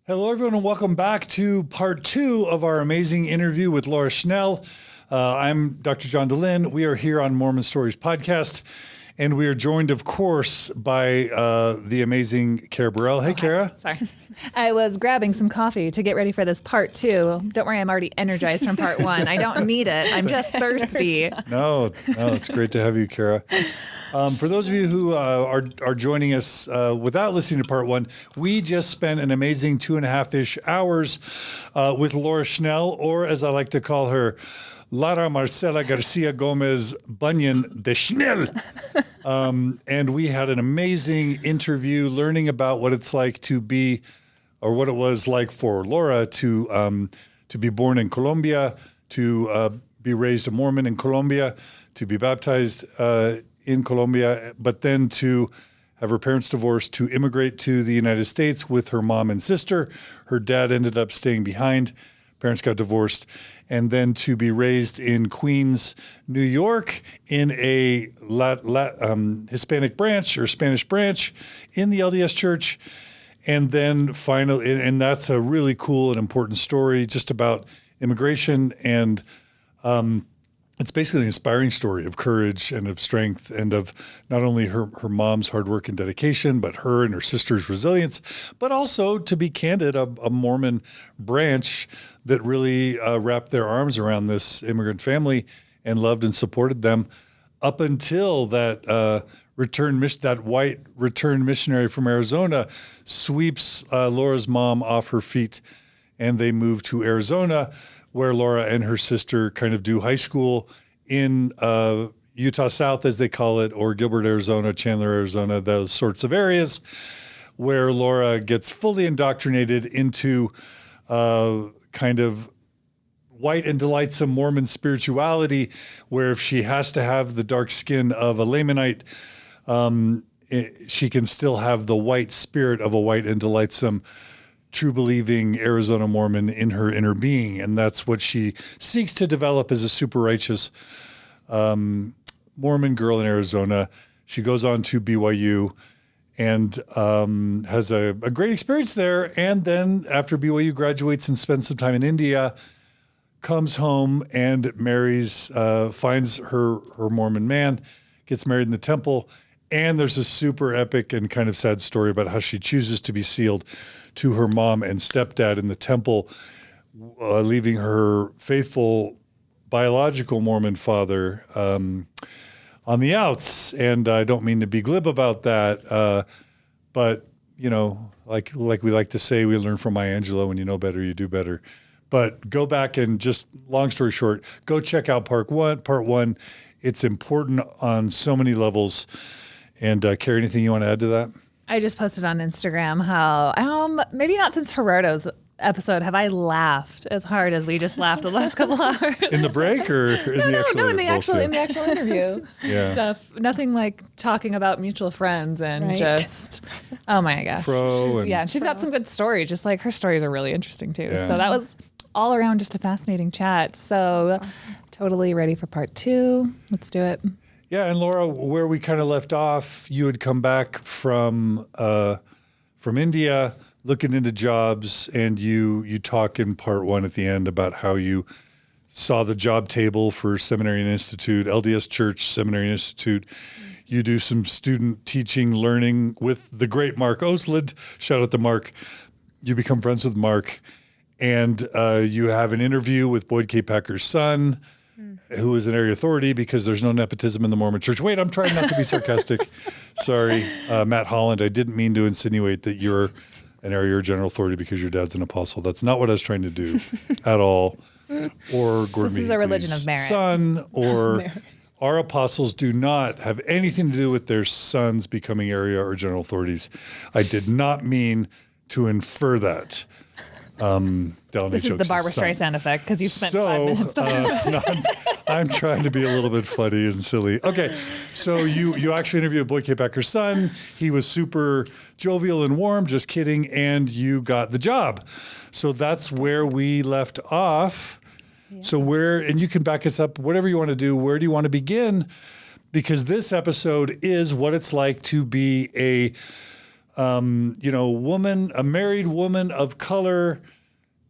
Hello, everyone, and welcome back to part 2 of our amazing interview with Laura Shnell. I'm Dr. John DeLynn. We are here on Mormon Stories podcast, and we are joined, of course, by the amazing Kara Burrell. Hey, Kara. Sorry. I was grabbing some coffee to get ready for this part 2. Don't worry, I'm already energized from part 1. I don't need it. I'm just thirsty. No, it's great to have you, Kara. For those of you who are joining us without listening to part 1, we just spent an amazing 2.5-ish hours with Laura Shnell, or as I like to call her, Lara Marcela Garcia Gomez Bunyan de Schnell. And we had an amazing interview learning about what it's like to be, or what it was like for Laura to be born in Colombia, to be raised a Mormon in Colombia, to be baptized in Colombia, but then to have her parents divorced, to immigrate to the United States with her mom and sister. Her dad ended up staying behind. Parents got divorced. And then to be raised in Queens, New York, in a Hispanic branch or Spanish branch in the LDS Church. And then finally, and that's a really cool and important story just about immigration. And it's basically an inspiring story of courage and of strength and of not only her mom's hard work and dedication, but her and her sister's resilience, but also, to be candid, a Mormon branch that really wrapped their arms around this immigrant family and loved and supported them up until that that white returned missionary from Arizona sweeps Laura's mom off her feet, and they move to Arizona, where Laura and her sister kind of do high school in Utah South, as they call it, or Gilbert, Arizona, Chandler, Arizona, those sorts of areas, where Laura gets fully indoctrinated into kind of white and delightsome Mormon spirituality, where if she has to have the dark skin of a Lamanite, she can still have the white spirit of a white and delightsome true believing Arizona Mormon in her inner being. And that's what she seeks to develop as a super righteous Mormon girl in Arizona. She goes on to BYU and has a great experience there. And then after BYU graduates and spends some time in India, comes home and marries, finds her Mormon man, gets married in the temple. And there's a super epic and kind of sad story about how she chooses to be sealed to her mom and stepdad in the temple, leaving her faithful biological Mormon father on the outs. And I don't mean to be glib about that, but, you know, like we like to say, we learn from Maya Angelou, when you know better, you do better. But go back and, just long story short, go check out part one. It's important on so many levels. And Carrie, anything you want to add to that? I just posted on Instagram how, maybe not since Gerardo's episode have I laughed as hard as we just laughed the last couple hours. In the break or in the actual interview. Yeah. Stuff. Nothing like talking about mutual friends and just, oh my gosh. She's got some good stories. Just like her stories are really interesting too. Yeah. So that was all around just a fascinating chat. So totally ready for part 2. Let's do it. Yeah, and Laura, where we kind of left off, you had come back from India, looking into jobs, and you talk in part 1 at the end about how you saw the job table for Seminary and Institute, LDS Church Seminary and Institute. You do some student teaching, learning with the great Mark Oslid. Shout out to Mark. You become friends with Mark, and you have an interview with Boyd K. Packer's son, who is an area authority, because there's no nepotism in the Mormon Church. Wait, I'm trying not to be sarcastic. Sorry, Matt Holland. I didn't mean to insinuate that you're an area or general authority because your dad's an apostle. That's not what I was trying to do at all. Or Gordon This is a religion of merit. Son, or our apostles do not have anything to do with their sons becoming area or general authorities. I did not mean to infer that. This is the Barbara Streisand effect, because you spent 5 minutes talking about it. I'm trying to be a little bit funny and silly. Okay, so you actually interviewed Boyd K. Packer's son. He was super jovial and warm, just kidding, and you got the job. So that's where we left off. Yeah. So and you can back us up, whatever you want to do. Where do you want to begin? Because this episode is what it's like to be a woman, a married woman of color,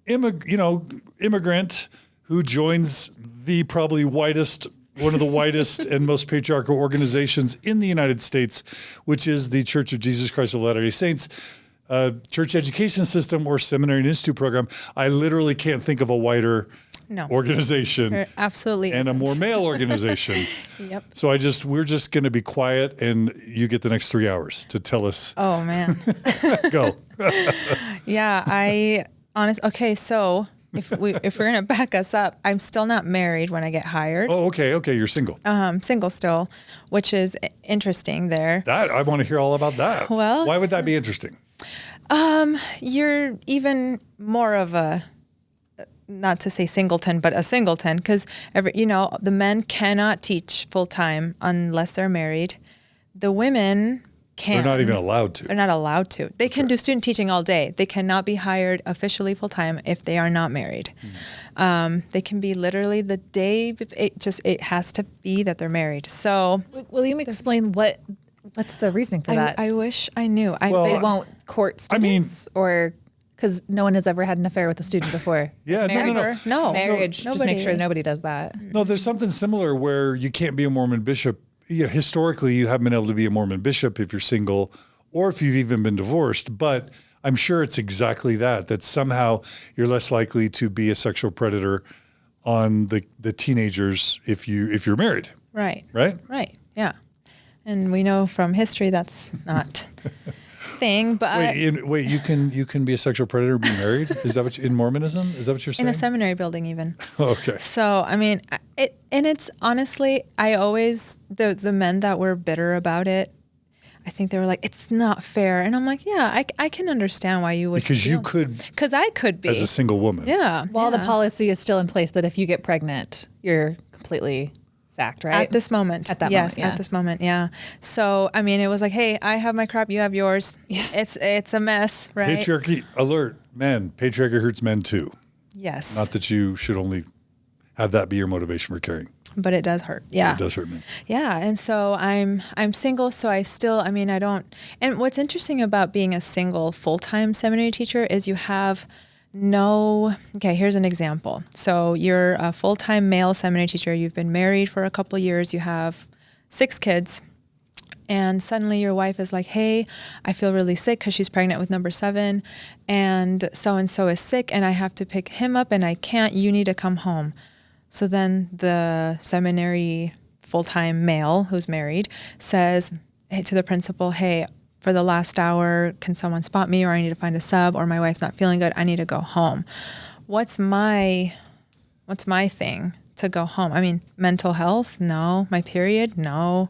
immigrant who joins the probably one of the whitest and most patriarchal organizations in the United States, which is the Church of Jesus Christ of Latter-day Saints, Church Education System, or Seminary and Institute program. I literally can't think of a whiter organization. There absolutely and isn't. a more male organization. Yep. So we're just going to be quiet, and you get the next 3 hours to tell us. Oh man. Go. Yeah, okay, so if we're gonna back us up, I'm still not married when I get hired. Oh, okay, you're single. Single still, which is interesting there. That I want to hear all about that. Well, why would that be interesting? You're even more of a, not to say singleton, but a singleton, because the men cannot teach full time unless they're married. The women can't. They're not even allowed to. They're not allowed to. They can do student teaching all day. They cannot be hired officially full time if they are not married. They can be literally the day. It has to be that they're married. So, will you explain what's the reasoning for that? I wish I knew. They won't court students, or because no one has ever had an affair with a student before. Yeah, no. Marriage. Nobody. Just make sure nobody does that. No, there's something similar where you can't be a Mormon bishop. Historically, you haven't been able to be a Mormon bishop if you're single, or if you've even been divorced. But I'm sure it's exactly that somehow you're less likely to be a sexual predator on the teenagers if you're married. Right. Right? Right. Yeah. And we know from history that's not thing. But wait, you can be a sexual predator and be married? Is that in Mormonism? Is that what you're saying? In a seminary building, even. Okay. So I mean, it's honestly, I always the men that were bitter about it, I think they were like, it's not fair, and I'm like, yeah, I can understand why you would. Because I could be as a single woman. Yeah. While the policy is still in place that if you get pregnant, you're completely sacked, right? At this moment. At that yes, moment, yeah. At this moment, yeah. So, I mean, it was like, hey, I have my crap, you have yours. Yeah. It's a mess, right? Patriarchy, alert, men. Patriarchy hurts men too. Yes. Not that you should only have that be your motivation for caring. But it does hurt. Yeah. It does hurt men. Yeah. And so I'm single, so I don't. And what's interesting about being a single full-time seminary teacher is you have okay, here's an example. So you're a full-time male seminary teacher. You've been married for a couple of years. You have 6 kids. And suddenly your wife is like, hey, I feel really sick because she's pregnant with number 7. And so-and-so is sick and I have to pick him up and I can't. You need to come home. So then the seminary full-time male who's married says to the principal, hey, for the last hour, can someone spot me, or I need to find a sub, or my wife's not feeling good, I need to go home. What's my thing to go home? I mean, mental health? No. My period? No.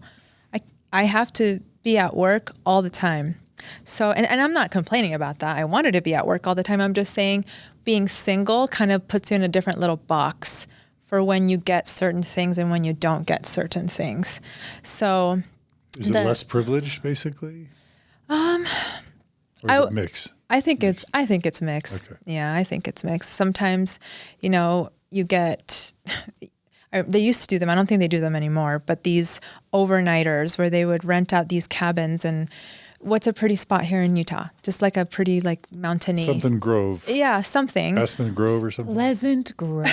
I have to be at work all the time. So, and I'm not complaining about that. I wanted to be at work all the time. I'm just saying being single kind of puts you in a different little box for when you get certain things and when you don't get certain things. So is it less privileged, basically? Or is it mixed? I think it's mixed. Okay. Yeah, I think it's mixed. Sometimes, you get, they used to do them. I don't think they do them anymore, but these overnighters where they would rent out these cabins. And what's a pretty spot here in Utah? Just like a pretty mountainy. Something Grove. Yeah, something. Aspen Grove or something. Pleasant Grove.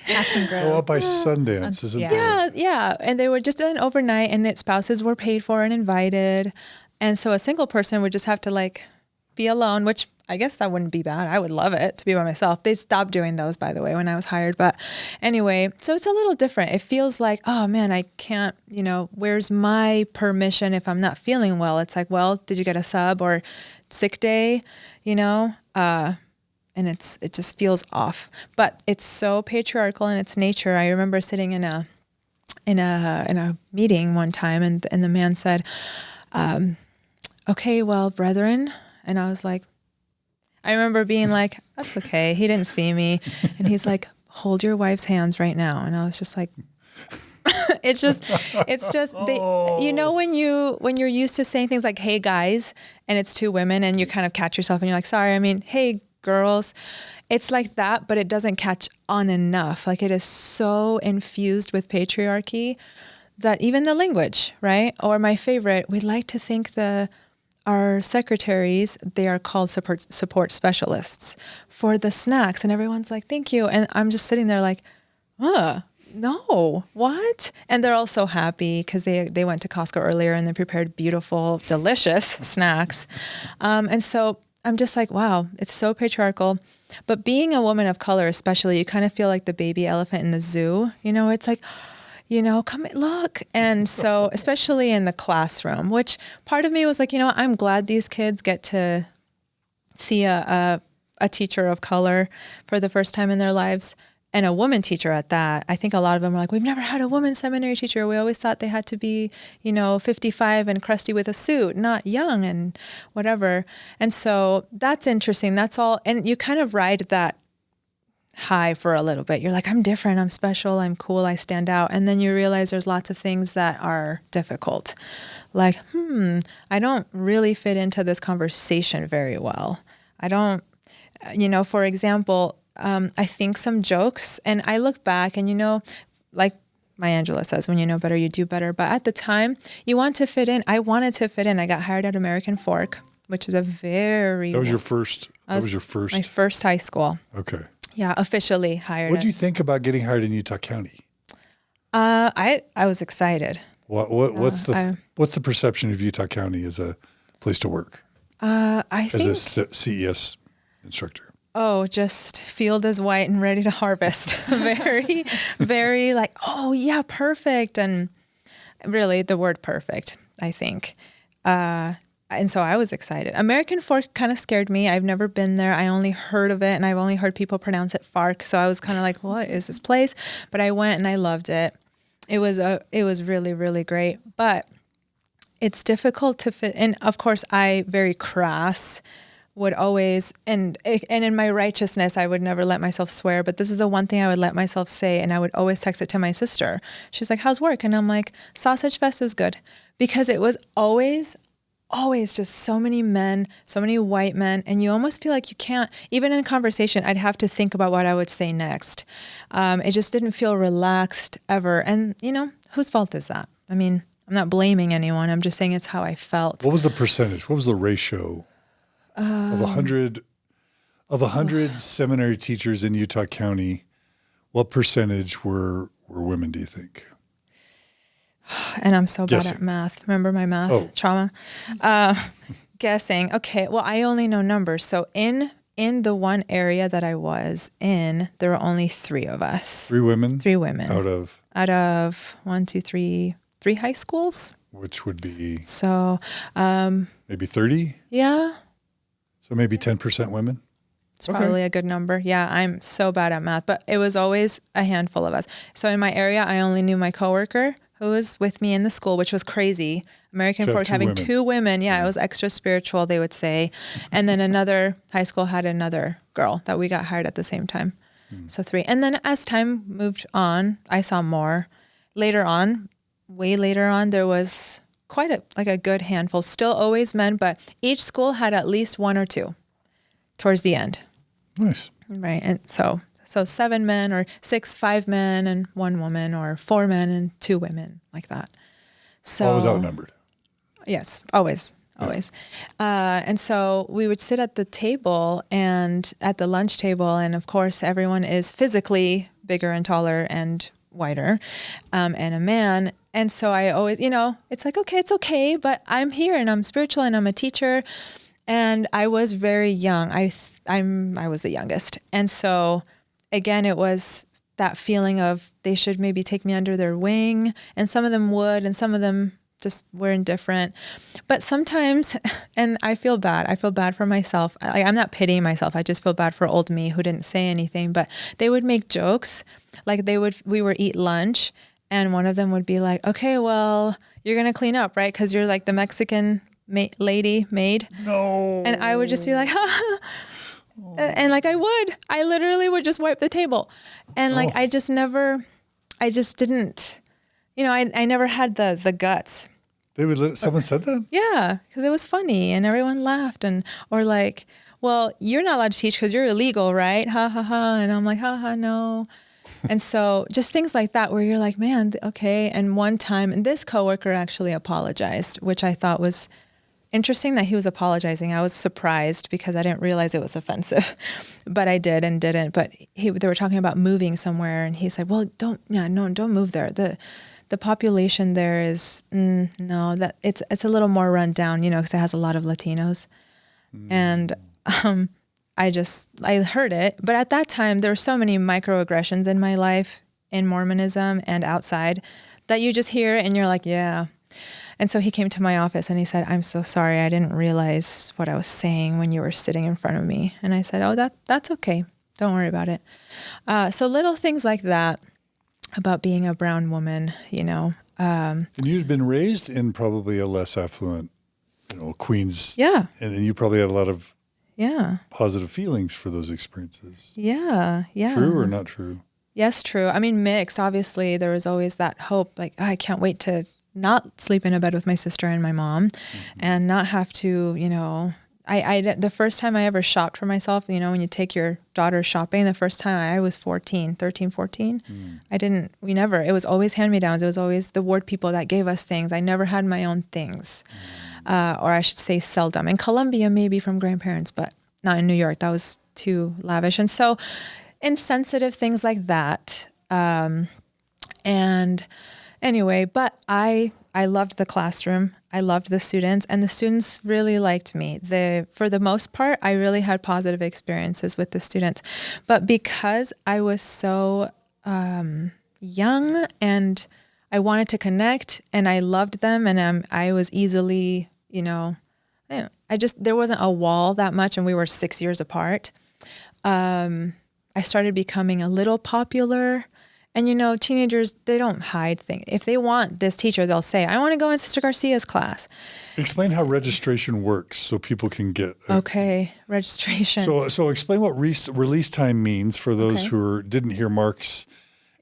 Aspen Grove. Oh, up by Sundance, isn't there? Yeah. And they would just do an overnight, and spouses were paid for and invited. And so a single person would just have to be alone, which I guess that wouldn't be bad. I would love it to be by myself. They stopped doing those, by the way, when I was hired. But anyway, so it's a little different. It feels like, oh man, I can't, where's my permission if I'm not feeling well? It's like, well, did you get a sub or sick day? And it just feels off. But it's so patriarchal in its nature. I remember sitting in a meeting one time, and the man said, okay, well, brethren. And I was like, I remember being like, that's okay. He didn't see me. And he's like, hold your wife's hands right now. And I was just like, it's just, when you're used to saying things like, hey guys, and it's 2 women and you kind of catch yourself and you're like, sorry, I mean, hey girls, it's like that, but it doesn't catch on enough. It is so infused with patriarchy that even the language, right? Or my favorite, we'd like to think the our secretaries, they are called support specialists for the snacks. And everyone's like, thank you. And I'm just sitting there like, no, what? And they're all so happy because they went to Costco earlier and they prepared beautiful, delicious snacks. And so I'm just like, wow, it's so patriarchal. But being a woman of color, especially, you kind of feel like the baby elephant in the zoo. You know, it's like, you know, come look. And so, especially in the classroom, which part of me was like, you know, I'm glad these kids get to see a teacher of color for the first time in their lives. And a woman teacher at that. I think a lot of them were like, we've never had a woman seminary teacher. We always thought they had to be, you know, 55 and crusty with a suit, not young and whatever. And so that's interesting. That's all. And you kind of ride that high for a little bit. You're like, I'm different. I'm special. I'm cool. I stand out. And then you realize there's lots of things that are difficult. Like, I don't really fit into this conversation very well. I don't, you know, for example, I think some jokes, and I look back and, you know, like Maya Angelou says, when you know better, you do better. But at the time, you want to fit in. I wanted to fit in. I got hired at American Fork, which is a very... That was your first? That was your first? My first high school. Okay. Yeah, officially hired. What did you think about getting hired in Utah County? I was excited. What's the perception of Utah County as a place to work? I think... As a CES instructor. Oh, just field is white and ready to harvest. Very, very like, oh yeah, perfect. And really the word perfect, I think. And so I was excited. American Fork kind of scared me. I've never been there. I only heard of it and I've only heard people pronounce it Fark. So I was kind of like, what is this place? But I went and I loved it. It was really, really great, but it's difficult to fit in. Of course, I very crass would always, and in my righteousness, I would never let myself swear, but this is the one thing I would let myself say, and I would always text it to my sister. She's like, how's work? And I'm like, Sausage Fest is good. Because it was always just so many men, so many white men, and you almost feel like you can't, even in conversation, I'd have to think about what I would say next. It just didn't feel relaxed ever. And, you know, whose fault is that? I mean, I'm not blaming anyone. I'm just saying it's how I felt. What was the percentage? What was the ratio? Of 100 seminary teachers in Utah County, what percentage were women, do you think? And I'm so bad at math. Remember my math trauma? Guessing. Okay. Well, I only know numbers. So in the one area that I was in, there were only 3 of us. 3 women? 3 women. Out of 1, 2, 3 high schools. Which would be? So. Maybe 30? Yeah. So maybe 10% women? It's probably a good number. Yeah, I'm so bad at math, but it was always a handful of us. So in my area, I only knew my coworker who was with me in the school, which was crazy. American Fork having 2 women. Yeah, it was extra spiritual, they would say. And then another high school had another girl that we got hired at the same time. So 3. And then as time moved on, I saw more. Later on, way later on, there was quite a good handful, still always men, but each school had at least 1 or 2 towards the end. Nice. Right. And so 7 men or 5 men and 1 woman, or 4 men and 2 women, like that. So always outnumbered. Yes, always. And so we would sit at the table and at the lunch table. And of course, everyone is physically bigger and taller and whiter, and a man. And so I always, you know, it's like, okay, it's okay, but I'm here and I'm spiritual and I'm a teacher. And I was very young. I was the youngest. And so again, it was that feeling of they should maybe take me under their wing, and some of them would, and some of them just were indifferent. But sometimes, and I feel bad for myself. I'm not pitying myself. I just feel bad for old me who didn't say anything, but they would make jokes. Like we would eat lunch, and one of them would be like, okay, well, you're going to clean up, right? Because you're like the Mexican maid. No. And I would just be like, and like I literally would just wipe the table. And like, I just didn't, you know, I never had the guts. Someone said that? Yeah. Cause it was funny and everyone laughed, or like, well, you're not allowed to teach because you're illegal, right? Ha ha ha. And I'm like, ha ha, no. And so just things like that where you're like, man, okay. And one time, and this coworker actually apologized, which I thought was interesting that he was apologizing. I was surprised because I didn't realize it was offensive, but I did and didn't. But they were talking about moving somewhere, and he said, "Well, don't move there. The population there is no, that it's a little more run down, because it has a lot of Latinos." And I heard it, but at that time there were so many microaggressions in my life in Mormonism and outside that you just hear and you're like, yeah. And so he came to my office and he said, "I'm so sorry. I didn't realize what I was saying when you were sitting in front of me." And I said, "Oh, that's okay. Don't worry about it." So little things like that about being a brown woman, And you'd been raised in probably a less affluent, Queens. Yeah. And you probably had a lot of positive feelings for those experiences. Yeah. True or not true? Yes, true. I mean, mixed. Obviously, there was always that hope, like, I can't wait to not sleep in a bed with my sister and my mom and not have to, the first time I ever shopped for myself, when you take your daughter shopping, the first time I was 13, 14. It was always hand-me-downs. It was always the ward people that gave us things. I never had my own things. Or I should say seldom. In Colombia, maybe from grandparents, but not in New York. That was too lavish. And so insensitive things like that. And anyway, but I loved the classroom. I loved the students, and the students really liked me. For the most part, I really had positive experiences with the students. But because I was so young and I wanted to connect and I loved them and I was easily, there wasn't a wall that much and we were 6 years apart. I started becoming a little popular. And, teenagers, they don't hide things. If they want this teacher, they'll say, "I want to go in Sister Garcia's class." Explain how registration works so people can get... Okay, registration. So explain what release time means for those who didn't hear Mark's,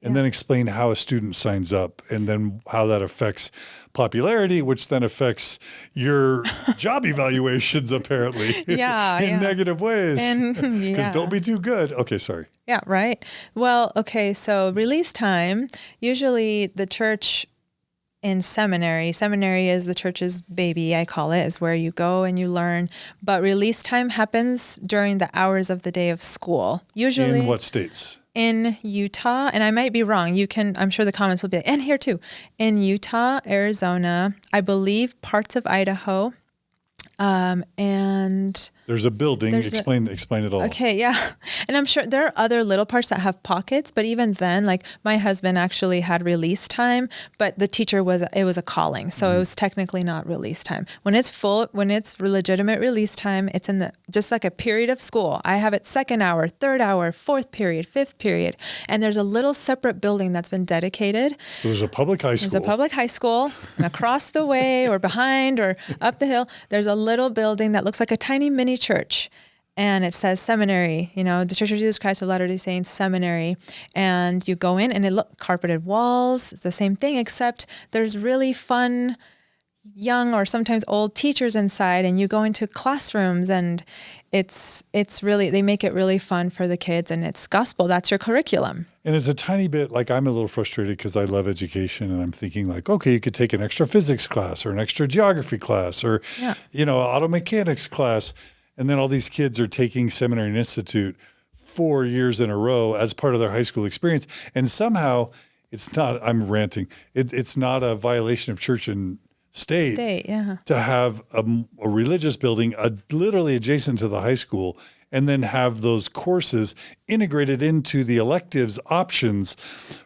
and then explain how a student signs up and then how that affects popularity, which then affects your job evaluations, apparently, in negative ways. Because don't be too good. Okay, sorry. Yeah, right. Well, okay, so release time, usually the church in seminary is the church's baby, I call it, is where you go and you learn. But release time happens during the hours of the day of school. Usually. In what states? In Utah, and I might be wrong. I'm sure the comments will be, and here too. In Utah, Arizona, I believe parts of Idaho, and there's a building. Explain it all. Okay, yeah. And I'm sure there are other little parts that have pockets, but even then, like my husband actually had release time, but the teacher it was a calling. So it was technically not release time. When it's legitimate release time, it's just like a period of school. I have it 2nd hour, 3rd hour, 4th period, 5th period. And there's a little separate building that's been dedicated. So there's a public high school. There's a public high school, and across the way or behind or up the hill, there's a little building that looks like a tiny mini church, and it says Seminary, the Church of Jesus Christ of Latter-day Saints Seminary, and you go in and it carpeted walls. It's the same thing, except there's really fun young or sometimes old teachers inside, and you go into classrooms, and it's really, they make it really fun for the kids, and it's gospel. That's your curriculum. And it's a tiny bit, like I'm a little frustrated because I love education, and I'm thinking like, okay, you could take an extra physics class or an extra geography class or, auto mechanics class. And then all these kids are taking Seminary and Institute 4 years in a row as part of their high school experience. And somehow it's not, I'm ranting, it's not a violation of church and state to have a religious building literally adjacent to the high school, and then have those courses integrated into the electives options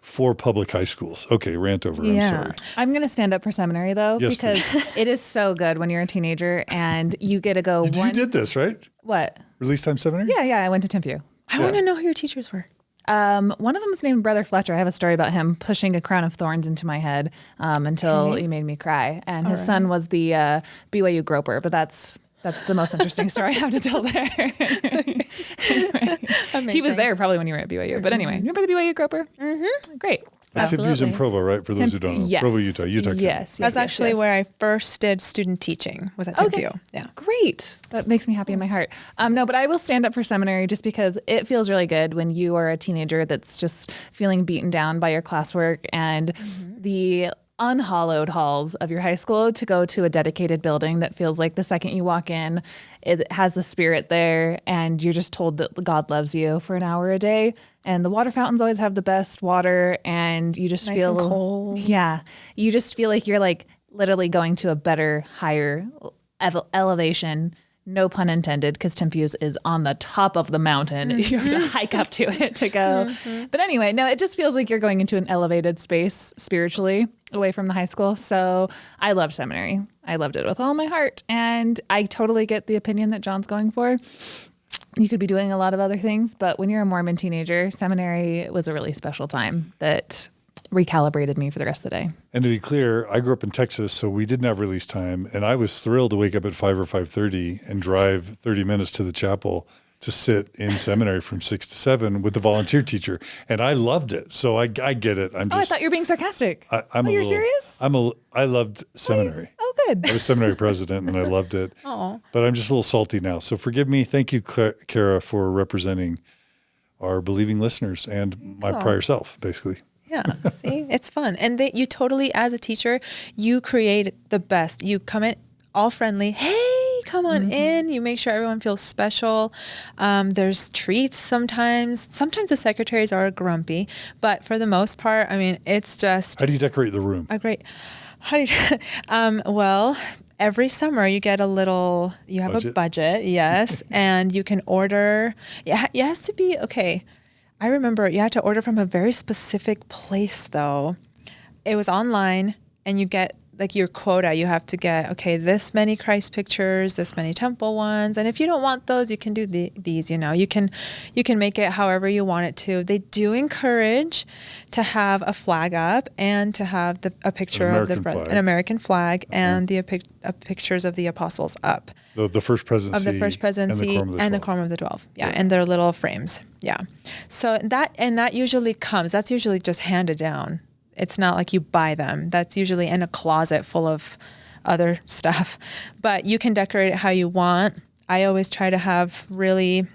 for public high schools. Okay, rant over. I'm sorry. I'm going to stand up for seminary, though, because it is so good when you're a teenager and you get to go. You did this, right? What? Release time seminary? Yeah, I went to Timpview. I want to know who your teachers were. One of them was named Brother Fletcher. I have a story about him pushing a crown of thorns into my head until he made me cry. And his son was the BYU groper, but that's the most interesting story I have to tell there. Anyway, he was there probably when you were at BYU. But anyway, remember the BYU groper? Mm-hmm. Great. Timpview's in Provo, right? For those who don't know. Yes. Provo, Utah. Yes. That's actually where I first did student teaching, was at Timpview. Okay. Yeah. Great. That makes me happy in my heart. No, but I will stand up for seminary just because it feels really good when you are a teenager that's just feeling beaten down by your classwork and the unhallowed halls of your high school to go to a dedicated building that feels like the second you walk in, it has the spirit there, and you're just told that God loves you for an hour a day. And the water fountains always have the best water, and you just nice feel and cold. Yeah, you just feel like you're like literally going to a better, higher elevation. No pun intended, because Tim Fuse is on the top of the mountain. Mm-hmm. You have to hike up to it to go. Mm-hmm. But anyway, no, it just feels like you're going into an elevated space spiritually away from the high school. So I loved seminary. I loved it with all my heart. And I totally get the opinion that John's going for. You could be doing a lot of other things, but when you're a Mormon teenager, seminary was a really special time that recalibrated me for the rest of the day. And to be clear, I grew up in Texas, so we didn't have release time, and I was thrilled to wake up at 5 or 5:30 and drive 30 minutes to the chapel to sit in seminary from 6 to 7 with the volunteer teacher, and I loved it. So I get it. I thought you were being sarcastic. You're serious? I loved seminary. Good. I was seminary president, and I loved it. Oh, but I'm just a little salty now. So forgive me. Thank you, Kara, for representing our believing listeners and my prior self, basically. Yeah, see, it's fun. And you totally, as a teacher, you create the best. You come in all friendly. Hey, come on in. You make sure everyone feels special. There's treats sometimes. Sometimes the secretaries are grumpy, but for the most part, I mean, it's just. How do you decorate the room? Well, every summer you get you have a budget, yes, and you can order. It has to be, okay. I remember you had to order from a very specific place, though. It was online, and you get like your quota. You have to get, okay, this many Christ pictures, this many temple ones. And if you don't want those, you can do these, you can make it however you want it to. They do encourage to have a flag up and to have a picture of an American flag and the pictures of the apostles up. The first presidency. Of the first presidency and the quorum of the 12. Yeah. And their little frames. Yeah. So that usually comes. That's usually just handed down. It's not like you buy them. That's usually in a closet full of other stuff. But you can decorate it how you want. I always try to have really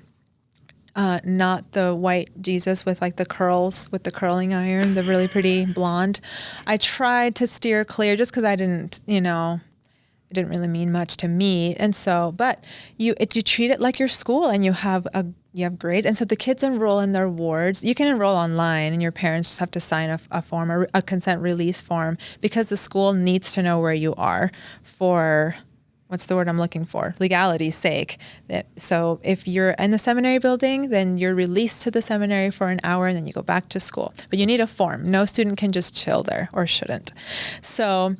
not the white Jesus with like the curls, with the curling iron, the really pretty blonde. I tried to steer clear just because I didn't, it didn't really mean much to me. And so, but you treat it like your school, and you have grades. And so the kids enroll in their wards. You can enroll online, and your parents just have to sign a form, a consent release form, because the school needs to know where you are for, what's the word I'm looking for? Legality's sake. So if you're in the seminary building, then you're released to the seminary for an hour, and then you go back to school. But you need a form. No student can just chill there, or shouldn't. So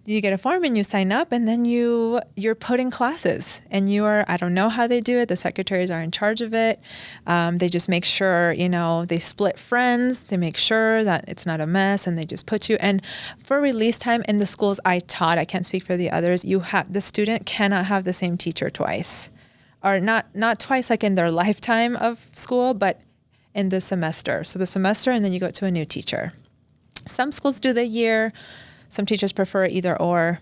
you get a form and you sign up, and then you're put in classes, and I don't know how they do it. The secretaries are in charge of it. They just make sure, they split friends. They make sure that it's not a mess, and they just put you. And for release time in the schools I taught, I can't speak for the others, the student cannot have the same teacher twice, or not twice like in their lifetime of school, but in the semester. So the semester, and then you go to a new teacher. Some schools do the year. Some teachers prefer either or.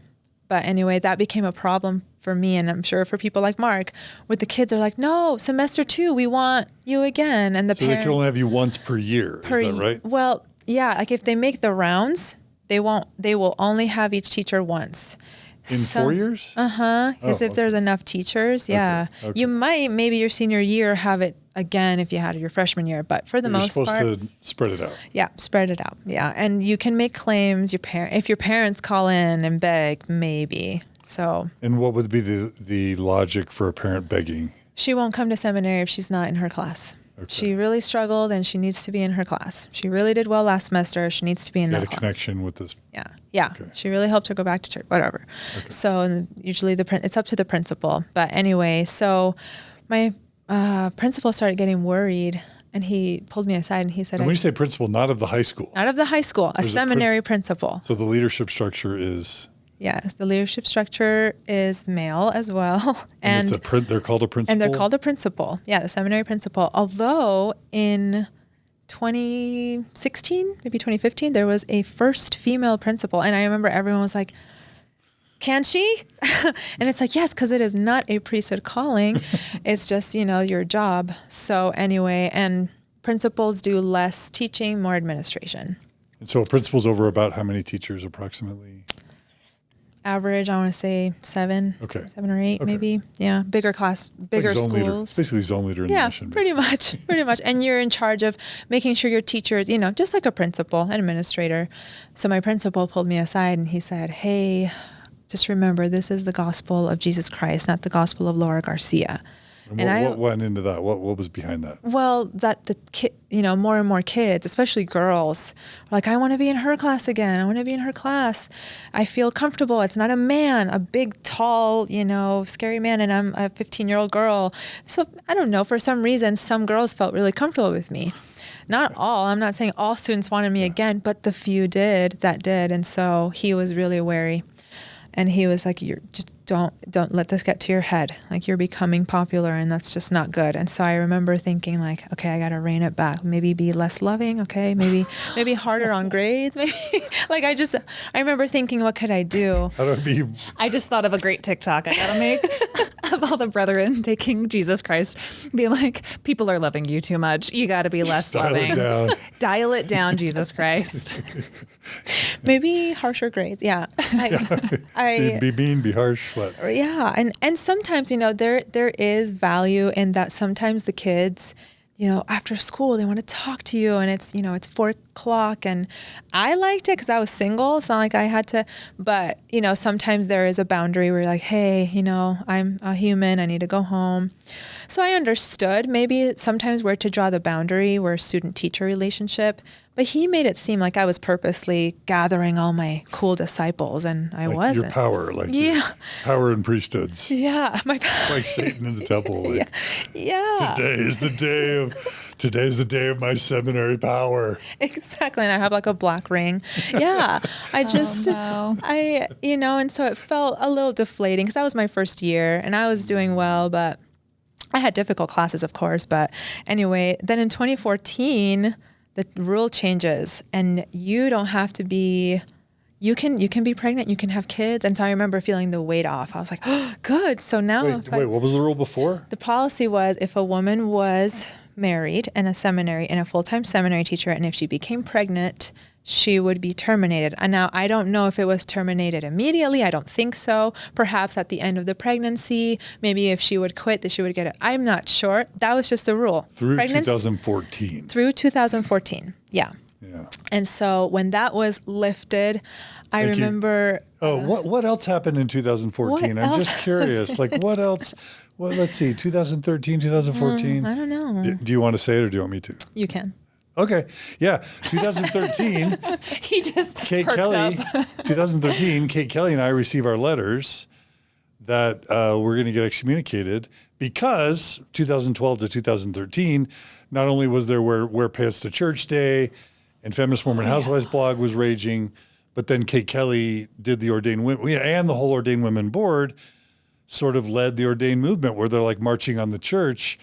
But anyway, that became a problem for me, and I'm sure for people like Mark, where the kids are like, no, semester 2, we want you again. And so they can only have you once per year, is that right? Well, yeah, like if they make the rounds, they will only have each teacher once. In 4 years? Because if there's enough teachers, yeah. Okay. You might, maybe your senior year, have it again if you had your freshman year, but for the most part. You're supposed to spread it out. Yeah, spread it out. Yeah, and you can make claims. If your parents call in and beg, maybe. So. And what would be the logic for a parent begging? She won't come to seminary if she's not in her class. Okay. She really struggled, and she needs to be in her class. She really did well last semester. She needs to be in that class. Had a connection with this. Yeah. Okay. She really helped her go back to church, whatever. Okay. So usually it's up to the principal. But anyway, so my principal started getting worried, and he pulled me aside, and he said, and when you say principal, not of the high school. Not of the high school, a seminary principal. So the leadership structure is? Yes, the leadership structure is male as well. And they're called a principal? And they're called a principal. Yeah, the seminary principal. Although in 2016, maybe 2015, there was a first female principal. And I remember everyone was like, can she? And it's like, yes, because it is not a priesthood calling. It's just, your job. So anyway, and principals do less teaching, more administration. And so a principal's over about how many teachers approximately? Average, I want to say 7. Okay. 7 or 8, okay. maybe. Yeah. Bigger class, bigger schools. Leader. Basically zone leader in the mission. Pretty much. And you're in charge of making sure your teachers, just like a principal, an administrator. So my principal pulled me aside and he said, hey, just remember, this is the gospel of Jesus Christ, not the gospel of Laura Garcia. And what went into that? What was behind that? Well, that the kid, more and more kids, especially girls, are like, I want to be in her class again. I want to be in her class. I feel comfortable. It's not a man, a big, tall, scary man, and I'm a 15-year-old girl. So I don't know. For some reason, some girls felt really comfortable with me. Not all. I'm not saying all students wanted me again, but the few did. And so he was really wary. And he was like, "You're just don't let this get to your head. Like, you're becoming popular, and that's just not good." And so I remember thinking, like, okay, I got to rein it back. Maybe be less loving. Okay, maybe harder on grades. Maybe like I remember thinking, what could I do? How do I be? I just thought of a great TikTok I gotta make of all the brethren taking Jesus Christ, being like, people are loving you too much. You got to be less loving. Dial it down, Jesus Christ. Maybe harsher grades. Yeah. Be mean, be harsh. What? Yeah. And sometimes, there is value in that. Sometimes the kids, after school, they want to talk to you, and it's 4:00, and I liked it because I was single. It's not like I had to, but, sometimes there is a boundary where you're like, hey, I'm a human. I need to go home. So I understood maybe sometimes where to draw the boundary, where student-teacher relationship, but he made it seem like I was purposely gathering all my cool disciples, and I wasn't. Your power, your power in priesthoods. Yeah, my power. Like Satan in the temple. Yeah. Today is the day of my seminary power. Exactly, and I have like a black ring. Yeah, I just, and so it felt a little deflating because that was my first year, and I was doing well, but I had difficult classes, of course. But anyway, then in 2014. The rule changes, and you don't have to be, you can be pregnant, you can have kids. And so I remember feeling the weight off. I was like, oh, good. So now. Wait, what was the rule before? The policy was if a woman was married in a seminary and a full-time seminary teacher, and if she became pregnant, she would be terminated. And now I don't know if it was terminated immediately. I don't think so. Perhaps at the end of the pregnancy, maybe if she would quit, that she would get it. I'm not sure. That was just the rule. Through 2014. Through 2014. Yeah. And so when that was lifted, I remember. What else happened in 2014? I'm just curious. Like, what else? Well, let's see. 2013, 2014. I don't know. Do you want to say it, or do you want me to? You can. Okay. Yeah. 2013. He just Kate Kelly. 2013. Kate Kelly and I receive our letters that we're going to get excommunicated because 2012 to 2013, not only was there Wear Pants to Church Day, and Feminist Mormon Housewives blog was raging, but then Kate Kelly did the Ordained Women, and the whole Ordained Women board sort of led the Ordained movement, where they're like marching on the church.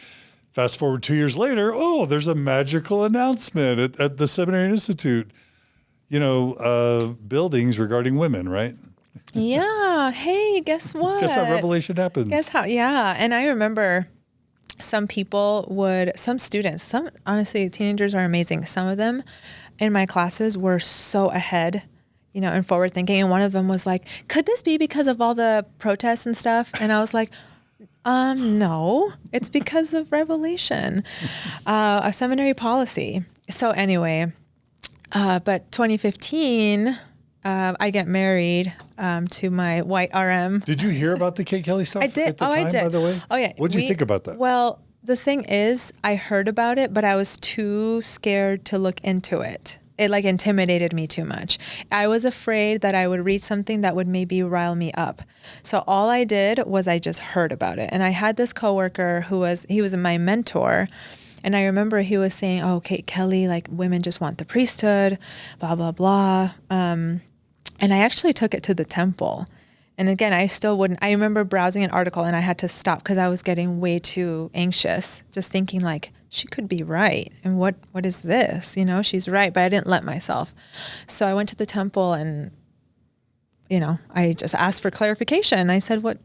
Fast forward 2 years later, there's a magical announcement at the Seminary Institute, buildings regarding women, right? Yeah. Hey, guess what? Guess how revelation happens. Guess how? Yeah. And I remember some students, honestly, teenagers are amazing. Some of them in my classes were so ahead, and forward thinking. And one of them was like, could this be because of all the protests and stuff? And I was like, no, it's because of revelation, a seminary policy. So anyway, but 2015, I get married to my white RM. Did you hear about the Kate Kelly stuff I did. at the time, I did. by the way? Oh, yeah. What did you think about that? Well, the thing is, I heard about it, but I was too scared to look into it. It intimidated me too much. I was afraid that I would read something that would maybe rile me up. So all I did was I just heard about it. And I had this coworker he was my mentor. And I remember he was saying, Kate Kelly, women just want the priesthood, blah, blah, blah. And I actually took it to the temple. And again, I remember browsing an article and I had to stop because I was getting way too anxious, just thinking she could be right. And what is this? She's right, but I didn't let myself. So I went to the temple and, I just asked for clarification. I said, what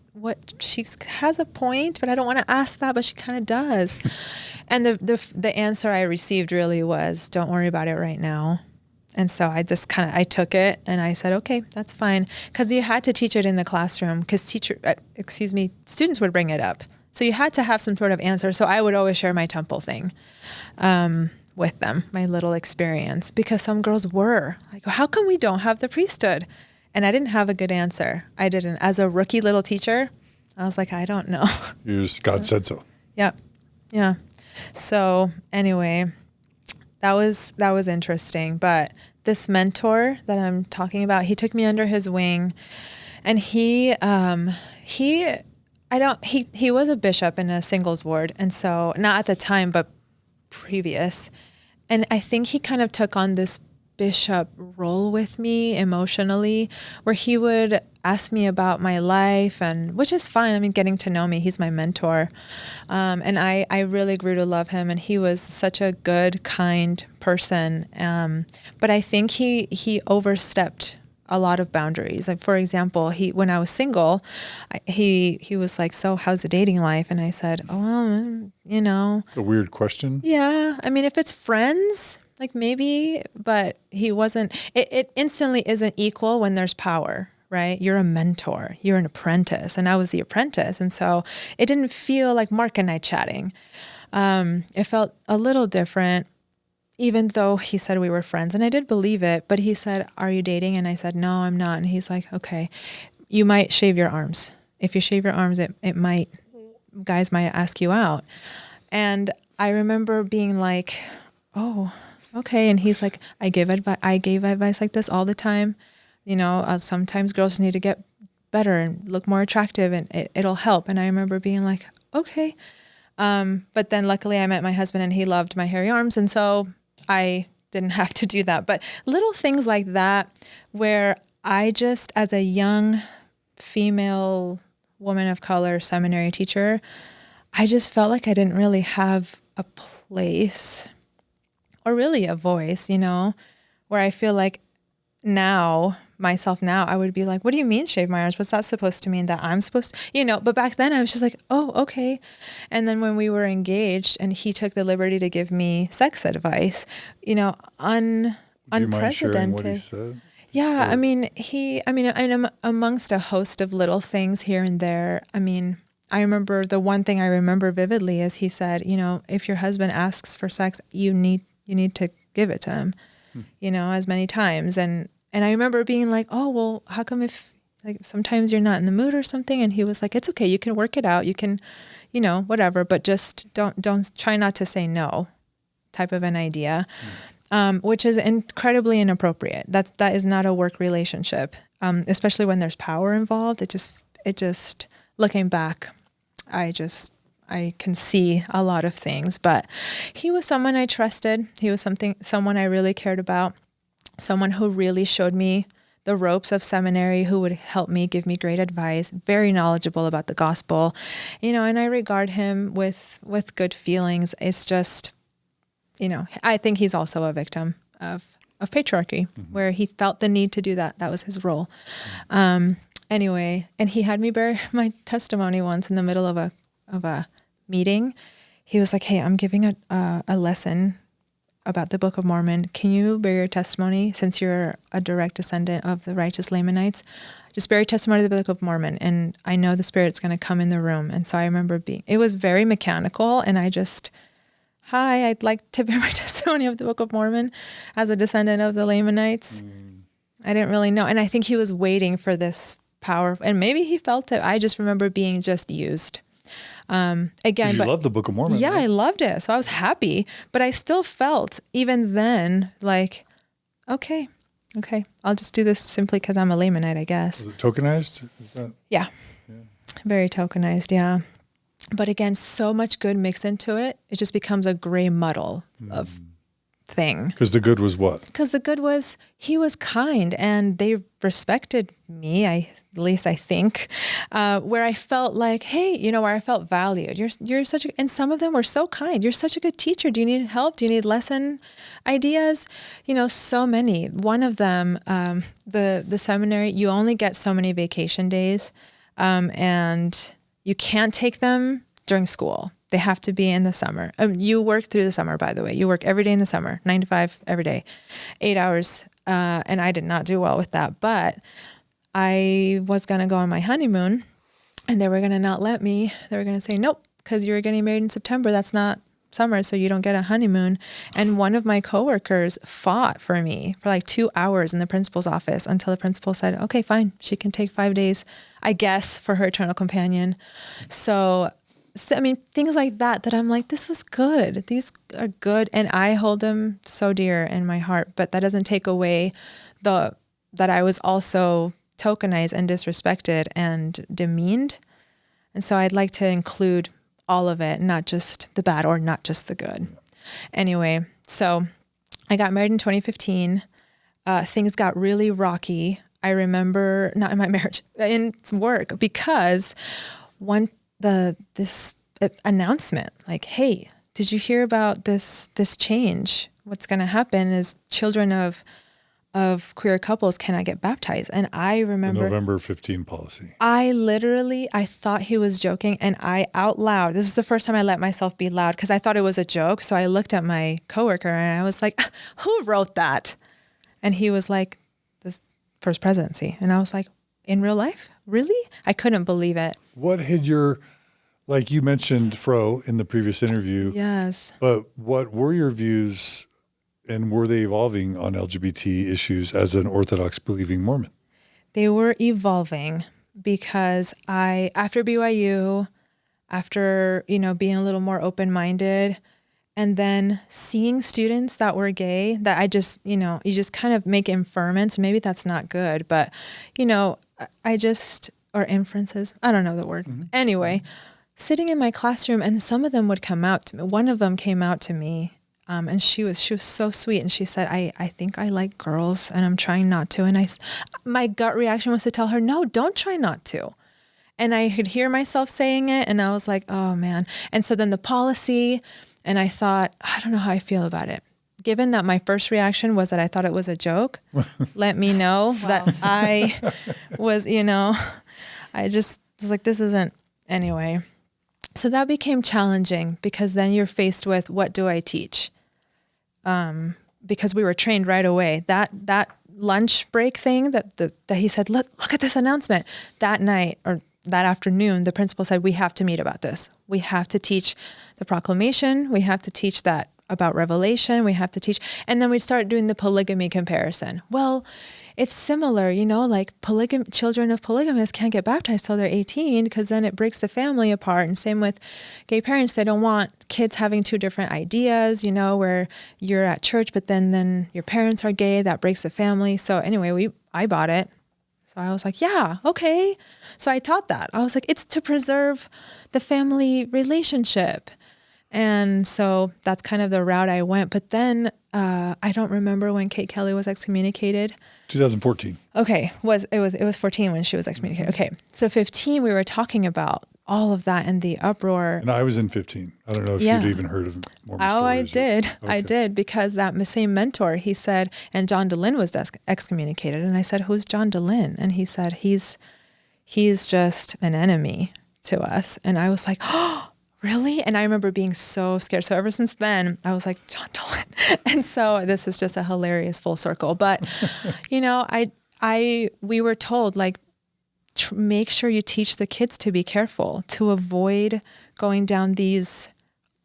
she has a point, but I don't want to ask that, but she kind of does. And the answer I received really was, don't worry about it right now. And so I just I took it and I said, okay, that's fine. Because you had to teach it in the classroom because students would bring it up. So you had to have some sort of answer. So I would always share my temple thing with them, my little experience, because some girls were like, how come we don't have the priesthood? And I didn't have a good answer. I didn't. As a rookie little teacher, I was like, I don't know. God said so. Yep. Yeah. So anyway, that was interesting. But this mentor that I'm talking about, he took me under his wing, and he was a bishop in a singles ward. And so not at the time, but previous. And I think he kind of took on this bishop role with me emotionally, where he would ask me about my life, and which is fine. I mean, getting to know me, he's my mentor. And I really grew to love him, and he was such a good, kind person. But I think he overstepped a lot of boundaries. Like, for example, when I was single, he was like, so how's the dating life? And I said, oh, well, It's a weird question. Yeah. I mean, if it's friends, like maybe, but he wasn't, it instantly isn't equal when there's power, right? You're a mentor, you're an apprentice, and I was the apprentice. And so it didn't feel like Mark and I chatting. It felt a little different, even though he said we were friends, and I did believe it, but he said, are you dating? And I said, no, I'm not. And he's like, okay, you might shave your arms. If you shave your arms, guys might ask you out. And I remember being like, oh, okay. And he's like, I gave advice like this all the time. Sometimes girls need to get better and look more attractive, and it'll help. And I remember being like, okay. But then luckily I met my husband, and he loved my hairy arms. And so I didn't have to do that. But little things like that, where I just, as a young female woman of color seminary teacher, I just felt like I didn't really have a place or really a voice, where I feel like now, I would be like, what do you mean shave my arms? What's that supposed to mean? That I'm supposed to, but back then I was just like, oh, okay. And then when we were engaged and he took the liberty to give me sex advice, unprecedented. Do you mind sharing what he said? Yeah. And amongst a host of little things here and there, I remember the one thing I remember vividly is he said, if your husband asks for sex, you need to give it to him, as many times. And I remember being like, oh, well, how come if sometimes you're not in the mood or something? And he was like, it's okay. You can work it out. You can, whatever, but just don't try not to say no type of an idea, which is incredibly inappropriate. That is not a work relationship, especially when there's power involved. It just looking back, I can see a lot of things, but he was someone I trusted. He was someone I really cared about, someone who really showed me the ropes of seminary, who would help me, give me great advice, very knowledgeable about the gospel, and I regard him with good feelings. It's just, I think he's also a victim of patriarchy, where he felt the need to do that. That was his role. Anyway, and he had me bear my testimony once in the middle of a meeting. He was like, hey, I'm giving a lesson about the Book of Mormon. Can you bear your testimony, since you're a direct descendant of the righteous Lamanites? Just bear your testimony of the Book of Mormon, and I know the Spirit's going to come in the room. And so I remember it was very mechanical, and I just, hi, I'd like to bear my testimony of the Book of Mormon as a descendant of the Lamanites. I didn't really know. And I think he was waiting for this power, and maybe he felt it. I just remember being just used. Again, you love the Book of Mormon. Yeah, right? I loved it. So I was happy, but I still felt even then like, okay, I'll just do this simply because I'm a Lamanite, I guess. Was it tokenized? Is that? Yeah. Very tokenized. Yeah. But again, so much good mixed into it. It just becomes a gray muddle of thing. Because the good was what? Because the good was he was kind, and they respected me. At least I think, where I felt like, hey, where I felt valued. You're such a, and some of them were so kind. You're such a good teacher. Do you need help? Do you need lesson ideas? So many. One of them, the seminary, you only get so many vacation days, and you can't take them during school. They have to be in the summer. You work through the summer, by the way. You work every day in the summer, 9 to 5 every day, 8 hours. And I did not do well with that. But I was going to go on my honeymoon and they were going to not let me. They were going to say, nope, because you're getting married in September. That's not summer, so you don't get a honeymoon. And one of my coworkers fought for me for like 2 hours in the principal's office until the principal said, okay, fine. She can take 5 days, I guess, for her eternal companion. So I mean, things like that I'm like, this was good. These are good. And I hold them so dear in my heart, but that doesn't take away that I was also tokenized and disrespected and demeaned. And so I'd like to include all of it, not just the bad or not just the good. Anyway, so I got married in 2015. Things got really rocky. I remember, not in my marriage, in work, because this announcement, like, hey, did you hear about this change? What's going to happen is children of queer couples cannot get baptized. And I remember the November 15 policy. I thought he was joking, and I out loud, this is the first time I let myself be loud because I thought it was a joke. So I looked at my coworker and I was like, who wrote that? And he was like, this First Presidency. And I was like, in real life? Really? I couldn't believe it. What had like you mentioned Fro in the previous interview. Yes. But what were your views and were they evolving on LGBT issues as an Orthodox believing Mormon? They were evolving because after BYU, after, being a little more open-minded, and then seeing students that were gay, that I just, you just kind of make inferments. Maybe that's not good, but, or inferences, I don't know the word. Mm-hmm. Anyway, sitting in my classroom, and some of them would come out to me. One of them came out to me, and she was so sweet. And she said, I think I like girls and I'm trying not to. And my gut reaction was to tell her, no, don't try not to. And I could hear myself saying it, and I was like, oh man. And so then the policy, and I thought, I don't know how I feel about it. Given that my first reaction was that I thought it was a joke, let me know that I was, I just was like, this isn't, anyway. So that became challenging because then you're faced with, what do I teach? Because we were trained right away. That lunch break thing that he said, look at this announcement. That night or that afternoon, the principal said, we have to meet about this. We have to teach the proclamation. We have to teach that about Revelation. We have to teach. And then we start doing the polygamy comparison. Well, it's similar, like children of polygamists can't get baptized till they're 18 because then it breaks the family apart. And same with gay parents. They don't want kids having two different ideas, where you're at church, but then your parents are gay. That breaks the family. So anyway, I bought it. So I was like, yeah, okay. So I taught that. I was like, it's to preserve the family relationship. And so that's kind of the route I went. But then I don't remember when Kate Kelly was excommunicated. 2014. Okay. It was 14 when she was excommunicated. Okay. So 15, we were talking about all of that and the uproar. And I was in 15. I don't know if you'd even heard of Mormon stories. Oh, I did. Okay. I did, because that same mentor, he said, and John DeLynn was excommunicated. And I said, who's John DeLynn? And he said, he's just an enemy to us. And I was like, oh, really? And I remember being so scared. So ever since then, I was like, John DeLynn. And so this is just a hilarious full circle. But, we were told, like, make sure you teach the kids to be careful, to avoid going down these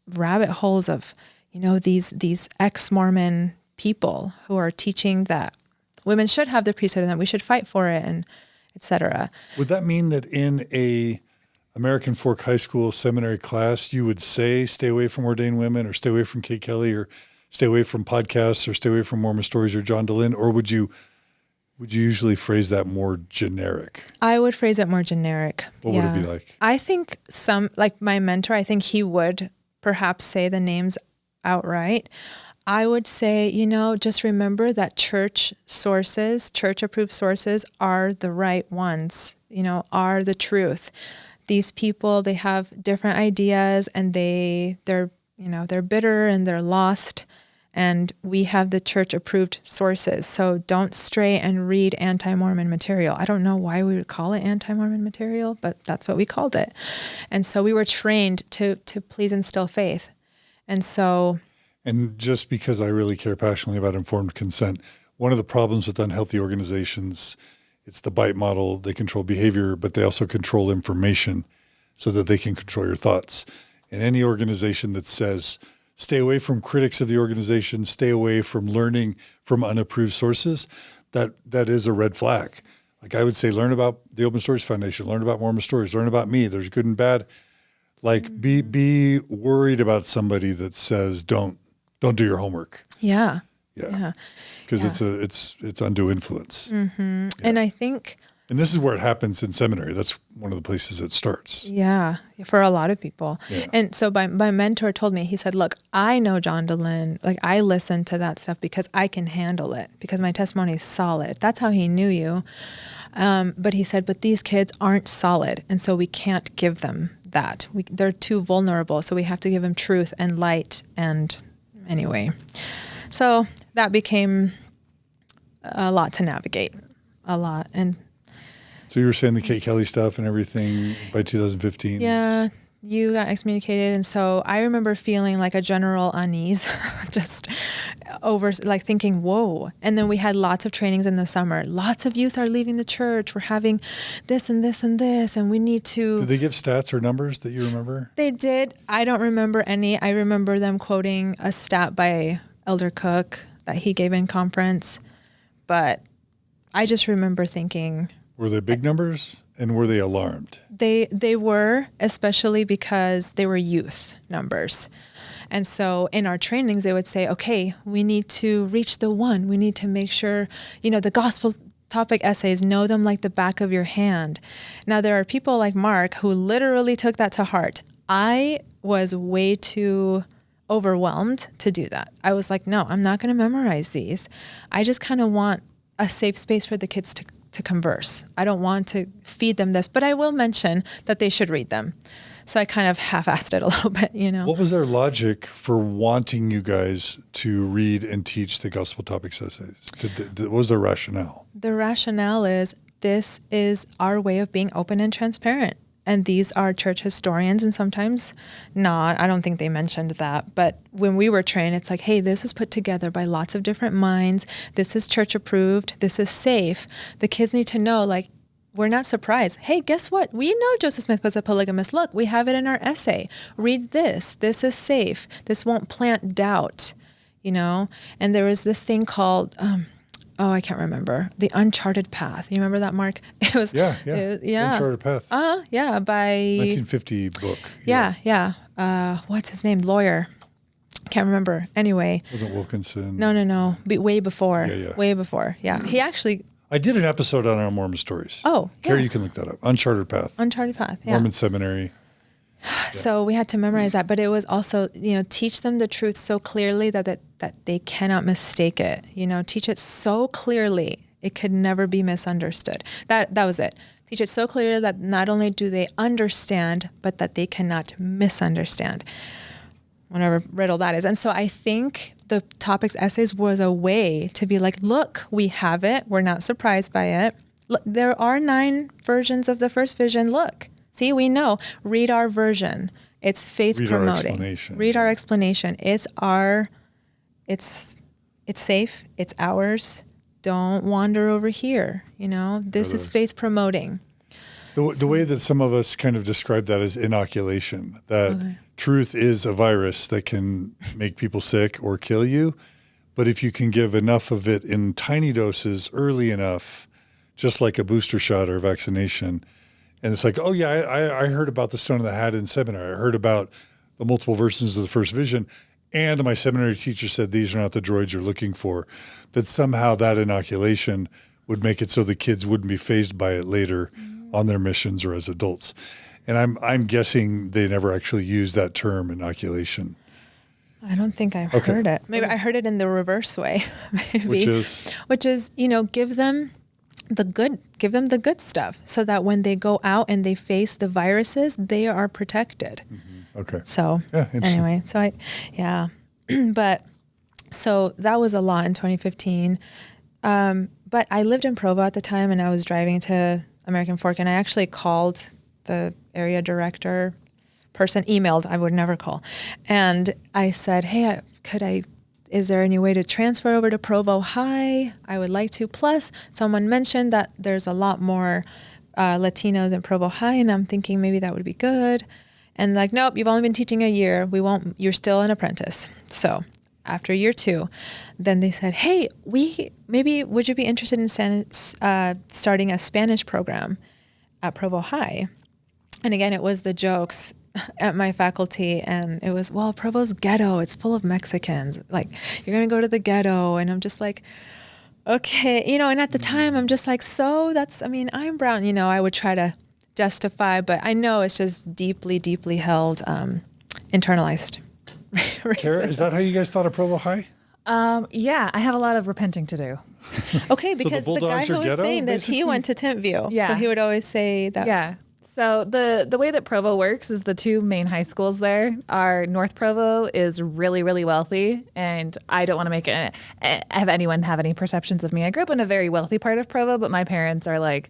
rabbit holes of, these ex-Mormon people who are teaching that women should have the priesthood and that we should fight for it, and et cetera. Would that mean that in a American Fork High School seminary class, you would say, stay away from ordained women, or stay away from Kate Kelly, or stay away from podcasts, or stay away from Mormon Stories or John DeLynn? Or would you usually phrase that more generic? I would phrase it more generic. What would it be like? I think like my mentor, I think he would perhaps say the names outright. I would say, just remember that church approved sources are the right ones, are the truth. These people, they have different ideas, and they're bitter and they're lost. And we have the church approved sources. So don't stray and read anti-Mormon material. I don't know why we would call it anti-Mormon material, but that's what we called it. And so we were trained to please instill faith. And so... And just because I really care passionately about informed consent, one of the problems with unhealthy organizations, it's the bite model. They control behavior, but they also control information so that they can control your thoughts. And any organization that says, stay away from critics of the organization, stay away from learning from unapproved sources, that is a red flag. Like I would say, learn about the Open Stories Foundation, learn about Mormon stories, learn about me. There's good and bad. Like be worried about somebody that says, don't do your homework. Yeah. Because it's undue influence. Mm-hmm. Yeah. And I think... And this is where it happens in seminary. That's one of the places it starts. Yeah, for a lot of people. Yeah. And so my mentor told me, he said, look, I know John DeLynn. Like I listen to that stuff because I can handle it, because my testimony is solid. That's how he knew you. But he said, but these kids aren't solid. And so we can't give them that. They're too vulnerable. So we have to give them truth and light. And anyway, so that became a lot to navigate, a lot. And so you were saying the Kate Kelly stuff and everything by 2015? Yeah, you got excommunicated. And so I remember feeling like a general unease, just over, like thinking, whoa. And then we had lots of trainings in the summer. Lots of youth are leaving the church. We're having this and this and this, and we need to... Did they give stats or numbers that you remember? They did. I don't remember any. I remember them quoting a stat by Elder Cook that he gave in conference. But I just remember thinking... Were they big numbers, and were they alarmed? They were, especially because they were youth numbers. And so in our trainings, they would say, okay, we need to reach the one. We need to make sure, the gospel topic essays, know them like the back of your hand. Now, there are people like Mark who literally took that to heart. I was way too overwhelmed to do that. I was like, no, I'm not going to memorize these. I just kind of want a safe space for the kids to converse. I don't want to feed them this, but I will mention that they should read them. So I kind of half-assed it a little bit, What was their logic for wanting you guys to read and teach the gospel topics essays? What was their rationale? The rationale is this is our way of being open and transparent. And these are church historians, and sometimes not. I don't think they mentioned that. But when we were trained, it's like, hey, this is put together by lots of different minds. This is church approved. This is safe. The kids need to know, like, we're not surprised. Hey, guess what? We know Joseph Smith was a polygamist. Look, we have it in our essay. Read this. This is safe. This won't plant doubt, And there was this thing called... I can't remember. The Uncharted Path. You remember that, Mark? It was Uncharted Path. By 1950 book. Yeah. What's his name? Lawyer. Can't remember. Anyway. Wasn't Wilkinson? No. Way before. Way before. Yeah. He actually. I did an episode on our Mormon stories. Oh, yeah. Carrie, you can look that up. Uncharted Path. Yeah. Mormon Seminary. So we had to memorize that, but it was also, teach them the truth so clearly that they cannot mistake it. Teach it so clearly it could never be misunderstood. That was it. Teach it so clearly that not only do they understand, but that they cannot misunderstand. Whatever riddle that is. And so I think the topics essays was a way to be like, look, we have it. We're not surprised by it. Look, there are 9 versions of the first vision. Look. See, we know. Read our version. It's faith promoting. Read our explanation. It's safe. It's ours. Don't wander over here. This is faith promoting. The way that some of us kind of describe that is inoculation, that truth is a virus that can make people sick or kill you. But if you can give enough of it in tiny doses early enough, just like a booster shot or vaccination, and it's like, oh, yeah, I heard about the stone of the hat in seminary. I heard about the multiple versions of the first vision. And my seminary teacher said these are not the droids you're looking for. That somehow that inoculation would make it so the kids wouldn't be fazed by it later on their missions or as adults. And I'm guessing they never actually used that term, inoculation. I don't think I've heard it. Maybe I heard it in the reverse way. Maybe. Which is, give them the good stuff so that when they go out and they face the viruses, they are protected. Mm-hmm. Okay. So anyway, So that was a lot in 2015. But I lived in Provo at the time, and I was driving to American Fork, and I actually called the area director person, emailed, I would never call. And I said, hey, is there any way to transfer over to Provo High? I would like to. Plus, someone mentioned that there's a lot more Latinos in Provo High, and I'm thinking maybe that would be good. And like, nope, you've only been teaching a year. You're still an apprentice. So after year 2, then they said, hey, would you be interested in starting a Spanish program at Provo High? And again, it was the jokes at my faculty, and it was, well, Provo's ghetto. It's full of Mexicans. Like, you're going to go to the ghetto. And I'm just like, okay. And at the time, I'm just like, I'm brown. I would try to justify, but I know it's just deeply, deeply held, internalized racism. Kara, is that how you guys thought of Provo High? Yeah, I have a lot of repenting to do. Okay, because the guy who was ghetto, saying this, he went to Tentview. Yeah. So he would always say that. Yeah. So the way that Provo works is the 2 main high schools there are North Provo is really, really wealthy, and I don't want to have anyone have any perceptions of me. I grew up in a very wealthy part of Provo, but my parents are like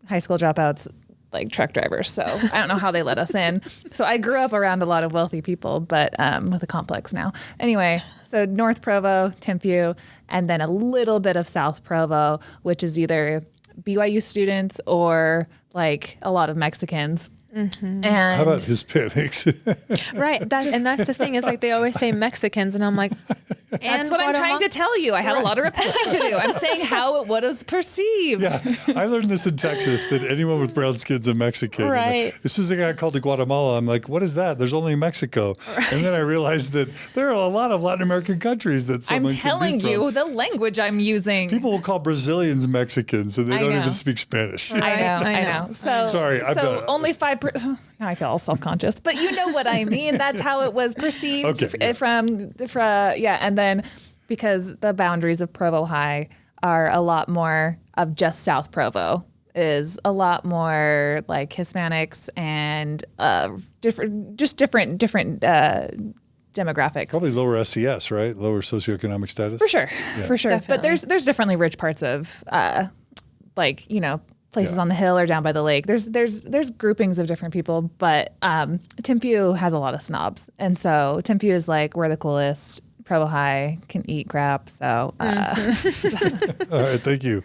high school dropouts, like truck drivers. So I don't know how they let us in. So I grew up around a lot of wealthy people, but with a complex now. Anyway, so North Provo, Tentview, and then a little bit of South Provo, which is either BYU students or like a lot of Mexicans. Mm-hmm. And how about Hispanics? Right. And that's the thing is like they always say Mexicans, and I'm like, that's what I'm trying to tell you. I had a lot of repenting to do. I'm saying how it was perceived. Yeah, I learned this in Texas that anyone with brown skin's a Mexican. Right. As soon as I got called to Guatemala, I'm like, what is that? There's only Mexico. Right. And then I realized that there are a lot of Latin American countries that someone I'm telling can be you from. the language I'm using. People will call Brazilians Mexicans, and they don't even speak Spanish. I know. So sorry. Only 5%. Now I feel all self-conscious, but you know what I mean. That's how it was perceived from and then because the boundaries of Provo High are a lot more of just South Provo is a lot more like Hispanics and different demographics. Probably lower SES, right? Lower socioeconomic status. For sure. Definitely. But there's definitely rich parts of places on the hill or down by the lake. There's groupings of different people, but Tentview has a lot of snobs, and so Tentview is like, we're the coolest. Provo High can eat crap. So, all right, thank you,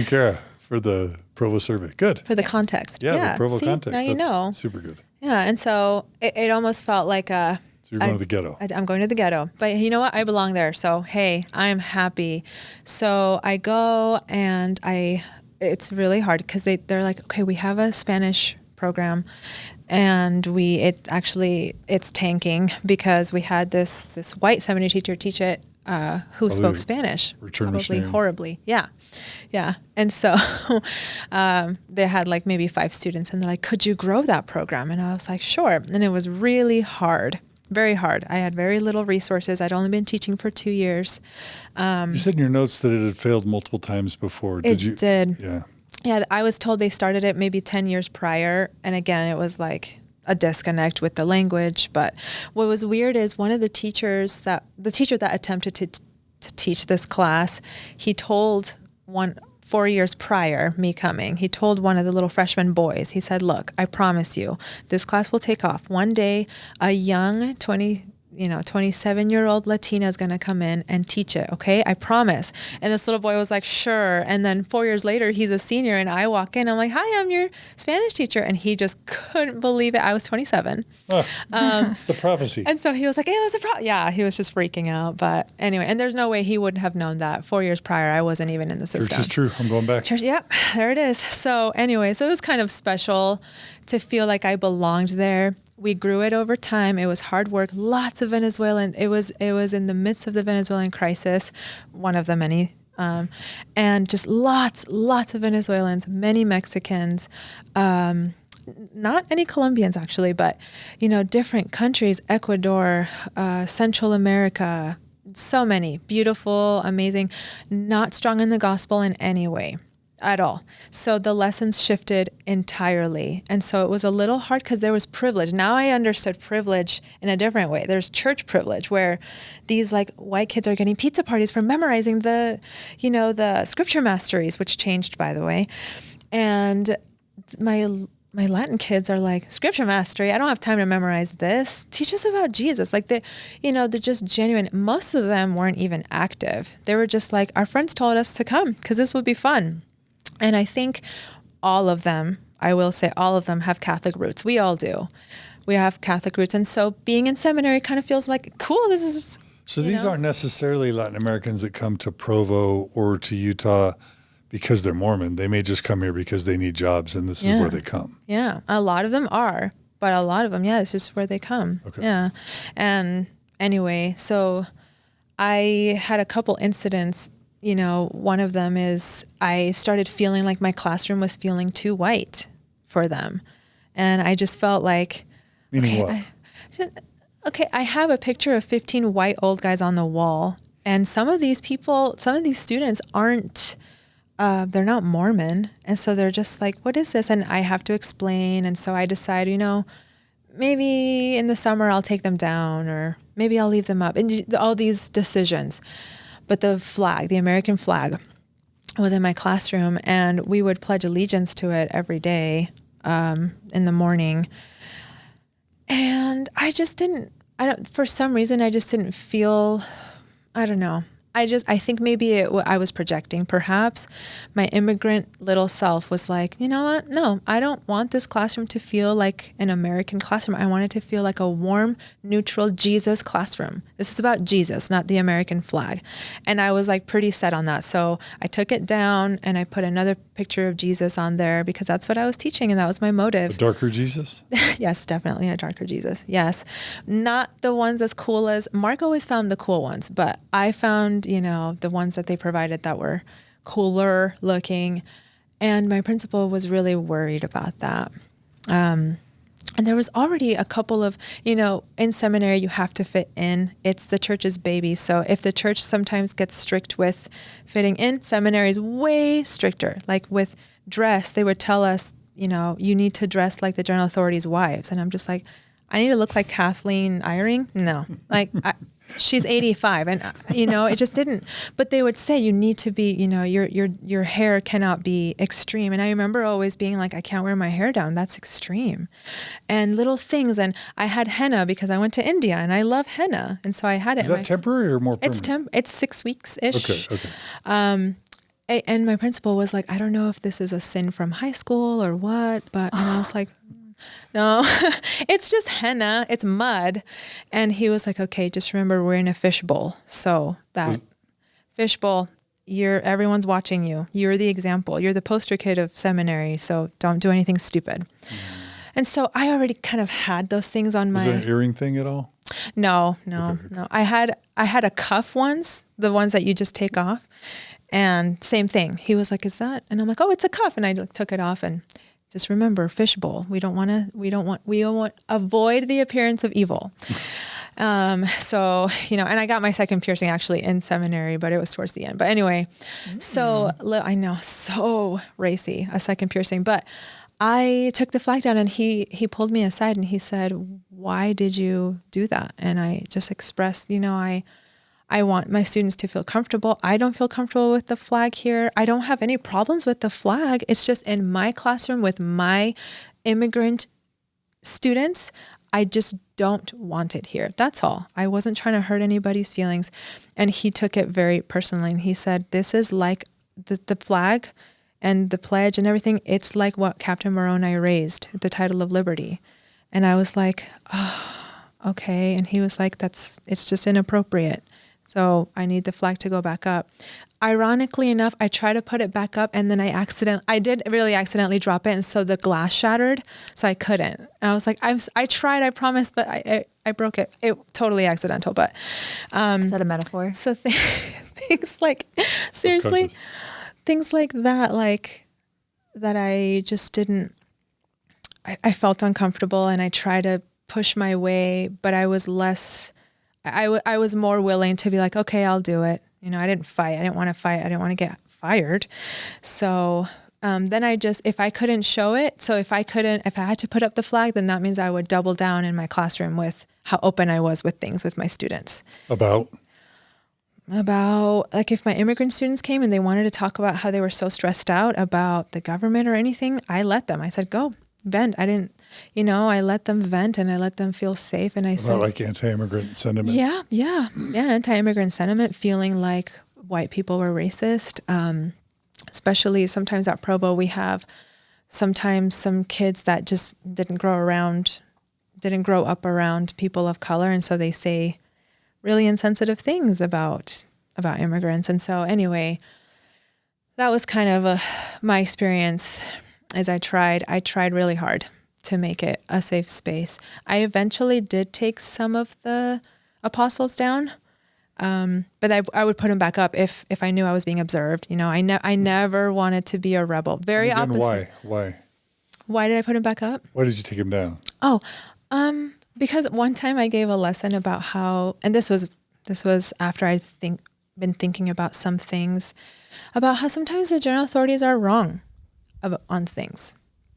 Kara, for the Provo survey. Good for the context. Yeah, the Provo context. Now you know, super good. Yeah, and so it almost felt like So you're going to the ghetto. I'm going to the ghetto, but you know what? I belong there. So hey, I'm happy. So I go and it's really hard because they're like, okay, we have a Spanish program, and it's tanking because we had this white seminary teacher teach it who spoke Spanish, probably horribly. Yeah. And so they had like maybe 5 students, and they're like, could you grow that program? And I was like, sure. And it was really hard. Very hard. I had very little resources. I'd only been teaching for 2 years. You said in your notes that it had failed multiple times before. It did. Yeah. Yeah, I was told they started it maybe 10 years prior. And again, it was like a disconnect with the language. But what was weird is one of the teacher that attempted to teach this class, he told 4 years prior, me coming, he told one of the little freshman boys, he said, look, I promise you, this class will take off. One day, a young 27-year-old Latina is going to come in and teach it. Okay. I promise. And this little boy was like, sure. And then 4 years later, he's a senior, and I walk in, I'm like, hi, I'm your Spanish teacher. And he just couldn't believe it. I was 27. The prophecy. And so he was like, it was a yeah, he was just freaking out. But anyway, and there's no way he wouldn't have known that 4 years prior. I wasn't even in the system. Church is true. I'm going back. Church, yep, there it is. So anyway, so it was kind of special to feel like I belonged there. We grew it over time. It was hard work. Lots of Venezuelan. It was in the midst of the Venezuelan crisis, one of the many, and just lots of Venezuelans, many Mexicans, not any Colombians actually, but different countries, Ecuador, Central America, so many beautiful, amazing, not strong in the gospel in any way. at all. So the lessons shifted entirely. And so it was a little hard because there was privilege. Now I understood privilege in a different way. There's church privilege where these like white kids are getting pizza parties for memorizing the scripture masteries, which changed, by the way. And my Latin kids are like, scripture mastery, I don't have time to memorize this. Teach us about Jesus. Like they're just genuine. Most of them weren't even active. They were just like, our friends told us to come because this would be fun. And I think all of them, I will say all of them have Catholic roots. We all do. We have Catholic roots. And so being in seminary kind of feels like, cool, this is... So these aren't necessarily Latin Americans that come to Provo or to Utah because they're Mormon. They may just come here because they need jobs and this is where they come. Yeah, a lot of them are, but a lot of them, it's just where they come. Okay. Yeah. And anyway, so I had a couple incidents. One of them is I started feeling like my classroom was feeling too white for them. And I just felt like... Meaning what? I have a picture of 15 white old guys on the wall. And some of these students aren't... they're not Mormon. And so they're just like, what is this? And I have to explain. And so I decide, maybe in the summer I'll take them down or maybe I'll leave them up. And all these decisions. But the flag, the American flag, was in my classroom and we would pledge allegiance to it every day in the morning. And for some reason, I just didn't feel, I don't know. I think maybe I was projecting. Perhaps my immigrant little self was like, you know what? No, I don't want this classroom to feel like an American classroom. I want it to feel like a warm, neutral Jesus classroom. This is about Jesus, not the American flag. And I was like pretty set on that. So I took it down and I put another picture of Jesus on there because that's what I was teaching and that was my motive. A darker Jesus? Yes, definitely a darker Jesus. Yes. Not the ones as cool as Mark always found the cool ones, but I found the ones that they provided that were cooler looking. And my principal was really worried about that. And there was already a couple of, in seminary, you have to fit in. It's the church's baby. So if the church sometimes gets strict with fitting in, seminary is way stricter. Like with dress, they would tell us, you need to dress like the general authorities' wives. And I'm just like, I need to look like Kathleen Eyring? No. Like, she's 85 and, it just didn't. But they would say you need to be, your hair cannot be extreme. And I remember always being like, I can't wear my hair down. That's extreme. And little things. And I had henna because I went to India and I love henna. And so I had it. Is that temporary or more permanent? It's 6 weeks-ish. Okay. And my principal was like, I don't know if this is a sin from high school or what, but and I was like, no, it's just henna. It's mud. And he was like, okay, just remember we're in a fishbowl. So that fishbowl, everyone's watching you. You're the example. You're the poster kid of seminary. So don't do anything stupid. And so I already kind of had those things on my... Was there an earring thing at all? No. I had a cuff once, the ones that you just take off. And same thing. He was like, is that? And I'm like, oh, it's a cuff. And I took it off and just remember, fishbowl. We avoid the appearance of evil. So, and I got my second piercing actually in seminary, but it was towards the end. But anyway, so I know, so racy, a second piercing, but I took the flag down and he pulled me aside and he said, why did you do that? And I just expressed, I want my students to feel comfortable. I don't feel comfortable with the flag here. I don't have any problems with the flag. It's just in my classroom with my immigrant students, I just don't want it here. That's all. I wasn't trying to hurt anybody's feelings. And he took it very personally. And he said, this is like the flag and the pledge and everything. It's like what Captain Moroni raised, the title of liberty. And I was like, oh, okay. And he was like, it's just inappropriate. So I need the flag to go back up. Ironically enough, I tried to put it back up and then I did really accidentally drop it. And so the glass shattered, so I couldn't. And I was like, I tried, I promise, but I broke it. It totally accidental, but. Is that a metaphor? So things like, seriously, things like that I just didn't, I felt uncomfortable and I tried to push my way, but I was I was more willing to be like, okay, I'll do it. I didn't fight. I didn't want to fight. I didn't want to get fired. So then if I couldn't show it, so if I had to put up the flag, then that means I would double down in my classroom with how open I was with things with my students. About like if my immigrant students came and they wanted to talk about how they were so stressed out about the government or anything, I let them. I said, go vent. I didn't, I let them vent and I let them feel safe. And I said, like anti-immigrant sentiment. Yeah. Anti-immigrant sentiment, feeling like white people were racist. Especially sometimes at Provo, we have sometimes some kids that just didn't grow up around people of color. And so they say really insensitive things about immigrants. And so anyway, that was kind of my experience as I tried really hard to make it a safe space. I eventually did take some of the apostles down, but I would put them back up if I knew I was being observed. I never wanted to be a rebel. Very opposite. Why? Why did I put him back up? Why did you take him down? Because one time I gave a lesson about how, and this was after I'd been thinking about some things, about how sometimes the general authorities are wrong on things.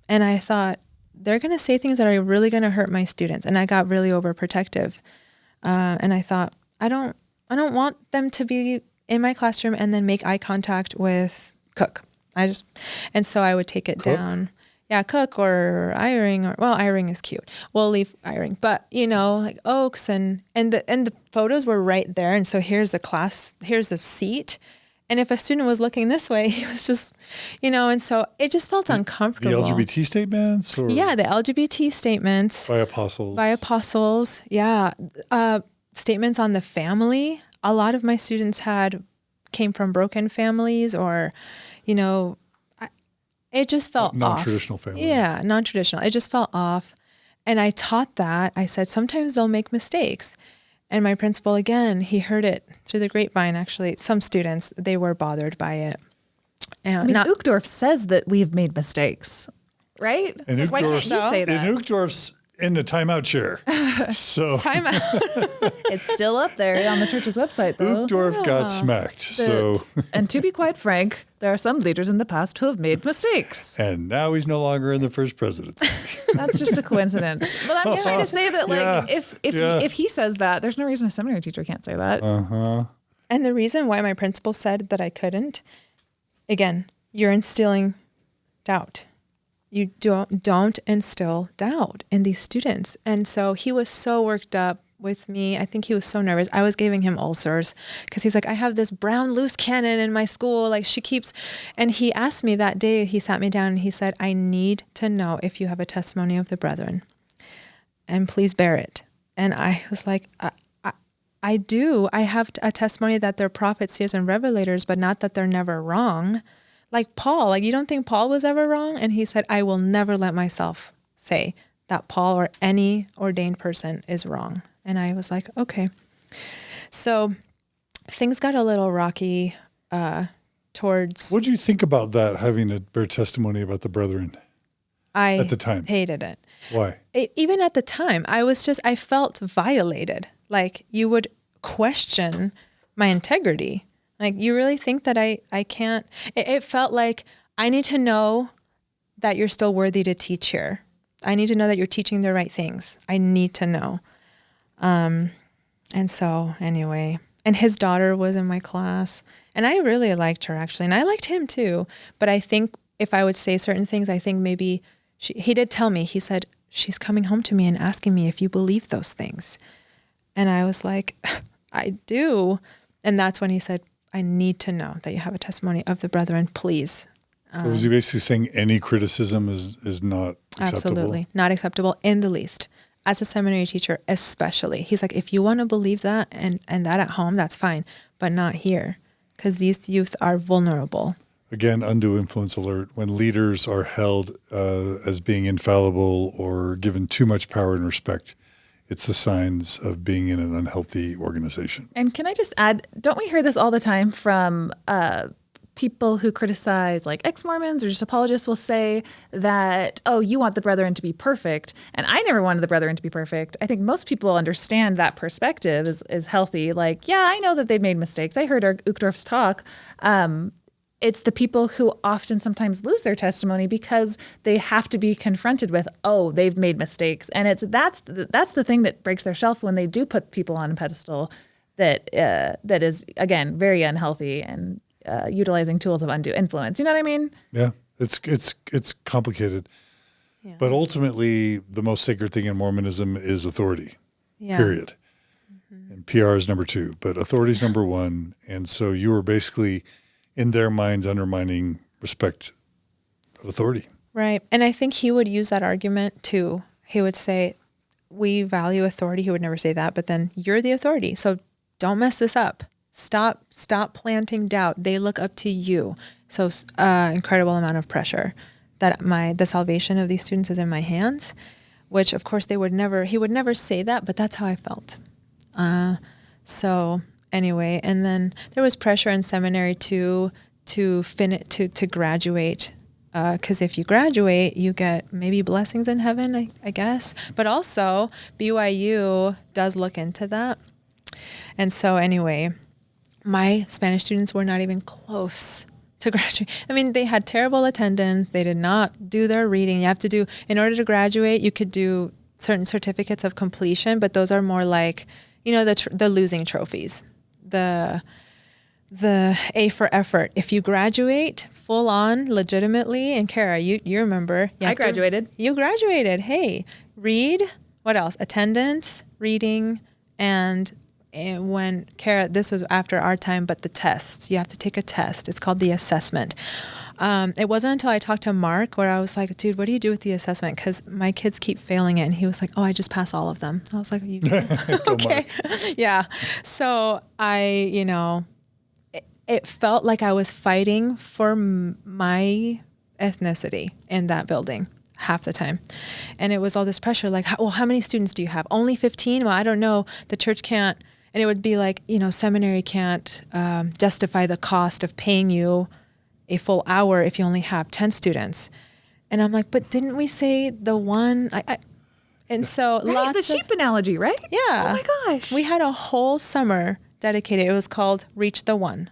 And I thought, they're going to say things that are really going to hurt my students. And I got really overprotective. And I thought, I don't want them to be in my classroom and then make eye contact with Cook. And so I would take it down. Yeah, Cook or Eyring, Eyring is cute. We'll leave Eyring, but like Oaks and the photos were right there. And so here's the seat. And if a student was looking this way, he was just, and so it just felt uncomfortable. The LGBT statements? Yeah, the LGBT statements. By apostles. Yeah. Statements on the family. A lot of my students came from broken families or, it just felt non-traditional off. family. Yeah, non-traditional. It just felt off. And I taught that. I said, sometimes they'll make mistakes. And my principal, again, he heard it through the grapevine, actually. Some students, they were bothered by it. And Uchtdorf says that we've made mistakes, right? And why can't you say that? And Uchtdorf's in the timeout chair. So timeout. It's still up there on the church's website, though. Uchtdorf got smacked. And to be quite frank, there are some leaders in the past who have made mistakes. And now he's no longer in the first presidency. That's just a coincidence. But I'm trying to say that, if he says that, there's no reason a seminary teacher can't say that. Uh-huh. And the reason why my principal said that I couldn't, again, you're instilling doubt. You don't instill doubt in these students. And so he was so worked up with me. I think he was so nervous. I was giving him ulcers because he's like, I have this brown loose cannon in my school. Like and he asked me that day, he sat me down and he said, I need to know if you have a testimony of the brethren and please bear it. And I was like, I do. I have a testimony that they're prophets, seers, and revelators, but not that they're never wrong. Like Paul, you don't think Paul was ever wrong? And he said, I will never let myself say that Paul or any ordained person is wrong. And I was like, okay. So things got a little rocky towards... What did you think about that, having to bear testimony about the brethren at the time? I hated it. Why? Even at the time, I felt violated. Like you would question my integrity. Like, you really think that I can't? It felt like I need to know that you're still worthy to teach here. I need to know that you're teaching the right things. I need to know. And so anyway, and his daughter was in my class and I really liked her actually. And I liked him too. But I think if I would say certain things, I think maybe he did tell me, he said, she's coming home to me and asking me if you believe those things. And I was like, I do. And that's when he said, I need to know that you have a testimony of the brethren, please. So was he basically saying any criticism is not acceptable? Absolutely. Not acceptable in the least. As a seminary teacher, especially. He's like, if you want to believe that and that at home, that's fine, but not here because these youth are vulnerable. Again, undue influence alert. When leaders are held as being infallible or given too much power and respect, it's the signs of being in an unhealthy organization. And can I just add, don't we hear this all the time from people who criticize like ex-Mormons or just apologists will say that, oh, you want the brethren to be perfect. And I never wanted the brethren to be perfect. I think most people understand that perspective is healthy. Like, yeah, I know that they've made mistakes. I heard Uchtdorf's talk. And it's the people who often sometimes lose their testimony because they have to be confronted with, oh, they've made mistakes. And that's the thing that breaks their shelf when they do put people on a pedestal that is, again, very unhealthy and utilizing tools of undue influence. You know what I mean? Yeah, it's complicated. Yeah. But ultimately, the most sacred thing in Mormonism is authority, period. Mm-hmm. And PR is number 2, but authority is number 1. And so you were basically, in their minds, undermining respect of authority. Right. And I think he would use that argument too. He would say, we value authority. He would never say that, but then you're the authority. So don't mess this up. Stop planting doubt. They look up to you. So incredible amount of pressure that the salvation of these students is in my hands, which of course he would never say that, but that's how I felt. So anyway, and then there was pressure in seminary to graduate, because if you graduate, you get maybe blessings in heaven, I guess. But also BYU does look into that. And so anyway, my Spanish students were not even close to graduate. I mean, they had terrible attendance. They did not do their reading. You have to do, in order to graduate, you could do certain certificates of completion, but those are more like, the losing trophies. The A for effort. If you graduate full on, legitimately, and Kara, you remember. I graduated. You graduated. Hey, read. What else? Attendance, reading, and when Kara, this was after our time, but the tests. You have to take a test. It's called the assessment. It wasn't until I talked to Mark where I was like, dude, what do you do with the assessment? Because my kids keep failing it. And he was like, oh, I just pass all of them. I was like, you okay. Yeah. So it felt like I was fighting for my ethnicity in that building half the time. And it was all this pressure, like, well, how many students do you have? Only 15? Well, I don't know. The church can't. And it would be like, seminary can't justify the cost of paying you a full hour if you only have 10 students. And I'm like, but didn't we say the one? And so right, the sheep analogy, right? Yeah. Oh my gosh. We had a whole summer dedicated. It was called Reach the One.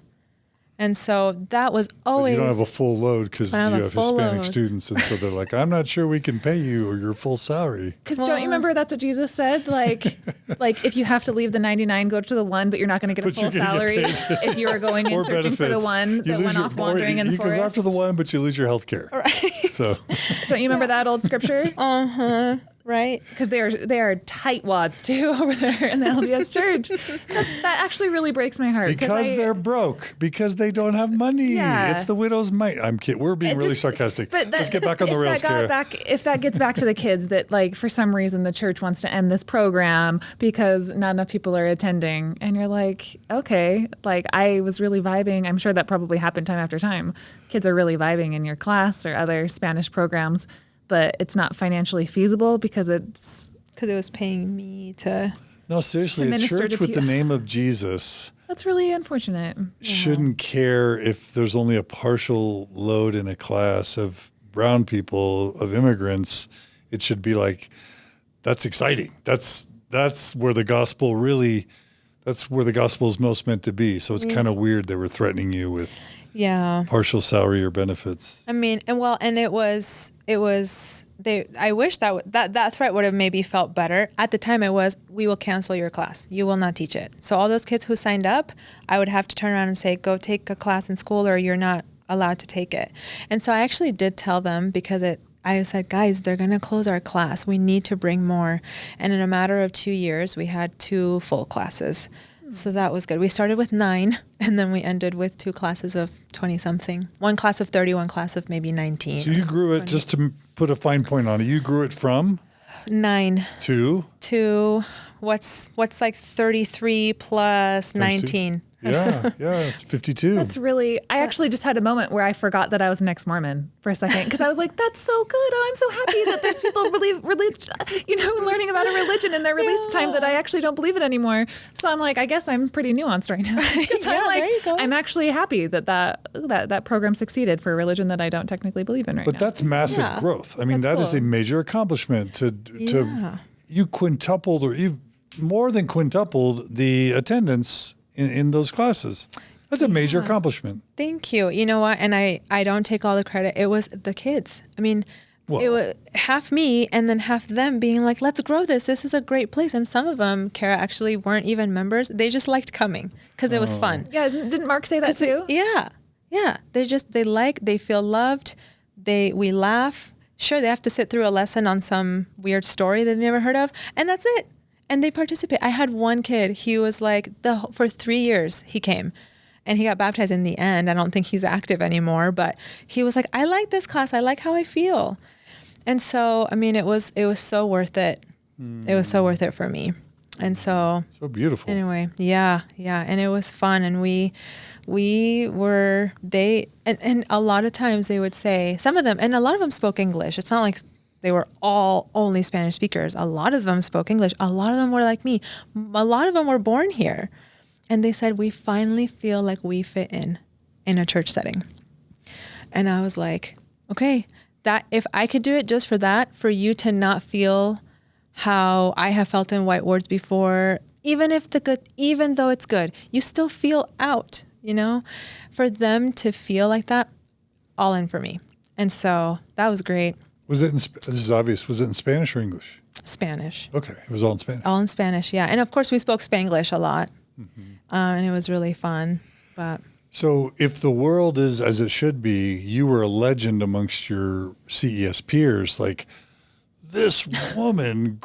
And so that was always... But you don't have a full load because you have Hispanic students. And so they're like, I'm not sure we can pay you or your full salary. Because don't you remember that's what Jesus said? Like if you have to leave the 99, go to the one, but you're not going to get a full salary if you are going in searching for the one that went off wandering in the forest. You can go after the one, but you lose your health care. Right. So. Don't you remember that old scripture? Uh-huh. Right. Because they are tightwads too over there in the LDS Church. That actually really breaks my heart. Because they're broke. Because they don't have money. Yeah. It's the widow's mite. I'm kidding. We're being really sarcastic. Let's get back on the rails, Kara. If that gets back to the kids that, like, for some reason the church wants to end this program because not enough people are attending, and you're like, okay, like I was really vibing. I'm sure that probably happened time after time. Kids are really vibing in your class or other Spanish programs, but it's not financially feasible because it was paying me to... No, seriously, a church with the name of Jesus... That's really unfortunate. Shouldn't care if there's only a partial load in a class of brown people, of immigrants. It should be like, that's exciting. That's where the gospel is most meant to be. So it's kind of weird they were threatening you with... partial salary or benefits. I mean, I wish that threat would have maybe felt better. At the time it was, we will cancel your class. You will not teach it. So all those kids who signed up, I would have to turn around and say, go take a class in school or you're not allowed to take it. And so I actually did tell them because I said, guys, they're going to close our class. We need to bring more. And in a matter of 2 years, we had 2 full classes. So that was good. We started with 9, and then we ended with 2 classes of 20-something. 1 class of 30, 1 class of maybe 19. So you grew it, 20. Just to put a fine point on it, you grew it from? 9. To what's like 33 plus 19. Yeah, it's 52. That's really, I actually just had a moment where I forgot that I was an ex-Mormon for a second because I was like, that's so good. Oh, I'm so happy that there's people learning about a religion in their release time that I actually don't believe in anymore. So I'm like, I guess I'm pretty nuanced right now. There you go. I'm actually happy that program succeeded for a religion that I don't technically believe in right now. But that's massive growth. I mean, that is a major accomplishment you quintupled or even more than quintupled the attendance in those classes. That's a major accomplishment. Thank you. You know what? And I don't take all the credit. It was the kids. I mean, it was half me and then half them being like, let's grow this. This is a great place. And some of them, Kara, actually weren't even members. They just liked coming because it was fun. Yeah. Didn't Mark say that too? Yeah. They feel loved. We laugh. Sure, they have to sit through a lesson on some weird story they've never heard of. And that's it. And they participate. I had one kid, he was like, for 3 years he came. And he got baptized in the end. I don't think he's active anymore, but he was like, I like this class. I like how I feel. And so, I mean, it was so worth it. It was so worth it for me. And so beautiful. Anyway, yeah. And it was fun. And and a lot of times they would say, some of them, and a lot of them spoke English. It's not like they were all only Spanish speakers. A lot of them spoke English. A lot of them were like me. A lot of them were born here. And they said, we finally feel like we fit in a church setting. And I was like, okay, that if I could do it just for that, for you to not feel how I have felt in white wards before, even though it's good, you still feel out, for them to feel like that, all in for me. And so that was great. Was it this is obvious. Was it in Spanish or English? Spanish. Okay. It was all in Spanish. All in Spanish. Yeah. And of course we spoke Spanglish a lot. And it was really fun, but. So if the world is as it should be, you were a legend amongst your CES peers. Like, this woman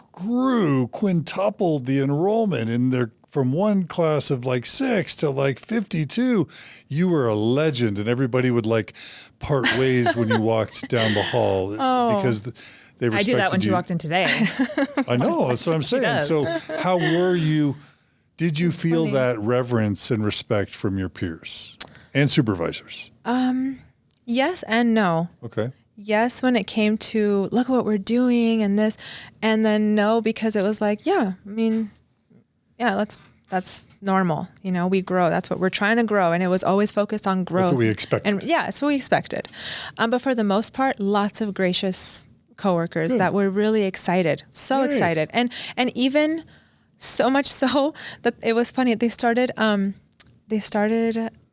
quintupled the enrollment in their from one class of like 6 to like 52. You were a legend, and everybody would like part ways when you walked down the hall because they respected you. I do that when she walked in today. I know. That's what I'm saying. So how were you? Did you feel that reverence and respect from your peers and supervisors? Yes and no. Okay. Yes, when it came to look what we're doing and this, and then no, because it was like, that's normal. We grow. That's what we're trying to grow. And it was always focused on growth. That's what we expected. And that's what we expected. But for the most part, lots of gracious coworkers that were really excited, excited. And even so much so that it was funny. They started,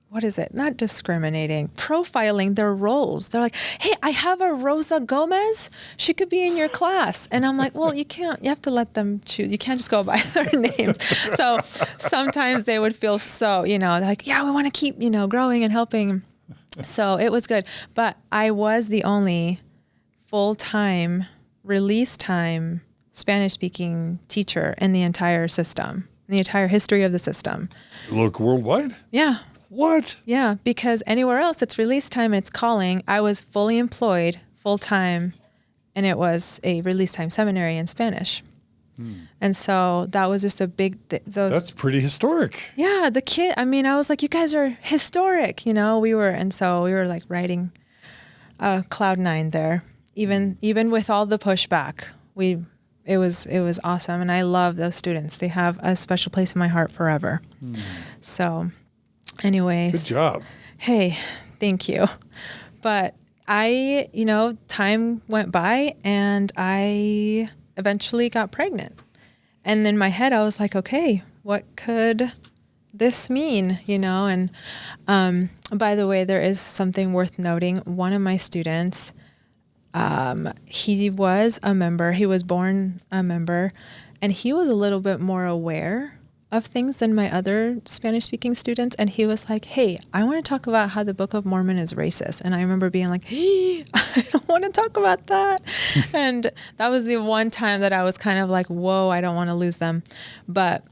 what is it? Not discriminating, profiling their roles. They're like, hey, I have a Rosa Gomez. She could be in your class. And I'm like, well, you have to let them choose. You can't just go by their names. So sometimes they would feel so, they're like, yeah, we want to keep, growing and helping. So it was good. But I was the only full-time, release time Spanish-speaking teacher in the entire system, in the entire history of the system. Look, worldwide? Yeah. What? Yeah, because anywhere else it's release time and it's calling. I was fully employed, full-time, and it was a release time seminary in Spanish. And so that was just a big... That's pretty historic. Yeah, I was like, you guys are historic, we were like riding cloud nine there. Even with all the pushback, it was awesome. And I love those students. They have a special place in my heart forever. So anyways. Good job. Hey, thank you. But time went by and I eventually got pregnant. And in my head, I was like, okay, what could this mean? And by the way, there is something worth noting. One of my students, he was a member. He was born a member, and he was a little bit more aware of things than my other Spanish-speaking students. And he was like, hey, I want to talk about how the Book of Mormon is racist. And I remember being like, hey, I don't want to talk about that. And that was the one time that I was kind of like, whoa, I don't want to lose them. But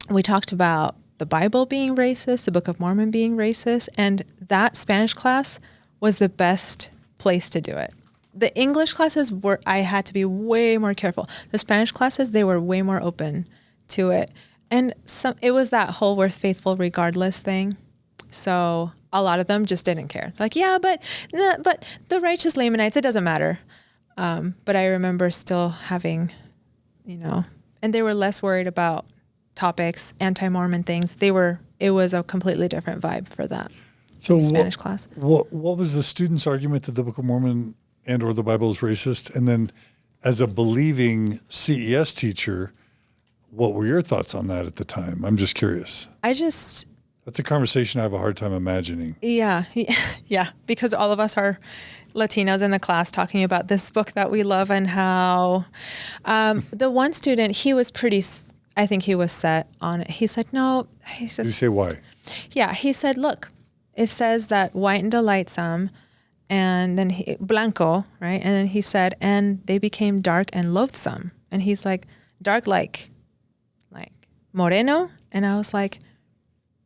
we talked about the Bible being racist, the Book of Mormon being racist. And that Spanish class was the best place to do it. The English classes I had to be way more careful. The Spanish classes, they were way more open to it. And it was that whole we're faithful regardless thing. So a lot of them just didn't care. Like, yeah, but the righteous Lamanites, it doesn't matter. But I remember still having, and they were less worried about topics, anti-Mormon things. It was a completely different vibe for that Spanish class. What was the student's argument that the Book of Mormon and or the Bible is racist? And then as a believing CES teacher, what were your thoughts on that at the time? I'm just curious. That's a conversation I have a hard time imagining. Yeah. Yeah. Because all of us are Latinos in the class talking about this book that we love and how the one student, he was I think he was set on it. He said, no. He said, Did you say why? Yeah. He said, look, it says that white and delightsome, and then blanco, right? And then he said, and they became dark and loathsome. And he's like, dark like moreno? And I was like,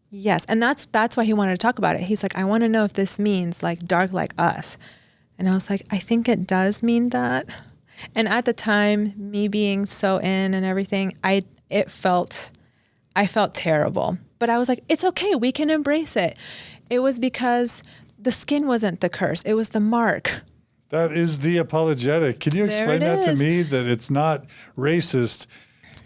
yes. And that's why he wanted to talk about it. He's like, I want to know if this means like dark like us. And I was like, I think it does mean that. And at the time, me being so in and everything, I felt terrible. But I was like, it's okay. We can embrace it. It was because the skin wasn't the curse. It was the mark. That is the apologetic. Can you explain that to me? That it's not racist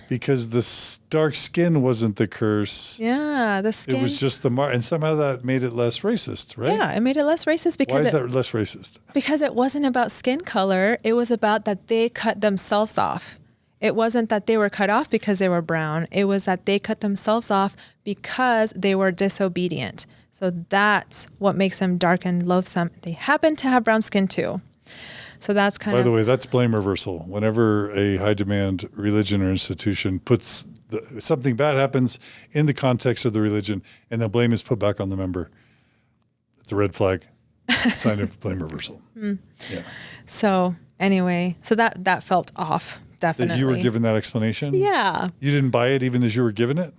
because the dark skin wasn't the curse. Yeah, the skin. It was just the mark. And somehow that made it less racist, right? Yeah, it made it less racist because... Why is that less racist? Because it wasn't about skin color. It was about that they cut themselves off. It wasn't that they were cut off because they were brown. It was that they cut themselves off because they were disobedient. So that's what makes them dark and loathsome. They happen to have brown skin too. So that's kind of... By the way, that's blame reversal. Whenever a high demand religion or institution puts something bad happens in the context of the religion and the blame is put back on the member, it's a red flag, sign of blame reversal. Yeah. So anyway, so that felt off, definitely. That you were given that explanation? Yeah. You didn't buy it even as you were given it?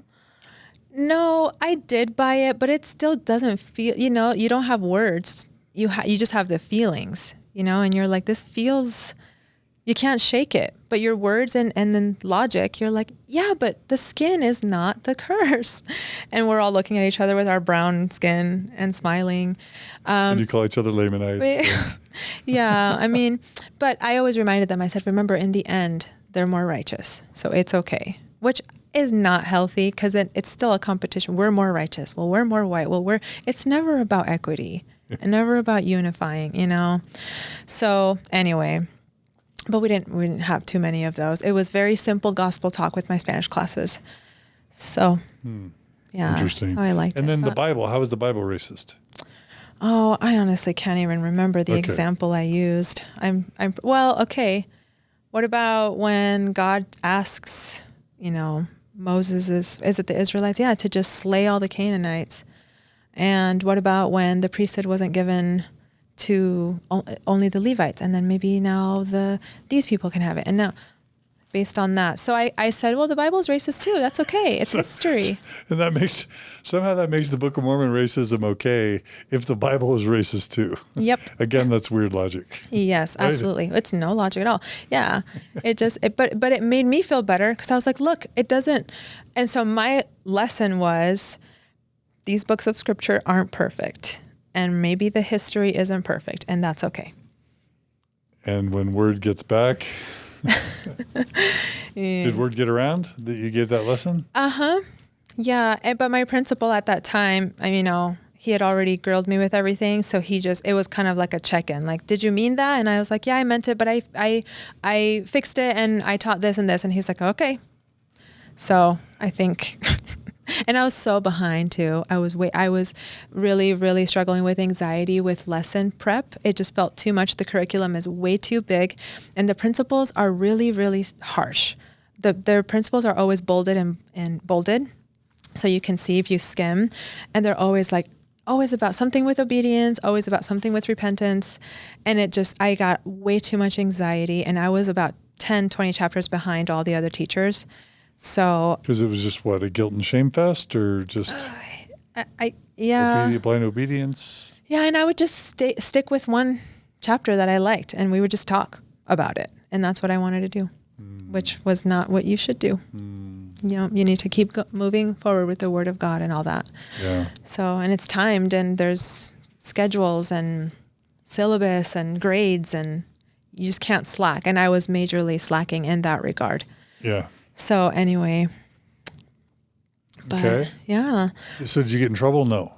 No, I did buy it, but it still doesn't feel, you don't have words. You just have the feelings, and you're like, this feels, you can't shake it. But your words and then logic, you're like, yeah, but the skin is not the curse. And we're all looking at each other with our brown skin and smiling. And you call each other Lamanites. Yeah, but I always reminded them, I said, remember, in the end, they're more righteous. So it's okay, which is not healthy because it's still a competition. We're more righteous. Well, we're more white. Well, it's never about equity and never about unifying, So anyway, but we didn't have too many of those. It was very simple gospel talk with my Spanish classes. So yeah, interesting. I liked it. And then the Bible, how is the Bible racist? Oh, I honestly can't even remember the example I used. Well, okay. What about when God asks, Moses is it the Israelites? Yeah, to just slay all the Canaanites. And what about when the priesthood wasn't given to only the Levites, and then maybe now these people can have it? And now, based on that, so I said, well, the Bible's racist too. That's okay. It's history. And that makes the Book of Mormon racism okay if the Bible is racist too. Yep. Again, that's weird logic. Yes, absolutely. Right? It's no logic at all. Yeah. But it made me feel better because I was like, look, it doesn't. And so my lesson was, these books of scripture aren't perfect, and maybe the history isn't perfect, and that's okay. And when word gets back, did word get around that you gave that lesson? Yeah. But my principal at that time, he had already grilled me with everything. So it was kind of like a check-in, like, did you mean that? And I was like, yeah, I meant it, but I fixed it and I taught this and this. And he's like, okay. So I think, and I was so behind too. I was really, really struggling with anxiety with lesson prep. It just felt too much. The curriculum is way too big, and the principles are really, really harsh. Their principles are always bolded and bolded, so you can see if you skim, and they're always about something with obedience, always about something with repentance, and I got way too much anxiety, and I was about 10, 20 chapters behind all the other teachers. So, because it was just a guilt and shame fest, or just blind obedience. Yeah, and I would just stick with one chapter that I liked, and we would just talk about it, and that's what I wanted to do, which was not what you should do. You need to keep moving forward with the Word of God and all that. Yeah. So, and it's timed, and there's schedules and syllabus and grades, and you just can't slack. And I was majorly slacking in that regard. Yeah. So anyway, okay. Yeah. So did you get in trouble? No.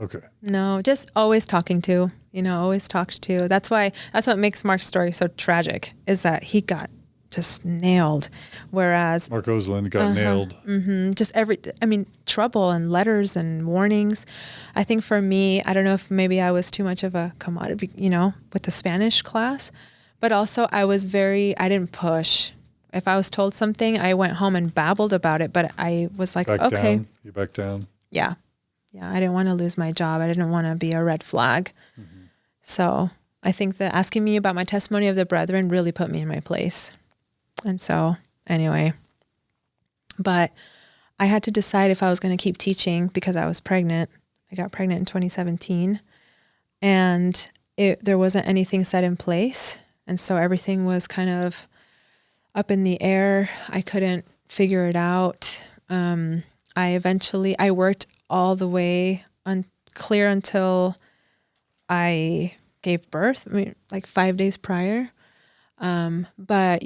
Okay. No, just always talking to, always talked to. That's what makes Mark's story so tragic, is that he got just nailed. Whereas Mark Osland got nailed. Just trouble and letters and warnings. I think for me, I don't know if maybe I was too much of a commodity, with the Spanish class, but also I didn't push. If I was told something, I went home and babbled about it, but I was like, okay. You back down? Yeah. Yeah. I didn't want to lose my job. I didn't want to be a red flag. Mm-hmm. So I think that asking me about my testimony of the brethren really put me in my place. And so anyway, but I had to decide if I was going to keep teaching because I was pregnant. I got pregnant in 2017 and there wasn't anything set in place. And so everything was kind of up in the air. I couldn't figure it out. I worked all the way clear until I gave birth, like 5 days prior. But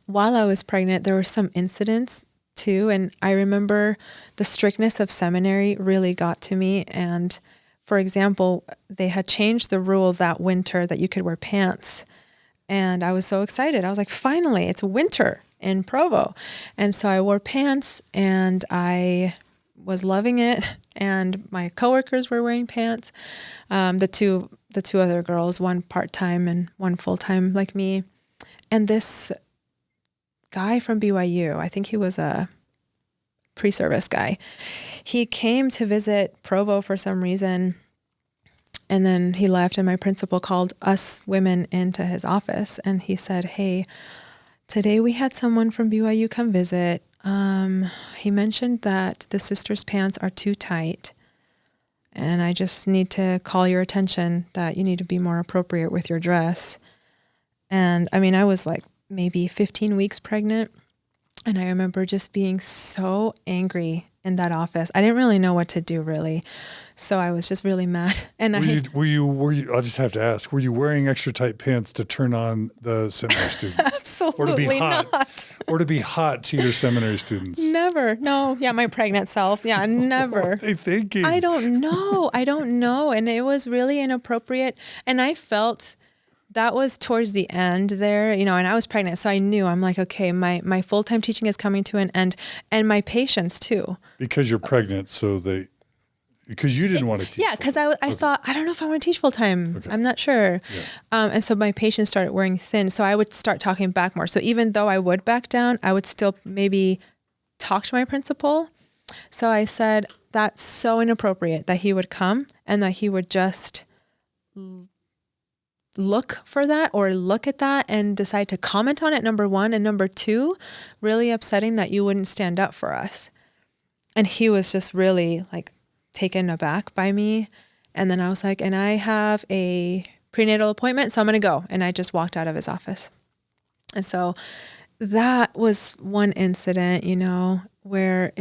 while I was pregnant, there were some incidents too. And I remember the strictness of seminary really got to me. And for example, they had changed the rule that winter that you could wear pants. And I was so excited. I was like, finally, it's winter in Provo. And so I wore pants and I was loving it. And my coworkers were wearing pants. The two other girls, one part-time and one full-time like me. And this guy from BYU, I think he was a pre-service guy. He came to visit Provo for some reason. And then he left and my principal called us women into his office and he said, hey, today we had someone from BYU come visit. He mentioned that the sister's pants are too tight. And I just need to call your attention that you need to be more appropriate with your dress. And I was like maybe 15 weeks pregnant. And I remember just being so angry in that office. I didn't really know what to do really. So I was just really mad. And were you, I'll just have to ask, were you wearing extra tight pants to turn on the seminary students? Absolutely or to be hot, not. Or to be hot to your seminary students? Never. No. Yeah. My pregnant self. Yeah. Never. What are they thinking? I don't know. And it was really inappropriate. And I felt that was towards the end there, and I was pregnant. So I knew, I'm like, okay, my full-time teaching is coming to an end and my patients too. Because you're pregnant. Because you didn't want to teach. Yeah. Cause I thought, I don't know if I want to teach full-time. Okay. I'm not sure. Yeah. And so my patients started wearing thin. So I would start talking back more. So even though I would back down, I would still maybe talk to my principal. So I said, that's so inappropriate that he would come and that he would just look for that or look at that and decide to comment on it, number one. And number two, really upsetting that you wouldn't stand up for us. And he was just really like taken aback by me. And then I was like, and I have a prenatal appointment, so I'm going to go. And I just walked out of his office. And so that was one incident, where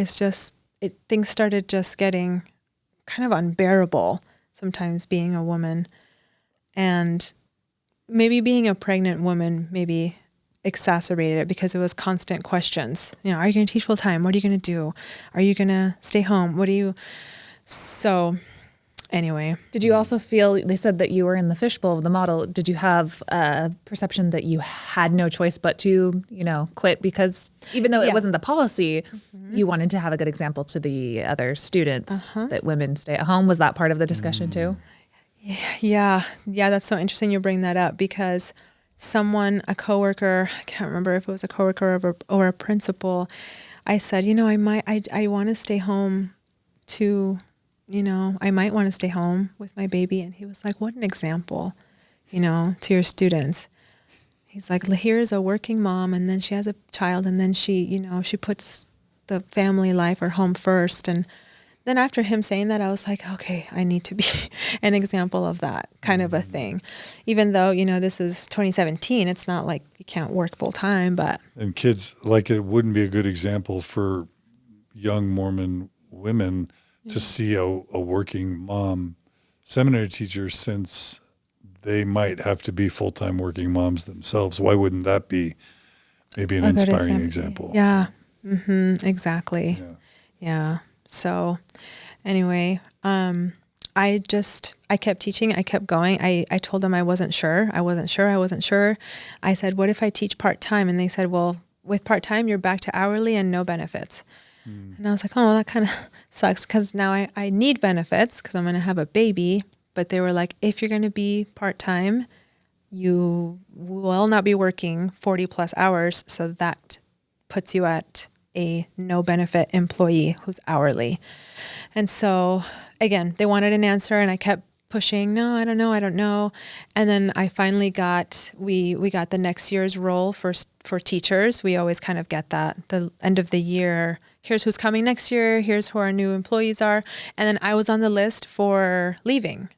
things started just getting kind of unbearable sometimes being a woman. And maybe being a pregnant woman maybe exacerbated it because it was constant questions. Are you going to teach full time? What are you going to do? Are you going to stay home? So anyway. Did you also feel, they said that you were in the fishbowl of the model. Did you have a perception that you had no choice but to, quit because even though it wasn't the policy, you wanted to have a good example to the other students that women stay at home? Was that part of the discussion too? Yeah. That's so interesting you bring that up because a coworker, I can't remember if it was a coworker or a principal, I said, I want to stay home I might want to stay home with my baby. And he was like, what an example, to your students. He's like, here's a working mom and then she has a child and then she puts the family life or home first. And then after him saying that, I was like, okay, I need to be an example of that kind of a thing. Even though, this is 2017, it's not like you can't work full time, but. And kids, like it wouldn't be a good example for young Mormon women to see a working mom seminary teacher since they might have to be full-time working moms themselves. Why wouldn't that be maybe an inspiring example? Yeah, exactly. Yeah. So anyway, I I kept teaching. I kept going. I told them I wasn't sure. I said, what if I teach part-time? And they said, well, with part-time, you're back to hourly and no benefits. And I was like, oh, that kind of sucks because now I need benefits because I'm going to have a baby. But they were like, if you're going to be part-time, you will not be working 40 plus hours. So that puts you at a no benefit employee who's hourly. And so again, they wanted an answer and I kept pushing, no, I don't know. And then I finally we got the next year's roll for teachers. We always kind of get that the end of the year. Here's who's coming next year. Here's who our new employees are. And then I was on the list for leaving.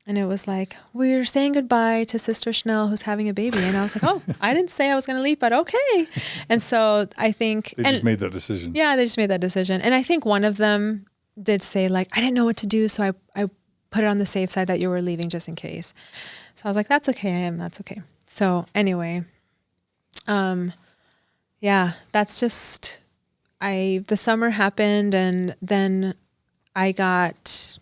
And it was like, we're saying goodbye to Sister Schnell, who's having a baby. And I was like, oh, I didn't say I was going to leave, but okay. And so I think... They just made that decision. Yeah, they just made that decision. And I think one of them did say, like, I didn't know what to do, so I put it on the safe side that you were leaving just in case. So I was like, that's okay, that's okay. So anyway, yeah, that's just... the summer happened and then I got...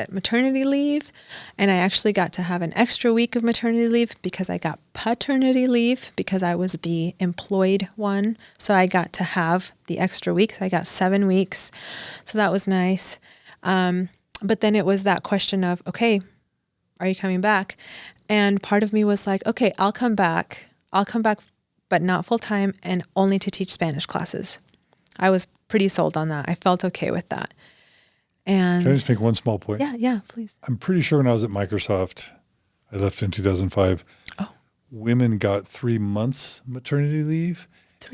maternity leave. And I actually got to have an extra week of maternity leave because I got paternity leave because I was the employed one. So I got to have the extra weeks. I got 7 weeks. So that was nice. But then it was that question of, okay, are you coming back? And part of me was like, okay, I'll come back, but not full time and only to teach Spanish classes. I was pretty sold on that. I felt okay with that. And can I just make one small point? Yeah, please. I'm pretty sure when I was at Microsoft, I left in 2005, women got 3 months maternity leave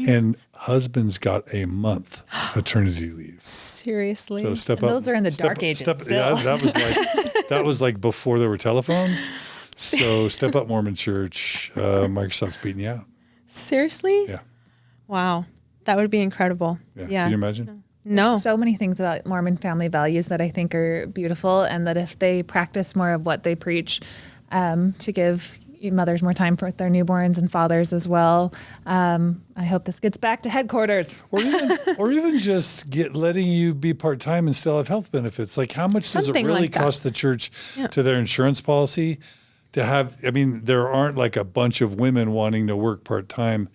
and husbands got a month maternity leave. Seriously? So step up. Those are in the dark ages still. Yeah, that was like before there were telephones. So step up, Mormon Church. Microsoft's beating you out. Seriously? Yeah. Wow. That would be incredible. Yeah. Can you imagine? No. There's so many things about Mormon family values that I think are beautiful, and that if they practice more of what they preach, to give mothers more time with their newborns and fathers as well. I hope this gets back to headquarters. Or even just letting you be part-time and still have health benefits. Like how much does it really cost the church to their insurance policy to have, I mean, there aren't like a bunch of women wanting to work part-time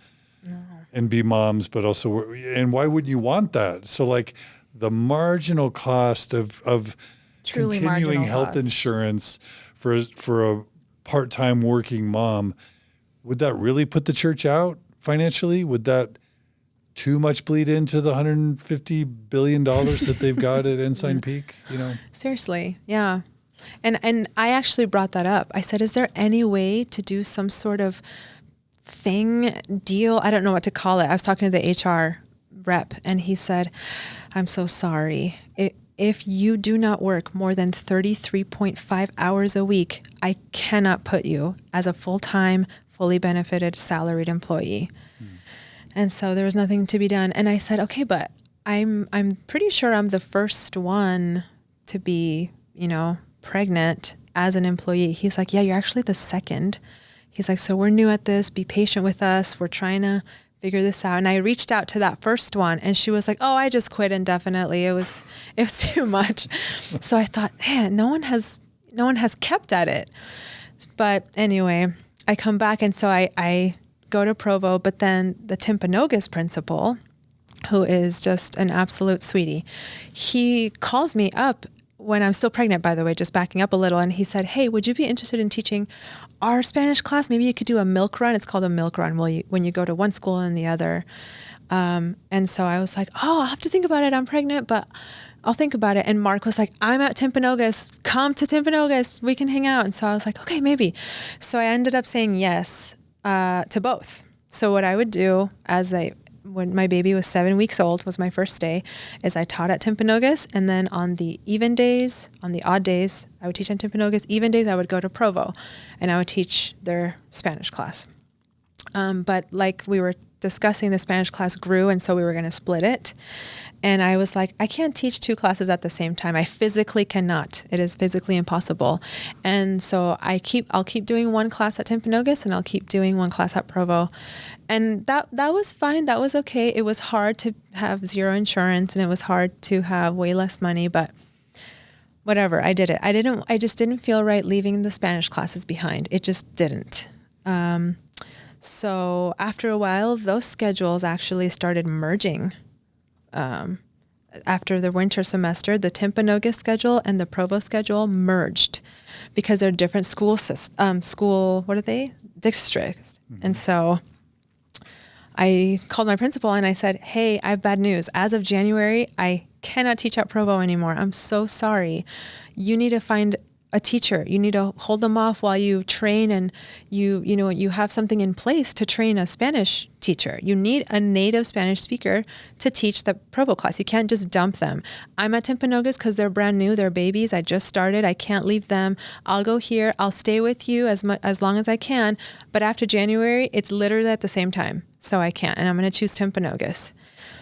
and be moms, but also, and why wouldn't you want that? So like the marginal cost of Truly continuing health cost. Insurance for a part-time working mom, would that really put the church out financially? Would that too much bleed into the $150 billion that they've got at Ensign Peak? Seriously. Yeah. And I actually brought that up. I said, is there any way to do some sort of deal? I don't know what to call it. I was talking to the HR rep and he said, I'm so sorry. If you do not work more than 33.5 hours a week, I cannot put you as a full-time, fully benefited, salaried employee. And so there was nothing to be done. And I said, okay, but I'm pretty sure I'm the first one to be, pregnant as an employee. He's like, yeah, you're actually the second. He's like, so we're new at this. Be patient with us. We're trying to figure this out. And I reached out to that first one and she was like, oh, I just quit indefinitely. It was too much. So I thought, man, no one has kept at it. But anyway, I come back and so I go to Provo, but then the Timpanogos principal, who is just an absolute sweetie, he calls me up when I'm still pregnant, by the way, just backing up a little. And he said, hey, would you be interested in teaching our Spanish class? Maybe you could do a milk run. It's called a milk run when you go to one school and the other. And so I was like, oh, I'll have to think about it. I'm pregnant, but I'll think about it. And Mark was like, I'm at Timpanogos. Come to Timpanogos. We can hang out. And so I was like, okay, maybe. So I ended up saying yes to both. So what I would do when my baby was 7 weeks old, was my first day, is I taught at Timpanogos, and then on the even days, on the odd days, I would teach at Timpanogos. Even days, I would go to Provo, and I would teach their Spanish class. But like we were discussing, the Spanish class grew, and so we were going to split it. And I was like, I can't teach 2 classes at the same time. I physically cannot. It is physically impossible. And so I'll keep doing 1 class at Timpanogos and I'll keep doing 1 class at Provo. And that was fine. That was okay. It was hard to have 0 insurance and it was hard to have way less money. But whatever, I did it. I just didn't feel right leaving the Spanish classes behind. It just didn't. So after a while, those schedules actually started merging. After the winter semester, the Timpanogos schedule and the Provo schedule merged because they're different districts. Mm-hmm. And so I called my principal and I said, hey, I have bad news. As of January, I cannot teach at Provo anymore. I'm so sorry. You need to find a teacher. You need to hold them off while you train, and you have something in place to train a Spanish teacher. You need a native Spanish speaker to teach the Provo class. You can't just dump them. I'm at Timpanogos because they're brand new. They're babies. I just started. I can't leave them. I'll go here. I'll stay with you as long as I can. But after January, it's literally at the same time. So I can't. And I'm going to choose Timpanogos.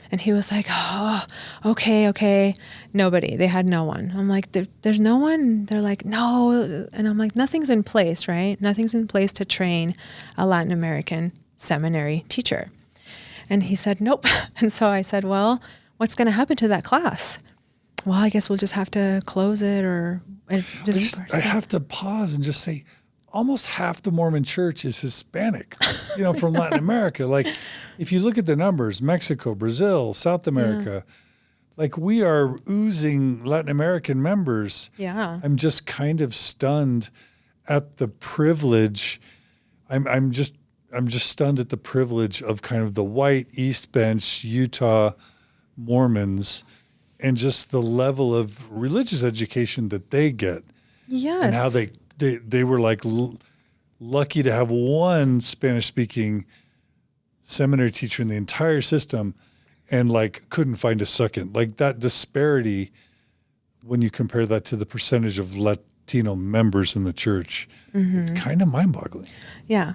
And he was like, oh, okay. Nobody. They had no one. I'm like, there's no one? They're like, no. And I'm like, nothing's in place, right? Nothing's in place to train a Latin American seminary teacher. And he said, nope. And so I said, well, what's going to happen to that class? Well, I guess we'll just have to close it or just. I have to pause and just say, almost half the Mormon church is Hispanic, from Latin America. Like, if you look at the numbers, Mexico, Brazil, South America, like we are oozing Latin American members. Yeah. I'm just kind of stunned at the privilege. I'm just stunned at the privilege of kind of the white East Bench Utah Mormons and just the level of religious education that they get. Yes. And how they were like lucky to have one Spanish-speaking seminary teacher in the entire system, and like couldn't find a second. Like that disparity, when you compare that to the percentage of Latino members in the church, it's kind of mind-boggling. Yeah.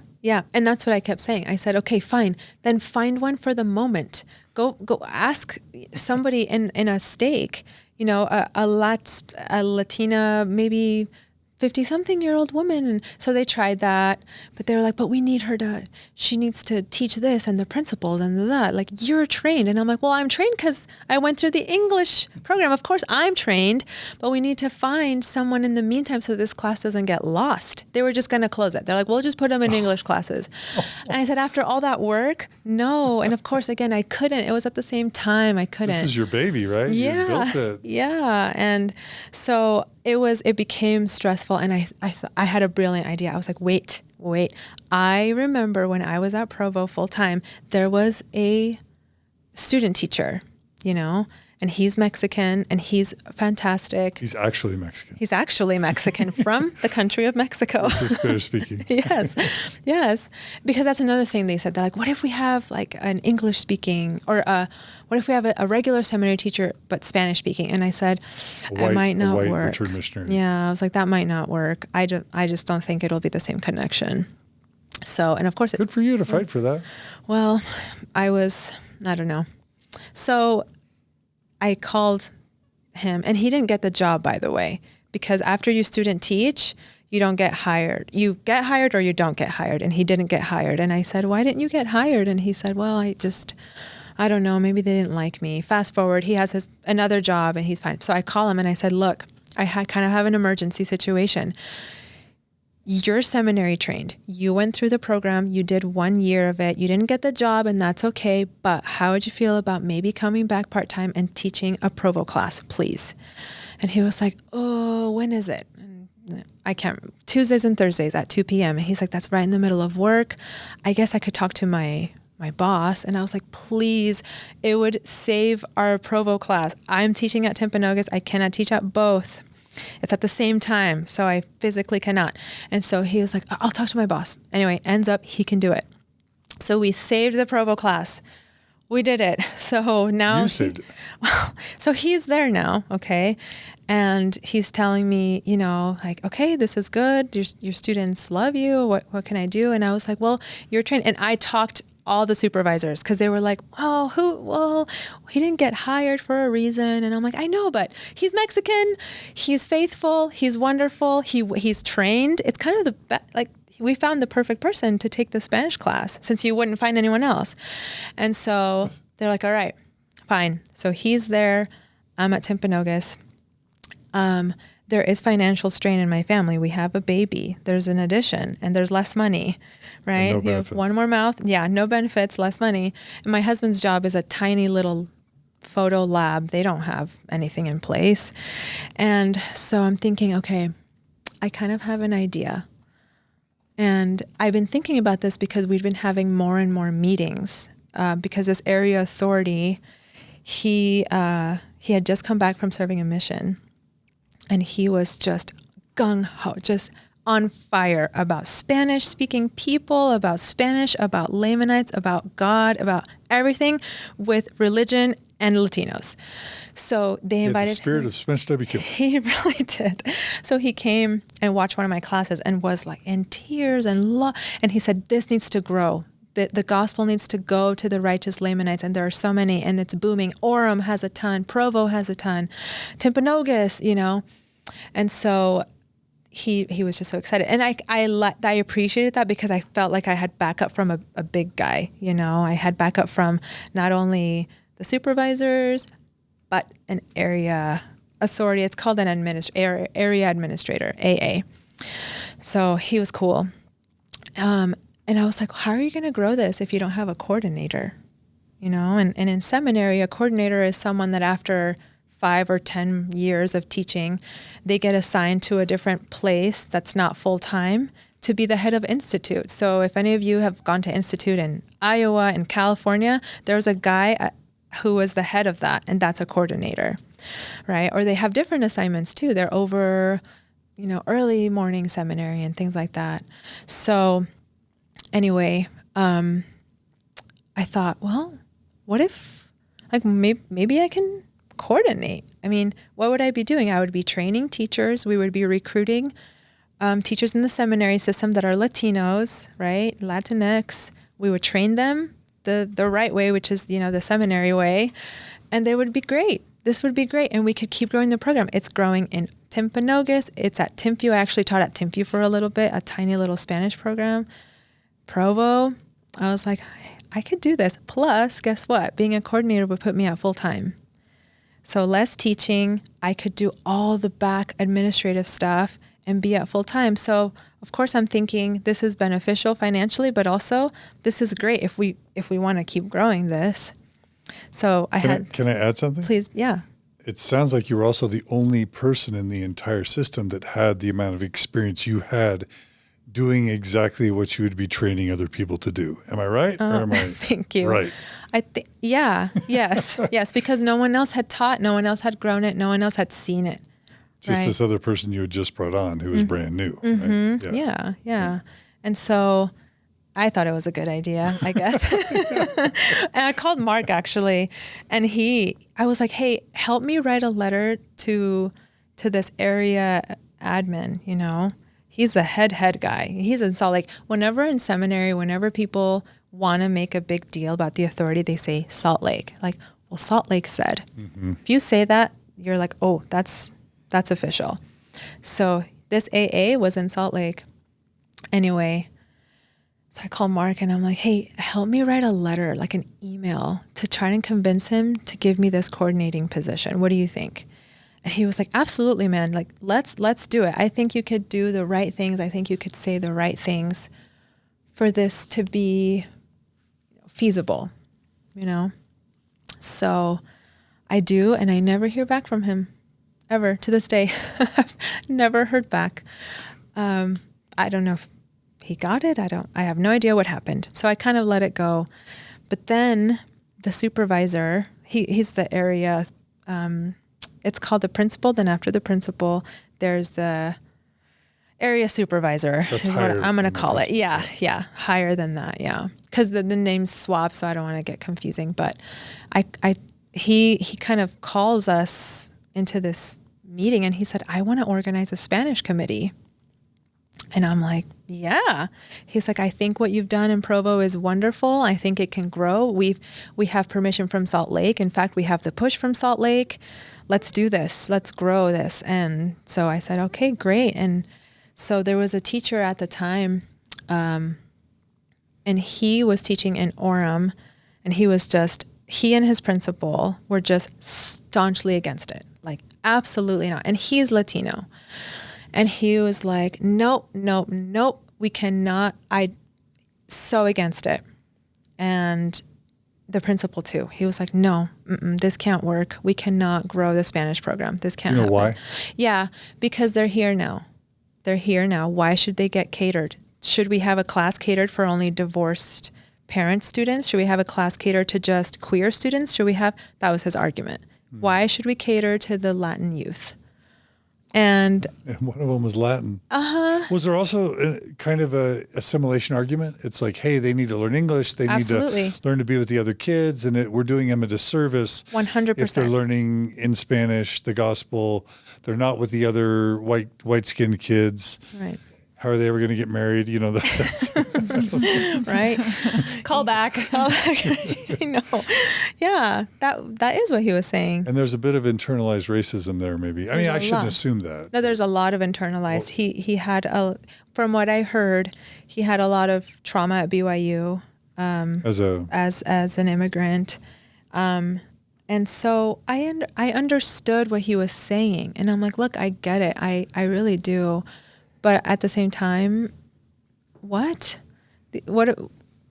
And that's what I kept saying. I said, okay, fine. Then find one for the moment. Go ask somebody in a stake, a Latina, maybe 50-something-year-old woman. And so they tried that, but they were like, but we need she needs to teach this and the principles and that. Like, you're trained. And I'm like, well, I'm trained because I went through the English program. Of course I'm trained, but we need to find someone in the meantime so this class doesn't get lost. They were just going to close it. They're like, we'll just put them in English classes. And I said, after all that work, no. And of course, again, I couldn't. It was at the same time. I couldn't. This is your baby, right? Yeah. You built it. Yeah. And so it became stressful, and I had a brilliant idea. I was like, wait. I remember when I was at Provo full time, there was a student teacher, and he's Mexican and he's fantastic. He's actually Mexican. He's actually Mexican from the country of Mexico. Versus Spanish speaking. Yes. Because that's another thing they said. They're like, what if we have like an English speaking, or what if we have a regular seminary teacher but Spanish speaking? And I said, it might not work. Richard missionary. Yeah, I was like, that might not work. I just don't think it'll be the same connection. So, and of course, good for you to fight for that. Well, I don't know. So I called him, and he didn't get the job, by the way, because after you student teach, you don't get hired. You get hired or you don't get hired, and he didn't get hired. And I said, why didn't you get hired? And he said, well, I don't know, maybe they didn't like me. Fast forward, he has another job and he's fine. So I call him and I said, look, I kind of have an emergency situation. You're seminary trained. You went through the program. You did 1 year of it. You didn't get the job, and that's okay. But how would you feel about maybe coming back part-time and teaching a Provo class, please? And he was like, oh, when is it? And I can't, Tuesdays and Thursdays at 2 p.m. And he's like, that's right in the middle of work. I guess I could talk to my boss. And I was like, please, it would save our Provo class. I'm teaching at Timpanogos. I cannot teach at both. It's at the same time, so I physically cannot. And so he was like, I'll talk to my boss. Anyway, ends up he can do it. So we saved the Provo class. We did it. So now... You saved it. Well, so he's there now, okay? And he's telling me, like, okay, this is good. Your students love you. What can I do? And I was like, well, you're trained. And I talked all the supervisors, because they were like, he didn't get hired for a reason. And I'm like, I know, but he's Mexican, he's faithful, he's wonderful, he's trained. It's kind of we found the perfect person to take the Spanish class, since you wouldn't find anyone else. And so they're like, all right, fine. So he's there. I'm at Timpanogos. there is financial strain in my family. We have a baby. There's an addition, and there's less money, right? No you have one more mouth. Yeah, no benefits, less money. And my husband's job is a tiny little photo lab. They don't have anything in place. And so I'm thinking, okay, I kind of have an idea. And I've been thinking about this because we've been having more and more meetings because this area authority, he had just come back from serving a mission, and he was just gung-ho, just on fire about Spanish-speaking people, about Spanish, about Lamanites, about God, about everything with religion and Latinos. So they invited the spirit him. of Spanish WQ. He really did. So he came and watched one of my classes and was like in tears and he said, this needs to grow. The gospel needs to go to the righteous Lamanites, and there are so many, and it's booming. Orem has a ton. Provo has a ton. Timpanogos, And so he was just so excited. And I appreciated that because I felt like I had backup from a big guy, I had backup from not only the supervisors, but an area authority. It's called an area administrator, AA. So he was cool. And I was like, how are you going to grow this if you don't have a coordinator? And in seminary, a coordinator is someone that after 5 or 10 years of teaching, they get assigned to a different place that's not full-time to be the head of institute. So if any of you have gone to institute in Iowa and California, there's a guy who is the head of that, and that's a coordinator, right? Or they have different assignments too. They're over, early morning seminary and things like that. So anyway, I thought, well, what if, maybe I can coordinate? I mean, what would I be doing? I would be training teachers. We would be recruiting teachers in the seminary system that are Latinos, right? Latinx. We would train them the right way, which is, the seminary way, and they would be great. This would be great, and we could keep growing the program. It's growing in Timpanogos. It's at Timpview. I actually taught at Timpview for a little bit, a tiny little Spanish program. Provo, I was like, I could do this. Plus, guess what? Being a coordinator would put me at full time. So less teaching, I could do all the back administrative stuff and be at full time. So of course I'm thinking this is beneficial financially, but also this is great if we want to keep growing this. So Can I add something? Please, yeah. It sounds like you were also the only person in the entire system that had the amount of experience you had doing exactly what you would be training other people to do. Am I right? Or am I thank you. Right. Yes, because no one else had taught, no one else had grown it, no one else had seen it. Just this other person you had just brought on who was brand new. Mm-hmm. Right? Yeah. And so I thought it was a good idea, I guess. And I called Mark actually, and I was like, hey, help me write a letter to this area admin, He's the head guy. He's in Salt Lake. Whenever in seminary, whenever people want to make a big deal about the authority, they say Salt Lake. Like, well, Salt Lake said. Mm-hmm. If you say that, you're like, oh, that's official. So this AA was in Salt Lake. Anyway, so I called Mark and I'm like, hey, help me write a letter, like an email, to try and convince him to give me this coordinating position. What do you think? And he was like, absolutely, man. Like, let's do it. I think you could do the right things. I think you could say the right things for this to be feasible, So I do, and I never hear back from him, ever, to this day. I've never heard back. I don't know if he got it. I have no idea what happened. So I kind of let it go. But then the supervisor, he's the area, it's called the principal. Then after the principal, there's the area supervisor. That's is higher what I'm going to call it. Yeah. Higher than that. Yeah. Because the names swap, so I don't want to get confusing. But he kind of calls us into this meeting, and he said, I want to organize a Spanish committee. And I'm like, yeah. He's like, I think what you've done in Provo is wonderful. I think it can grow. We have permission from Salt Lake. In fact, we have the push from Salt Lake. Let's do this. Let's grow this. And so I said, okay, great. And so there was a teacher at the time, and he was teaching in Orem, and he and his principal were just staunchly against it. Like, absolutely not. And he's Latino. And he was like, nope, nope, nope. We cannot. So against it. And the principal too. He was like, no, this can't work. We cannot grow the Spanish program. This can't happen. Why? Yeah, because they're here now. They're here now. Why should they get catered? Should we have a class catered for only divorced parent students? Should we have a class catered to just queer students? That was his argument. Why should we cater to the Latin youth? And one of them was Latin. Was there also kind of a assimilation argument? It's like, hey, they need to learn English. They need to learn to be with the other kids. And we're doing them a disservice. 100%. If they're learning in Spanish, the gospel, they're not with the other white-skinned kids. Right. How are they ever going to get married? That's right. Call back. I know. Yeah, that is what he was saying. And there's a bit of internalized racism there, maybe. I mean, I shouldn't assume that. No, there's a lot of internalized. He had from what I heard, he had a lot of trauma at BYU as an immigrant, and so I understood what he was saying, and I'm like, look, I get it. I really do. But at the same time, what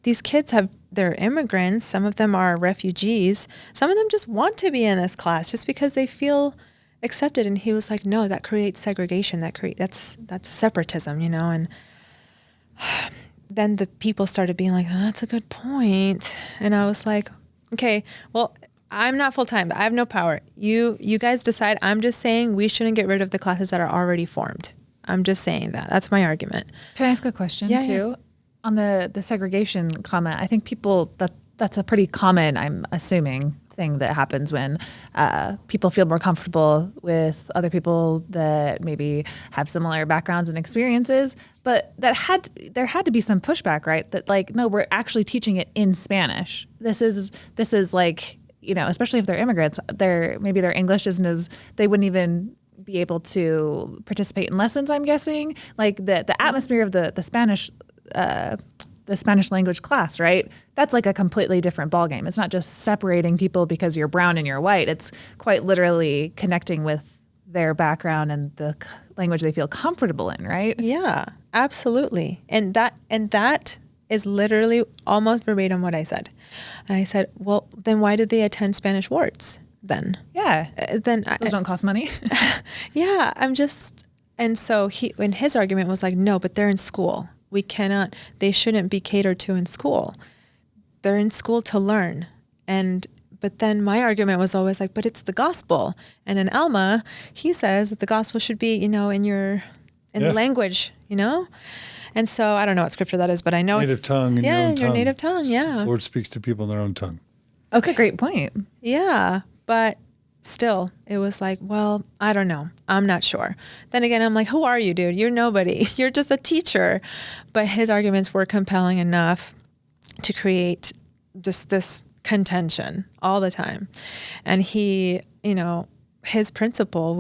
these kids they're immigrants. Some of them are refugees. Some of them just want to be in this class just because they feel accepted. And he was like, no, that creates segregation. That's separatism, And then the people started being like, oh, that's a good point. And I was like, okay, well, I'm not full-time. I have no power. You guys decide. I'm just saying we shouldn't get rid of the classes that are already formed. I'm just saying that. That's my argument. Can I ask a question too? Yeah. On the segregation comment, I think that's a pretty common, I'm assuming, thing that happens when people feel more comfortable with other people that maybe have similar backgrounds and experiences. But there had to be some pushback, right? That like, no, we're actually teaching it in Spanish. This is like, especially if they're immigrants, maybe their English isn't they wouldn't even be able to participate in lessons, I'm guessing. Like the atmosphere of the Spanish language class, right? That's like a completely different ballgame. It's not just separating people because you're brown and you're white. It's quite literally connecting with their background and the language they feel comfortable in, right? Yeah, absolutely. And that is literally almost verbatim what I said. And I said, well, then why did they attend Spanish wards? Then those don't cost money. Yeah, and so his argument was like, no, but they're in school. They shouldn't be catered to in school. They're in school to learn. But then my argument was always like, but it's the gospel. And in Alma, he says that the gospel should be, in the language, And so I don't know what scripture that is, but I know native tongue. In your native tongue. Yeah. The Lord speaks to people in their own tongue. That's a great point. Yeah. But still, it was like, well, I don't know. I'm not sure. Then again, I'm like, who are you, dude? You're nobody. You're just a teacher. But his arguments were compelling enough to create just this contention all the time. And he, his principal,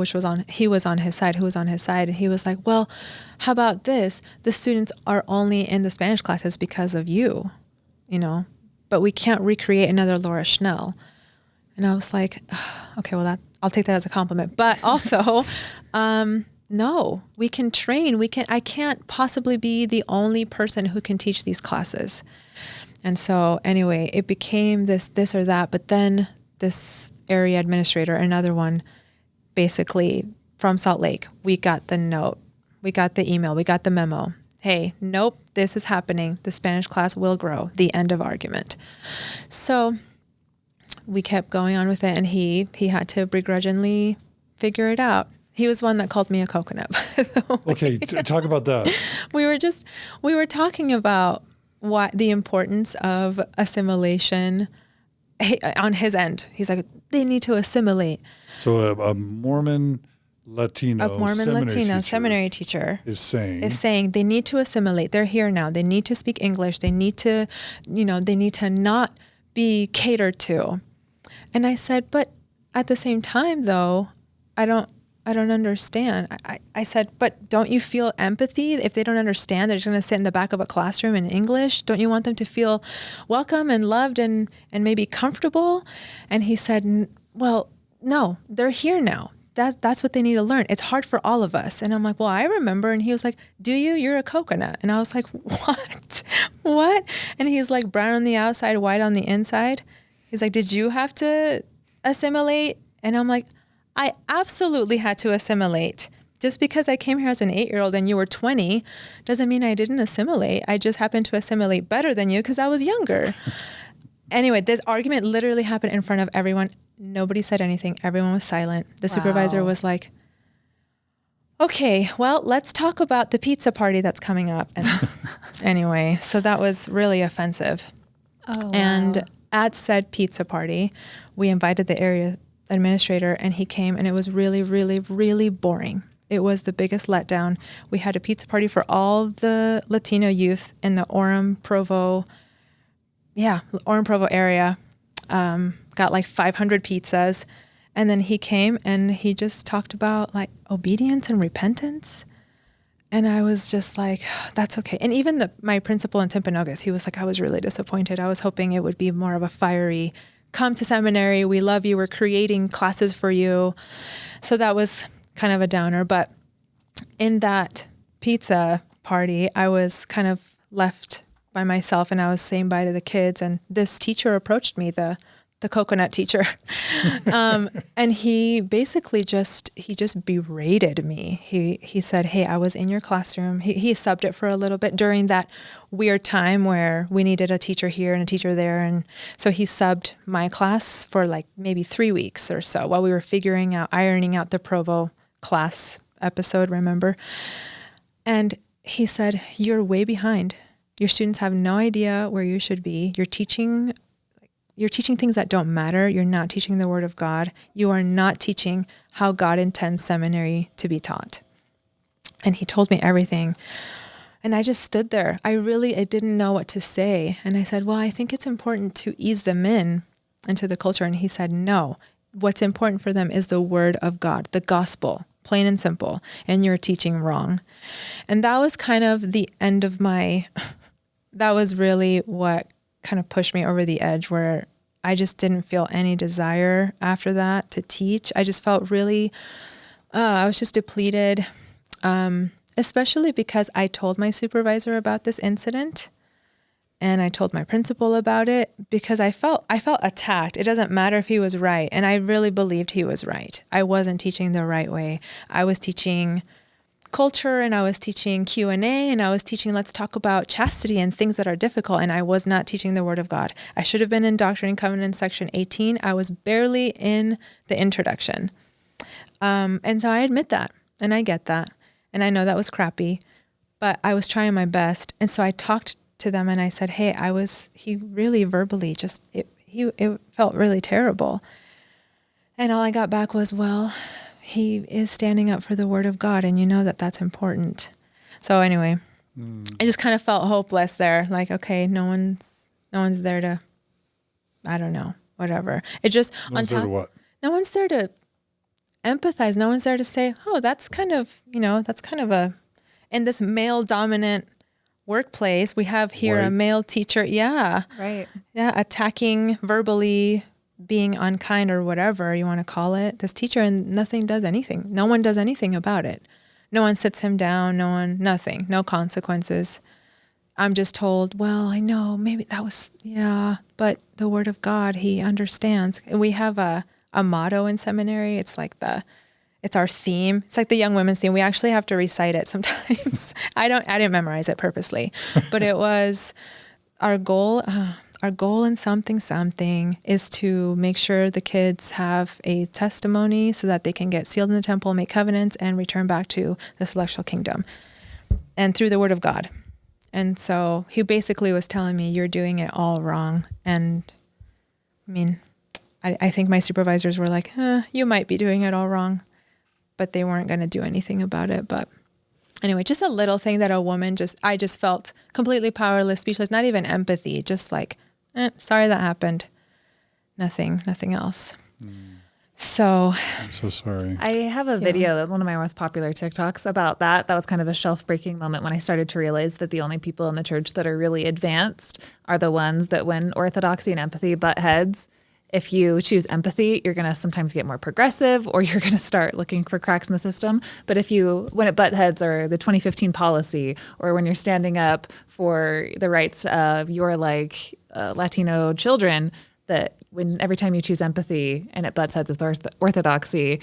he was on his side, and he was like, well, how about this? The students are only in the Spanish classes because of you, but we can't recreate another Laura Shnell. And I was like, okay, well, I'll take that as a compliment. But also, no, we can train. I can't possibly be the only person who can teach these classes. And so anyway, it became this or that. But then this area administrator, another one, basically from Salt Lake, we got the note, we got the email, we got the memo. Hey, nope, this is happening. The Spanish class will grow. The end of argument. So we kept going on with it, and he had to begrudgingly figure it out. He was one that called me a coconut. Okay, talk about that. We were talking about what the importance of assimilation on his end. He's like, they need to assimilate. So a Mormon Latino seminary teacher is saying they need to assimilate. They're here now. They need to speak English. They need to, they need to not be catered to. And I said, but at the same time, though, I don't understand. I said, but don't you feel empathy? If they don't understand, they're just going to sit in the back of a classroom in English. Don't you want them to feel welcome and loved and maybe comfortable? And he said, well, no, they're here now. that's what they need to learn. It's hard for all of us. And I'm like, well, I remember. And he was like, do you? You're a coconut. And I was like, what? And he's like, brown on the outside, white on the inside. He's like, did you have to assimilate? And I'm like, I absolutely had to assimilate. Just because I came here as an 8-year-old and you were 20 doesn't mean I didn't assimilate. I just happened to assimilate better than you because I was younger. Anyway, this argument literally happened in front of everyone. Nobody said anything. Everyone was silent. The supervisor was like, okay, well, let's talk about the pizza party that's coming up. And anyway, so that was really offensive. Oh, and at said pizza party, we invited the area administrator and he came, and it was really, really, really boring. It was the biggest letdown. We had a pizza party for all the Latino youth in the Orem, Provo area. Got like 500 pizzas. And then he came and he just talked about like obedience and repentance. And I was just like, that's okay. And even my principal in Timpanogos, he was like, I was really disappointed. I was hoping it would be more of a fiery, come to seminary. We love you. We're creating classes for you. So that was kind of a downer. But in that pizza party, I was kind of left by myself and I was saying bye to the kids. And this teacher approached me, the coconut teacher. And he basically just berated me. He said, hey, I was in your classroom. He subbed it for a little bit during that weird time where we needed a teacher here and a teacher there. And so he subbed my class for like maybe 3 weeks or so while we were ironing out the Provo class episode, remember? And he said, you're way behind. Your students have no idea where you should be. You're teaching things that don't matter. You're not teaching the Word of God. You are not teaching how God intends seminary to be taught. And he told me everything. And I just stood there. I didn't know what to say. And I said, well, I think it's important to ease them into the culture. And he said, no, what's important for them is the Word of God, the gospel, plain and simple. And you're teaching wrong. And that was kind of the end of that was really what kind of pushed me over the edge, where I just didn't feel any desire after that to teach. I just felt really, I was just depleted, especially because I told my supervisor about this incident and I told my principal about it because I felt attacked. It doesn't matter if he was right. And I really believed he was right. I wasn't teaching the right way. I was teaching culture and I was teaching Q&A and I was teaching let's talk about chastity and things that are difficult, and I was not teaching the Word of God. I should have been in Doctrine and Covenants section 18. I was barely in the introduction. And so I admit that and I get that and I know that was crappy, but I was trying my best. And so I talked to them and I said, hey, he really verbally it felt really terrible. And all I got back was, well, he is standing up for the Word of God, and you know that that's important. So anyway, I just kind of felt hopeless there. Like, okay, no one's there to, I don't know, whatever. It just no one's there to what? No one's there to empathize. No one's there to say, oh, that's kind of in this male dominant workplace, we have here a male teacher. Yeah. Right. Yeah. Attacking verbally, being unkind or whatever you want to call it, this teacher, and nothing does anything. No one does anything about it. No one sits him down. Nothing, no consequences. I'm just told, well, I know maybe that was, but the Word of God, he understands. And we have a motto in seminary. It's like it's our theme. It's like the young women's theme. We actually have to recite it sometimes. I didn't memorize it purposely, but it was our goal. Our goal in something is to make sure the kids have a testimony so that they can get sealed in the temple, make covenants, and return back to the celestial kingdom, and through the Word of God. And so he basically was telling me, you're doing it all wrong. And I mean, I think my supervisors were like, you might be doing it all wrong, but they weren't going to do anything about it. But anyway, just a little thing that a woman I just felt completely powerless, speechless, not even empathy, just like, sorry that happened. Nothing else. So I'm so sorry. I have a video, one of my most popular TikToks about that. That was kind of a shelf-breaking moment when I started to realize that the only people in the church that are really advanced are the ones that when orthodoxy and empathy butt heads, if you choose empathy, you're going to sometimes get more progressive, or you're going to start looking for cracks in the system. But when it butt heads, or the 2015 policy, or when you're standing up for the rights of your Latino children, that every time you choose empathy and it butts heads with orthodoxy,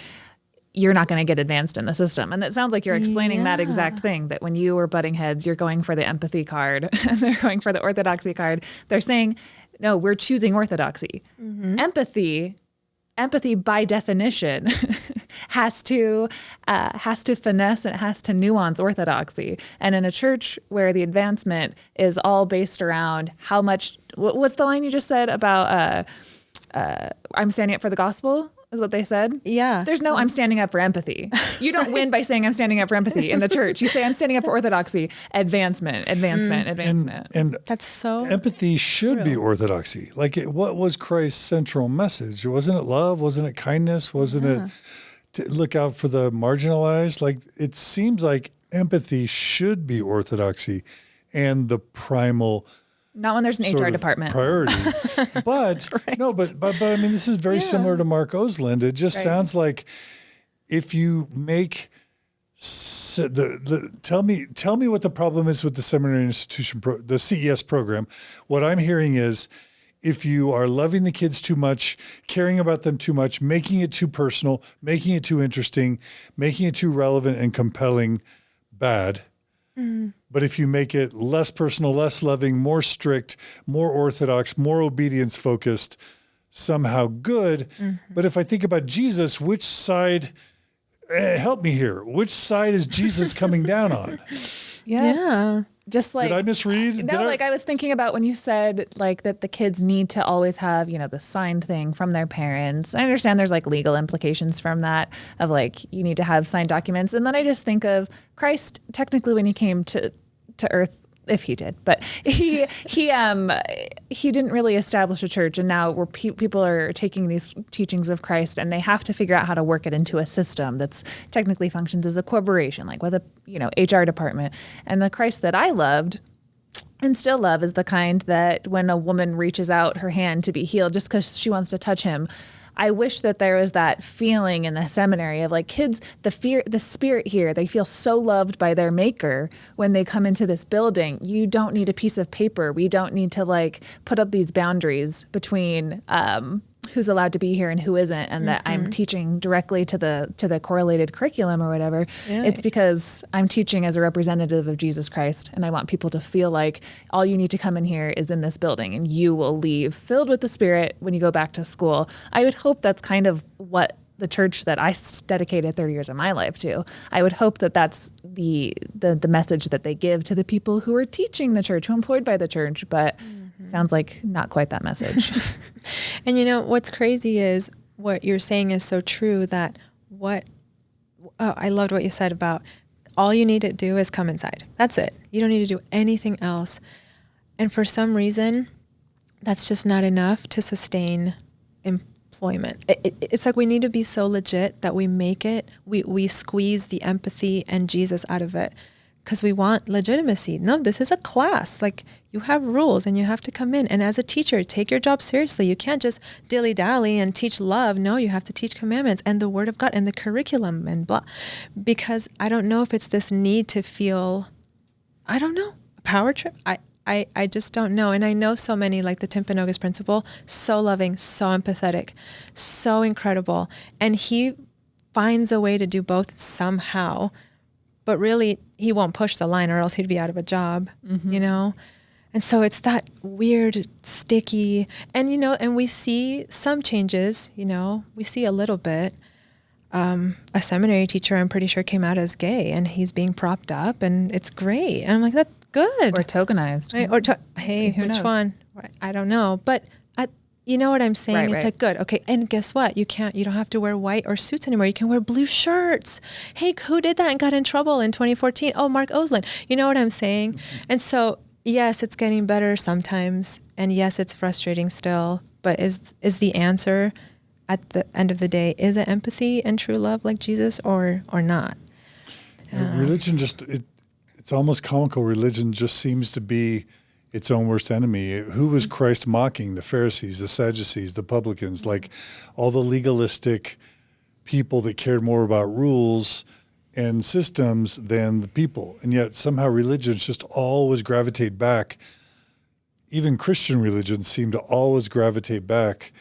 you're not going to get advanced in the system. And it sounds like you're explaining that exact thing, that when you were butting heads, you're going for the empathy card and they're going for the orthodoxy card. They're saying, no, we're choosing orthodoxy. Mm-hmm. Empathy by definition has to finesse and it has to nuance orthodoxy. And in a church where the advancement is all based around how much, what's the line you just said about I'm standing up for the gospel? Is what they said. Yeah. There's no I'm standing up for empathy. You don't win by saying I'm standing up for empathy in the church. You say I'm standing up for orthodoxy. Advancement. And that's so empathy should be orthodoxy. What was Christ's central message? Wasn't it love? Wasn't it kindness? Wasn't it to look out for the marginalized? It seems like empathy should be orthodoxy and the primal. Not when there's an HR department. Priority. But no, but I mean, this is very similar to Mark Osland. It just sounds like if you make tell me what the problem is with the seminary institution, the CES program. What I'm hearing is if you are loving the kids too much, caring about them too much, making it too personal, making it too interesting, making it too relevant and compelling, bad. Mm-hmm. But if you make it less personal, less loving, more strict, more orthodox, more obedience focused, somehow good. Mm-hmm. But if I think about Jesus, which side, help me here, which side is Jesus coming down on? Yeah. Just did I misread? No, I was thinking about when you said that the kids need to always have, the signed thing from their parents. I understand there's legal implications from that of you need to have signed documents. And then I just think of Christ technically when he came to earth, if he did, but he didn't really establish a church. And now people are taking these teachings of Christ and they have to figure out how to work it into a system that's technically functions as a corporation, with a, HR department. And the Christ that I loved and still love is the kind that when a woman reaches out her hand to be healed just because she wants to touch him, I wish that there was that feeling in the seminary of kids, the spirit here, they feel so loved by their maker when they come into this building. You don't need a piece of paper. We don't need to put up these boundaries between who's allowed to be here and who isn't, and that I'm teaching directly to the correlated curriculum or whatever. Yeah. It's because I'm teaching as a representative of Jesus Christ, and I want people to feel like all you need to come in here is in this building, and you will leave filled with the Spirit when you go back to school. I would hope that's kind of what the church that I dedicated 30 years of my life to. I would hope that that's the message that they give to the people who are teaching the church, who are employed by the church, but sounds like not quite that message. And what's crazy is what you're saying is so true that I loved what you said about all you need to do is come inside. That's it. You don't need to do anything else. And for some reason, that's just not enough to sustain employment. It's we need to be so legit that we make it, we squeeze the empathy and Jesus out of it because we want legitimacy. No, this is a class. You have rules and you have to come in. And as a teacher, take your job seriously. You can't just dilly-dally and teach love. No, you have to teach commandments and the word of God and the curriculum and blah. Because I don't know if it's this need to feel, a power trip. I just don't know. And I know so many, like the Timpanogos principal, so loving, so empathetic, so incredible. And he finds a way to do both somehow. But really, he won't push the line or else he'd be out of a job, And so it's that weird, sticky, and, and we see some changes, we see a little bit. A seminary teacher, I'm pretty sure, came out as gay and he's being propped up and it's great. And I'm like, that's good. Or tokenized. Right? Hey, which knows? One? I don't know. But you know what I'm saying? It's good. Okay. And guess what? You don't have to wear white or suits anymore. You can wear blue shirts. Hey, who did that and got in trouble in 2014? Oh, Mark Osland. You know what I'm saying? Mm-hmm. And so, yes, it's getting better sometimes. And yes, it's frustrating still. But is the answer at the end of the day, is it empathy and true love like Jesus or not? Religion it's almost comical. Religion just seems to be, its own worst enemy. Who was Christ mocking? The Pharisees, the Sadducees, the publicans, like all the legalistic people that cared more about rules and systems than the people. And yet somehow religions just always gravitate back. Even Christian religions seem to always gravitate back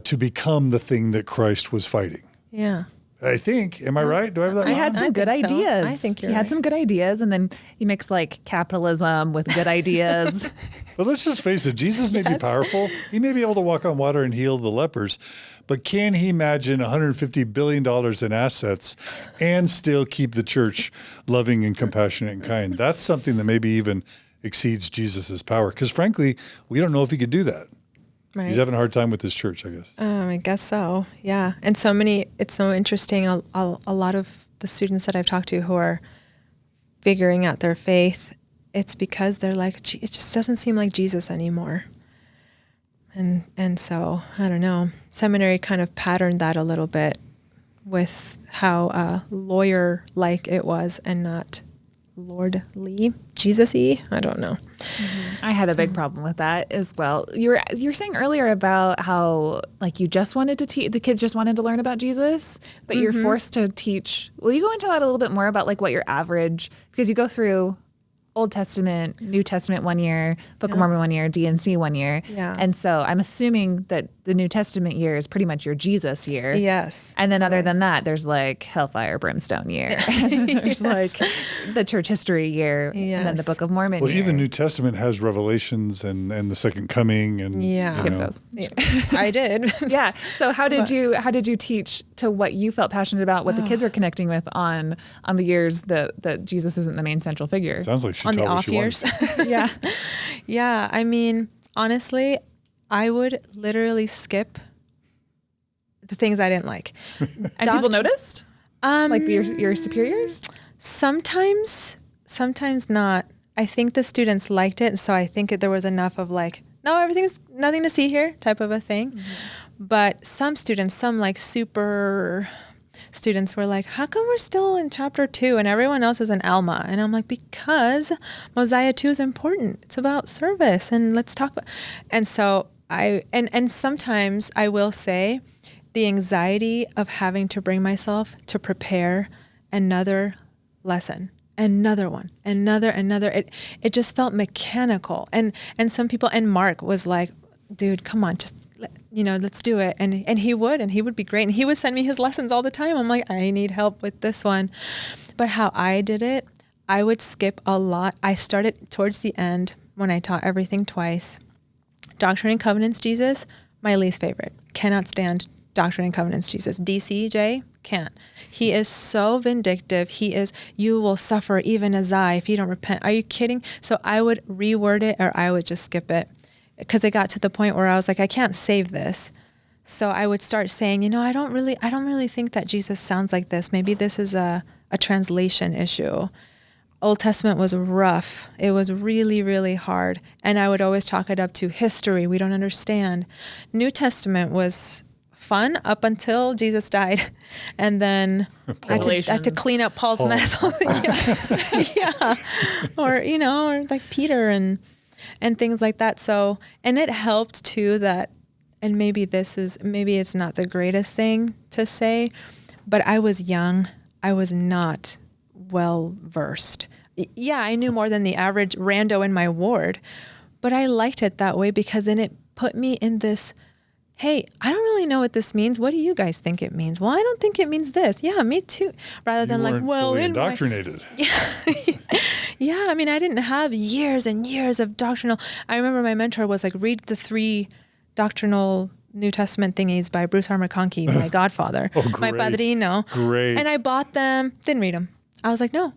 to become the thing that Christ was fighting. Yeah. I think. Am I right? Do I have that He wrong? had some good ideas. I think he had some good ideas, and then he mixed like capitalism with good ideas. But let's just face it, Jesus may be powerful. He may be able to walk on water and heal the lepers, but can he imagine $150 billion in assets and still keep the church loving and compassionate and kind? That's something that maybe even exceeds Jesus's power. Because frankly, we don't know if he could do that. Right. He's having a hard time with his church, I guess. I guess so. Yeah. And it's so interesting. A lot of the students that I've talked to who are figuring out their faith, it's because they're like, it just doesn't seem like Jesus anymore. And so, I don't know, seminary kind of patterned that a little bit with how lawyer-like it was and not lordly, Jesus-y. I don't know. I had a big problem with that as well. You were saying earlier about how like you just wanted to teach, the kids just wanted to learn about Jesus, but you're forced to teach. Will you go into that a little bit more about like what your average, because you go through Old Testament, New Testament 1 year, Book of Mormon 1 year, D&C 1 year. Yeah. And so I'm assuming that the New Testament year is pretty much your Jesus year. Yes. And then other than that, there's like Hellfire, Brimstone year. And then there's like the church history year. And then the Book of Mormon year. Well, even New Testament has Revelations and the second coming. And skip those. Yeah. I did. Yeah. So how did you teach to what you felt passionate about, what the kids were connecting with on the years that Jesus isn't the main central figure? Sounds like she on the taught what off she years. Yeah. Yeah. I mean, honestly, I would literally skip the things I didn't like. And people noticed? Like your superiors? Sometimes not. I think the students liked it. So I think there was enough of like, no, everything's nothing to see here type of a thing. But some students, some like super students were like, how come we're still in chapter 2 and everyone else is in Alma? And I'm like, because Mosiah 2 is important. It's about service and let's talk about. And so and sometimes I will say the anxiety of having to bring myself to prepare another lesson, another one, another. It just felt mechanical. And some people, and Mark was like, dude, come on, just, let's do it. And he would be great. And he would send me his lessons all the time. I'm like, I need help with this one. But how I did it, I would skip a lot. I started towards the end when I taught everything twice. Doctrine and Covenants Jesus, my least favorite. Cannot stand Doctrine and Covenants Jesus. DCJ, can't. He is so vindictive. He is, you will suffer even as I if you don't repent. Are you kidding? So I would reword it or I would just skip it. Because it got to the point where I was like, I can't save this. So I would start saying, I don't really think that Jesus sounds like this. Maybe this is a translation issue. Old Testament was rough. It was really, really hard. And I would always chalk it up to history. We don't understand. New Testament was fun up until Jesus died. And then I had to clean up Paul's mess. Yeah. Or like Peter and things like that. So, and it helped too that, and maybe it's not the greatest thing to say, but I was young. I was not well versed. Yeah, I knew more than the average rando in my ward, but I liked it that way because then it put me in this, hey, I don't really know what this means. What do you guys think it means? Well, I don't think it means this. Yeah, me too. Rather than like, well, indoctrinated. Yeah, I mean, I didn't have years and years of doctrinal. I remember my mentor was like, read the 3 doctrinal New Testament thingies by Bruce R. McConkie, my godfather, my padrino. Great. And I bought them, didn't read them. I was like, no,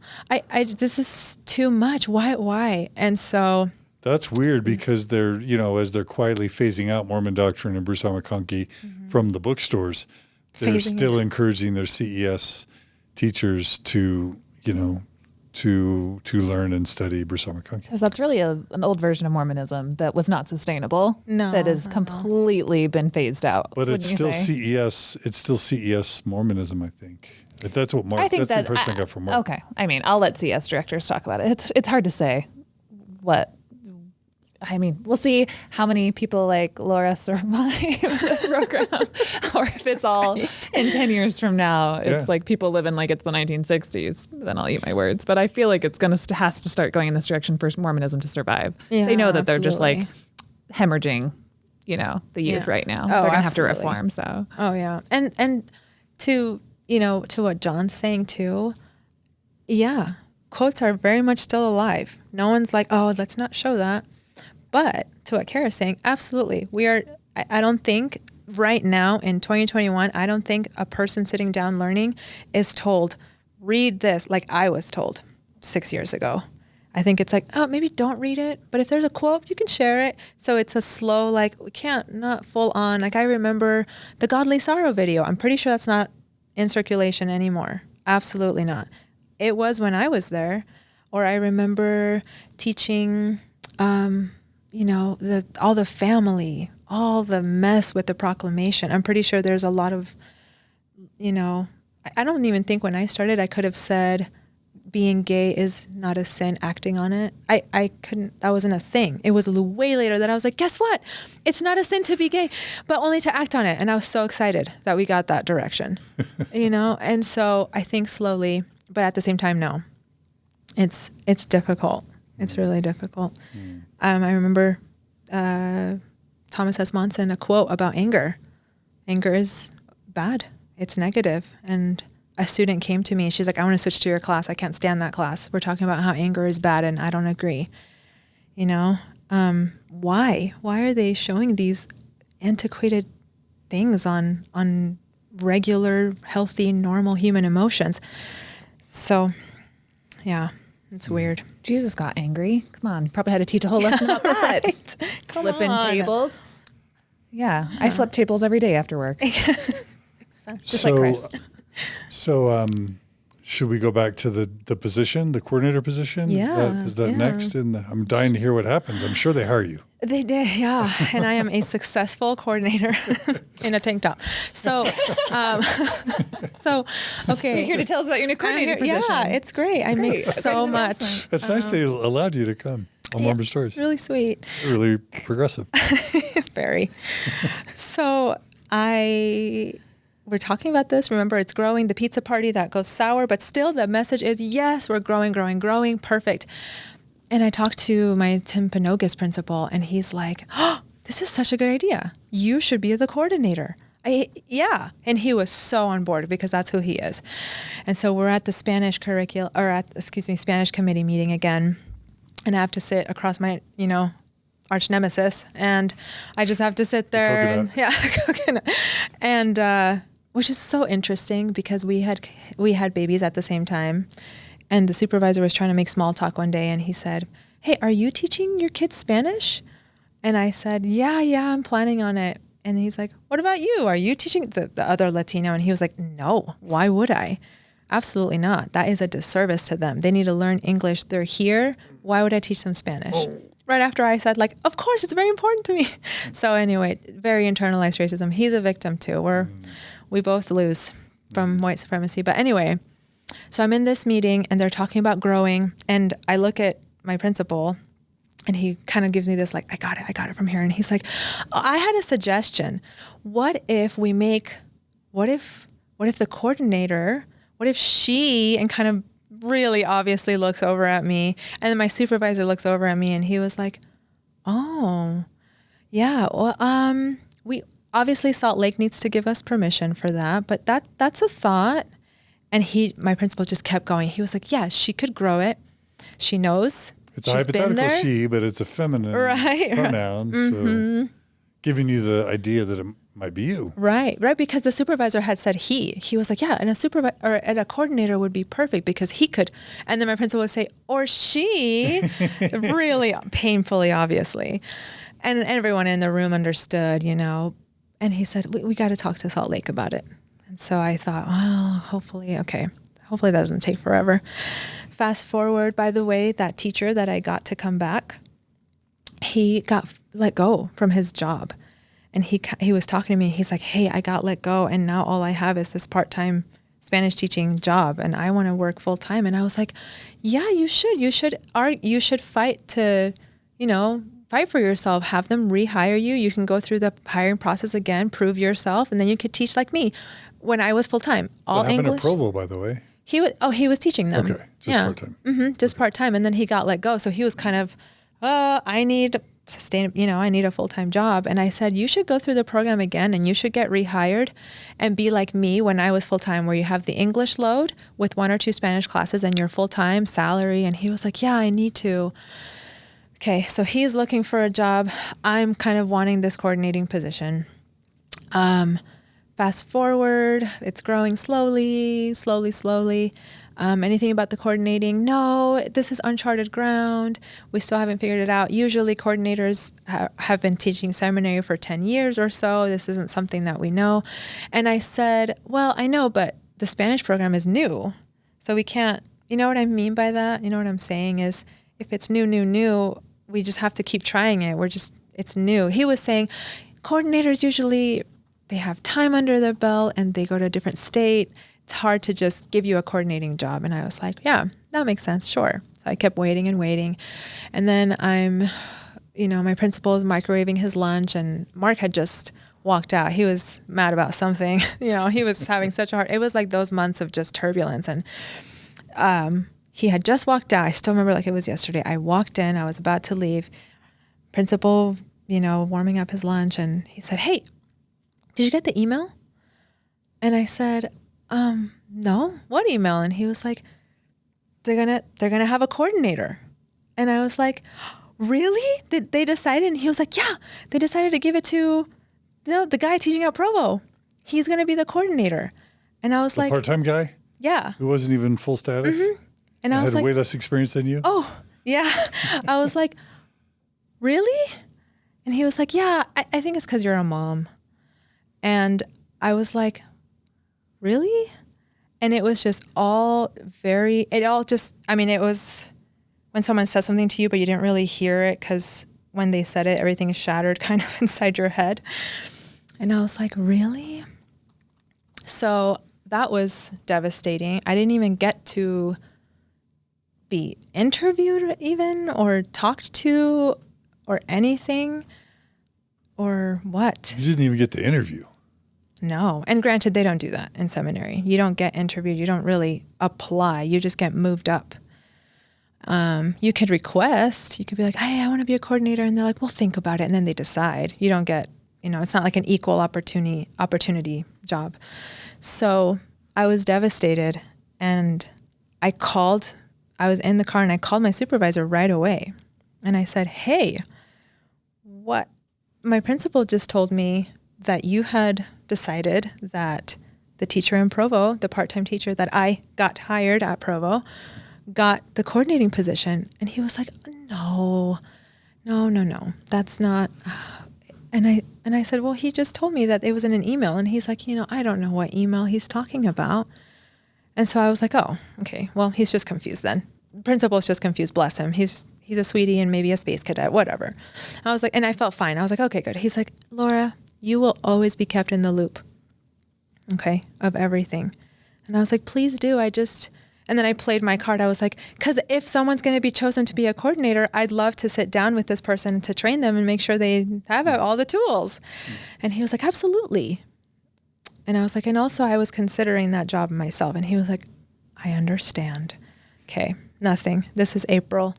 this is too much. Why? And so. That's weird because they're, as they're quietly phasing out Mormon doctrine and Bruce R. McConkie from the bookstores, they're still encouraging their CES teachers to learn and study Bruce R. McConkie. Because that's really an old version of Mormonism that was not sustainable. No. That has completely been phased out. But it's still CES. It's still CES Mormonism, I think. That's what Mark. That's the impression I got from Mark. Okay, I mean, I'll let CES directors talk about it. It's hard to say what I mean, we'll see how many people like Laura survive the program, or if it's all in 10 years from now, it's like people living like it's the 1960s, then I'll eat my words. But I feel like it's has to start going in this direction for Mormonism to survive. Yeah, they know that they're just like hemorrhaging, the youth right now. They're going to have to reform. So. Oh yeah. And to what John's saying too. Yeah. Quotes are very much still alive. No one's like, oh, let's not show that. But to what Kara's saying, absolutely. I don't think right now in 2021, I don't think a person sitting down learning is told, read this like I was told 6 years ago. I think it's like, oh, maybe don't read it. But if there's a quote, you can share it. So it's a slow, like, we can't, not full on. Like I remember the Godly Sorrow video. I'm pretty sure that's not in circulation anymore. Absolutely not. It was when I was there. Or I remember teaching, all the family, all the mess with the proclamation. I'm pretty sure there's a lot of, I don't even think when I started, I could have said being gay is not a sin, acting on it. I couldn't, that wasn't a thing. It was way later that I was like, guess what? It's not a sin to be gay, but only to act on it. And I was so excited that we got that direction, And so I think slowly, but at the same time, no, it's difficult. It's really difficult. I remember Thomas S. Monson, a quote about anger. Anger is bad. It's negative. And a student came to me. She's like, I want to switch to your class. I can't stand that class. We're talking about how anger is bad, and I don't agree. Why? Why are they showing these antiquated things on regular, healthy, normal human emotions? So, yeah. It's weird. Jesus got angry. Come on. You probably had to teach a whole lesson about that. Right. Flipping tables. Yeah. I flip tables every day after work. Just like Christ. So should we go back to the position, the coordinator position? Yeah. Is that next? And I'm dying to hear what happens. I'm sure they hire you. They did, yeah. And I am a successful coordinator in a tank top. So, okay. You're here to tell us about your new coordinator position. Yeah, it's great. I make so much. That's nice they allowed you to come on Mormon Stories. Really sweet. Really progressive. Very. So we're talking about this. Remember, it's growing, the pizza party that goes sour, but still the message is, yes, we're growing. Perfect. And I talked to my Timpanogos principal, and he's like, oh, this is such a good idea. You should be the coordinator. Yeah. And he was so on board because that's who he is. And so we're at the Spanish Spanish committee meeting again. And I have to sit across my, arch nemesis. And I just have to sit there coconut. And, which is so interesting because we had babies at the same time. And the supervisor was trying to make small talk one day, and he said, hey, are you teaching your kids Spanish? And I said, yeah, I'm planning on it. And he's like, what about you? Are you teaching the other Latino? And he was like, no, why would I? Absolutely not. That is a disservice to them. They need to learn English. They're here. Why would I teach them Spanish? Oh. Right after I said, of course, it's very important to me. So anyway, very internalized racism. He's a victim too. We both lose from white supremacy. But anyway, so I'm in this meeting and they're talking about growing, and I look at my principal and he kind of gives me this I got it from here. And he's like, oh, I had a suggestion. What if the coordinator, what if she, and kind of really obviously looks over at me, and then my supervisor looks over at me, and he was like, oh, yeah, well, we obviously Salt Lake needs to give us permission for that, but that's a thought. And my principal just kept going. He was like, yeah, she could grow it. She knows. It's a hypothetical she, but it's a feminine pronoun. Mm-hmm. So giving you the idea that it might be you. Right. Because the supervisor had said he. He was like, yeah, and a coordinator would be perfect because he could. And then my principal would say, or she, really painfully, obviously. And everyone in the room understood, And he said, we got to talk to Salt Lake about it. And so I thought, well, hopefully that doesn't take forever. Fast forward, by the way, that teacher that I got to come back, he got let go from his job. And he was talking to me. He's like, hey, I got let go, and now all I have is this part-time Spanish teaching job, and I want to work full-time. And I was like, yeah, you should. You should fight fight for yourself, have them rehire you. You can go through the hiring process again, prove yourself, and then you could teach like me when I was full-time. All what happened English. at Provo, by the way? He was teaching them. Okay, just part-time. Just part-time. And then he got let go. So he was kind of, I need a full-time job. And I said, you should go through the program again and you should get rehired and be like me when I was full-time, where you have the English load with 1 or 2 Spanish classes and your full-time salary. And he was like, yeah, I need to. Okay, so he's looking for a job. I'm kind of wanting this coordinating position. Fast forward, it's growing slowly. Anything about the coordinating? No, this is uncharted ground. We still haven't figured it out. Usually coordinators have been teaching seminary for 10 years or so. This isn't something that we know. And I said, well, I know, but the Spanish program is new. So we can't, you know what I mean by that? You know what I'm saying is if it's new, we just have to keep trying it. It's new. He was saying coordinators usually, they have time under their belt and they go to a different state. It's hard to just give you a coordinating job. And I was like, yeah, that makes sense. Sure. So I kept waiting. And then my principal is microwaving his lunch and Mark had just walked out. He was mad about something. He was having it was like those months of just turbulence. And he had just walked out. I still remember like it was yesterday. I walked in, I was about to leave. Principal, warming up his lunch. And he said, hey, did you get the email? And I said, no, what email? And he was like, they're gonna have a coordinator. And I was like, really? They decided? And he was like, yeah, they decided to give it to the guy teaching at Provo. He's gonna be the coordinator. And I was like, part-time guy? Yeah. Who wasn't even full status? Mm-hmm. And I was had like, way less experience than you? Oh, yeah. I was like, really? And he was like, yeah, I think it's because you're a mom. And I was like, really? And it was just it was when someone says something to you, but you didn't really hear it because when they said it, everything is shattered kind of inside your head. And I was like, really? So that was devastating. I didn't even get to be interviewed even or talked to or anything or what. You didn't even get to interview. No. And granted, they don't do that in seminary. You don't get interviewed. You don't really apply. You just get moved up. You could request. You could be like, hey, I want to be a coordinator. And they're like, well, think about it. And then they decide. You don't get, it's not like an equal opportunity job. So I was devastated. And I was in the car and I called my supervisor right away. And I said, hey, what? My principal just told me that you had decided that the teacher in Provo, the part-time teacher that I got hired at Provo, got the coordinating position. And he was like, no, that's not. And I said, well, he just told me that it was in an email. And he's like, I don't know what email he's talking about. And so I was like, oh, okay, well, he's just confused then. Principal's just confused, bless him. He's a sweetie and maybe a space cadet, whatever. I was like, and I felt fine. I was like, okay, good. He's like, Laura, you will always be kept in the loop, okay, of everything. And I was like, please do. And then I played my card. I was like, because if someone's going to be chosen to be a coordinator, I'd love to sit down with this person to train them and make sure they have all the tools. And he was like, absolutely. And I was like, and also I was considering that job myself. And he was like, I understand. Okay, nothing. This is April.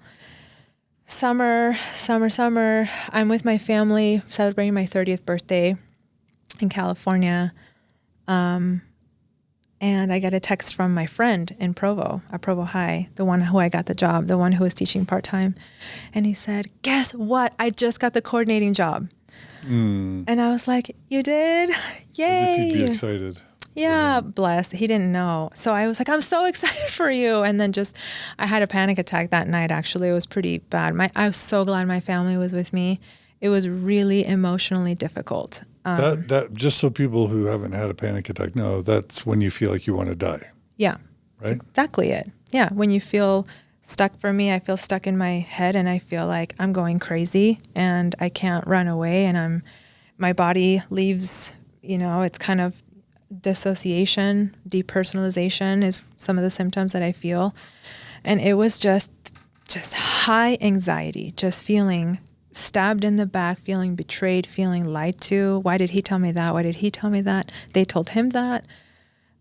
Summer. I'm with my family celebrating my 30th birthday in California. And I got a text from my friend in Provo, at Provo High, the one who I got the job, the one who was teaching part-time. And he said, guess what? I just got the coordinating job. And I was like, you did? Yay. As if you'd be excited. Yeah, blessed. He didn't know. So I was like, I'm so excited for you. And then I had a panic attack that night, actually. It was pretty bad. I was so glad my family was with me. It was really emotionally difficult. That just so people who haven't had a panic attack know, that's when you feel like you want to die. Yeah. Right? Exactly it. Yeah. When you feel stuck, for me, I feel stuck in my head and I feel like I'm going crazy and I can't run away and my body leaves, it's kind of dissociation, depersonalization is some of the symptoms that I feel. And it was just high anxiety, just feeling stabbed in the back, feeling betrayed, feeling lied to. Why did he tell me that? Why did he tell me that? They told him that.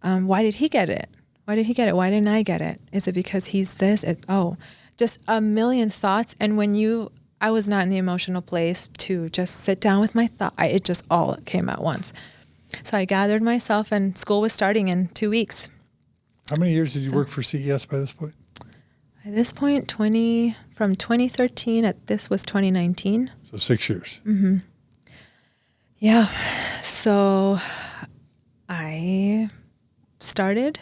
Why did he get it? Why did he get it? Why didn't I get it? Is it because he's this? Just a million thoughts. And I was not in the emotional place to just sit down with my thought. It just all came at once. So I gathered myself, and school was starting in 2 weeks. How many years did you work for CES by this point? At this point, from 2013, this was 2019. So 6 years. Mm-hmm. Yeah. So I started,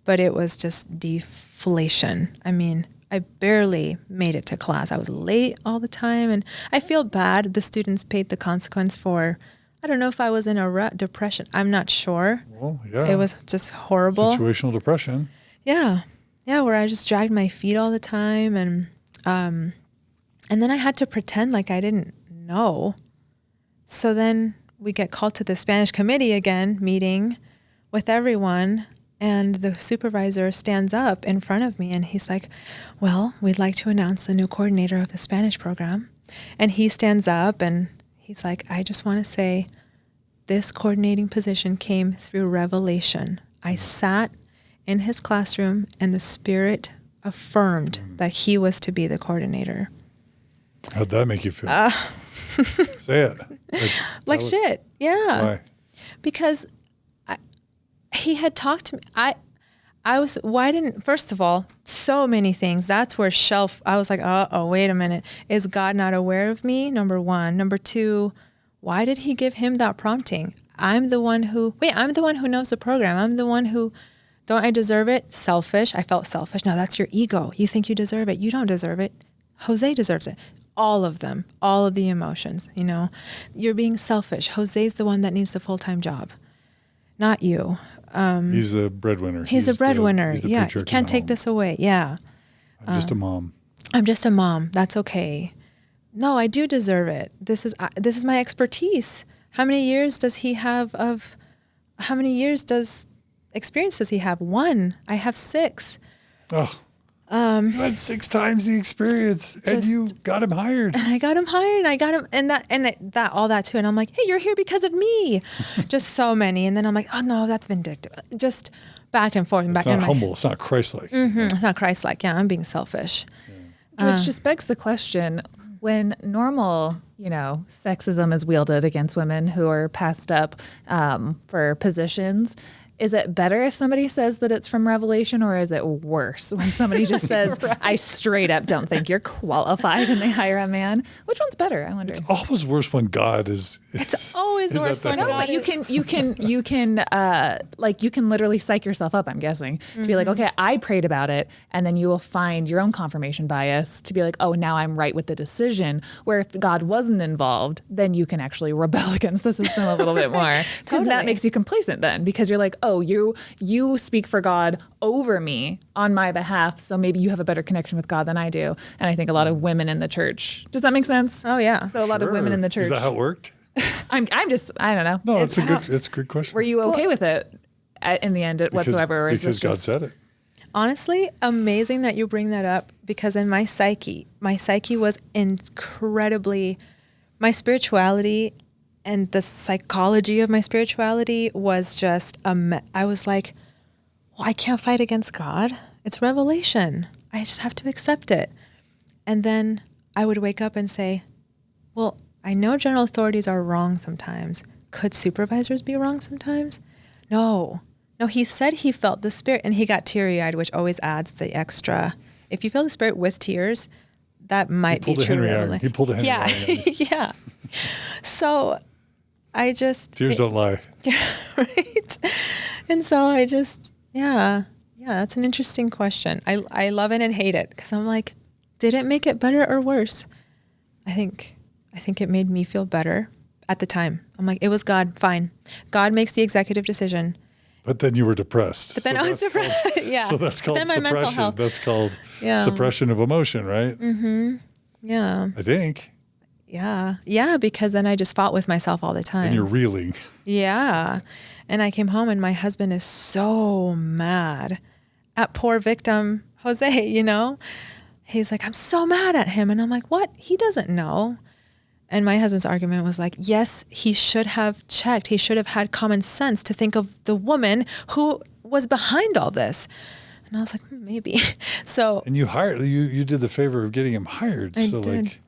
but it was just deflation. I mean, I barely made it to class. I was late all the time, and I feel bad. The students paid the consequence for, I don't know if I was in a rut, depression. I'm not sure. Well, yeah. It was just horrible. Situational depression. Yeah. Yeah, where I just dragged my feet all the time, and then I had to pretend like I didn't know. So then we get called to the Spanish committee again, meeting with everyone, and the supervisor stands up in front of me, and he's like, well, we'd like to announce the new coordinator of the Spanish program. And he stands up, and he's like, I just want to say this coordinating position came through revelation. I sat in his classroom, and the Spirit affirmed that he was to be the coordinator. How'd that make you feel? Say it. Like shit. Yeah. Why? Because he had talked to me. First of all, so many things. That's where I was like, wait a minute. Is God not aware of me? Number one. Number two, why did he give him that prompting? I'm the one who knows the program. I'm the one who, don't I deserve it? Selfish. I felt selfish. No, that's your ego. You think you deserve it. You don't deserve it. Jose deserves it. All of them, all of the emotions, you're being selfish. Jose's the one that needs the full-time job, not you. He's the breadwinner. He's the breadwinner. He's the Yeah. You can't take this away. Yeah. I'm just a mom. I'm just a mom. That's okay. No, I do deserve it. This is my expertise. How many years does he have experience does he have? 1. I have 6. Oh, you had 6 times the experience, and you got him hired. And I got him hired, and I got him, and that all that too. And I'm like, hey, you're here because of me. Just so many. And then I'm like, oh no, that's vindictive. Just back and forth and back. It's not humble. It's not Christlike. Mm-hmm. It's not Christlike. Yeah, I'm being selfish. Yeah. Which just begs the question: when normal, sexism is wielded against women who are passed up for positions, is it better if somebody says that it's from revelation, or is it worse when somebody just says, right. I straight up don't think you're qualified, and they hire a man? Which one's better? I wonder. It's always worse when God is. It's always worse when God. No, but you can literally psych yourself up, I'm guessing, to be like, okay, I prayed about it, and then you will find your own confirmation bias to be like, oh, now I'm right with the decision. Where if God wasn't involved, then you can actually rebel against the system a little bit more, because that makes you complacent then, because you're like, oh, you speak for God over me on my behalf, so maybe you have a better connection with God than I do. And I think a lot of women in the church. Does that make sense? Oh yeah. So a lot of women in the church. Is that how it worked? I don't know. No, it's a good question. Were you okay with it in the end whatsoever? Or is because this God said it. Honestly, amazing that you bring that up, because in my psyche was incredibly, my spirituality and the psychology of my spirituality was just, I was like, well, I can't fight against God. It's revelation. I just have to accept it. And then I would wake up and say, well, I know general authorities are wrong sometimes. Could supervisors be wrong sometimes? No, he said he felt the Spirit, and he got teary-eyed, which always adds the extra. If you feel the Spirit with tears, that might be true. He pulled a Henry Iron. Yeah. So I just... Tears don't lie. Right? And so I just, that's an interesting question. I love it and hate it, because I'm like, did it make it better or worse? I think it made me feel better at the time. I'm like, it was God, fine. God makes the executive decision. But then you were depressed. But then I was depressed. Yeah. So that's called suppression. Mental health. That's called suppression of emotion, right? Mm-hmm. Yeah. I think. Yeah. Yeah, because then I just fought with myself all the time. And you're reeling. Yeah. And I came home, and my husband is so mad at poor victim Jose, He's like, I'm so mad at him. And I'm like, what? He doesn't know. And my husband's argument was like, yes, he should have checked. He should have had common sense to think of the woman who was behind all this. And I was like, maybe. So. And you did the favor of getting him hired. I did.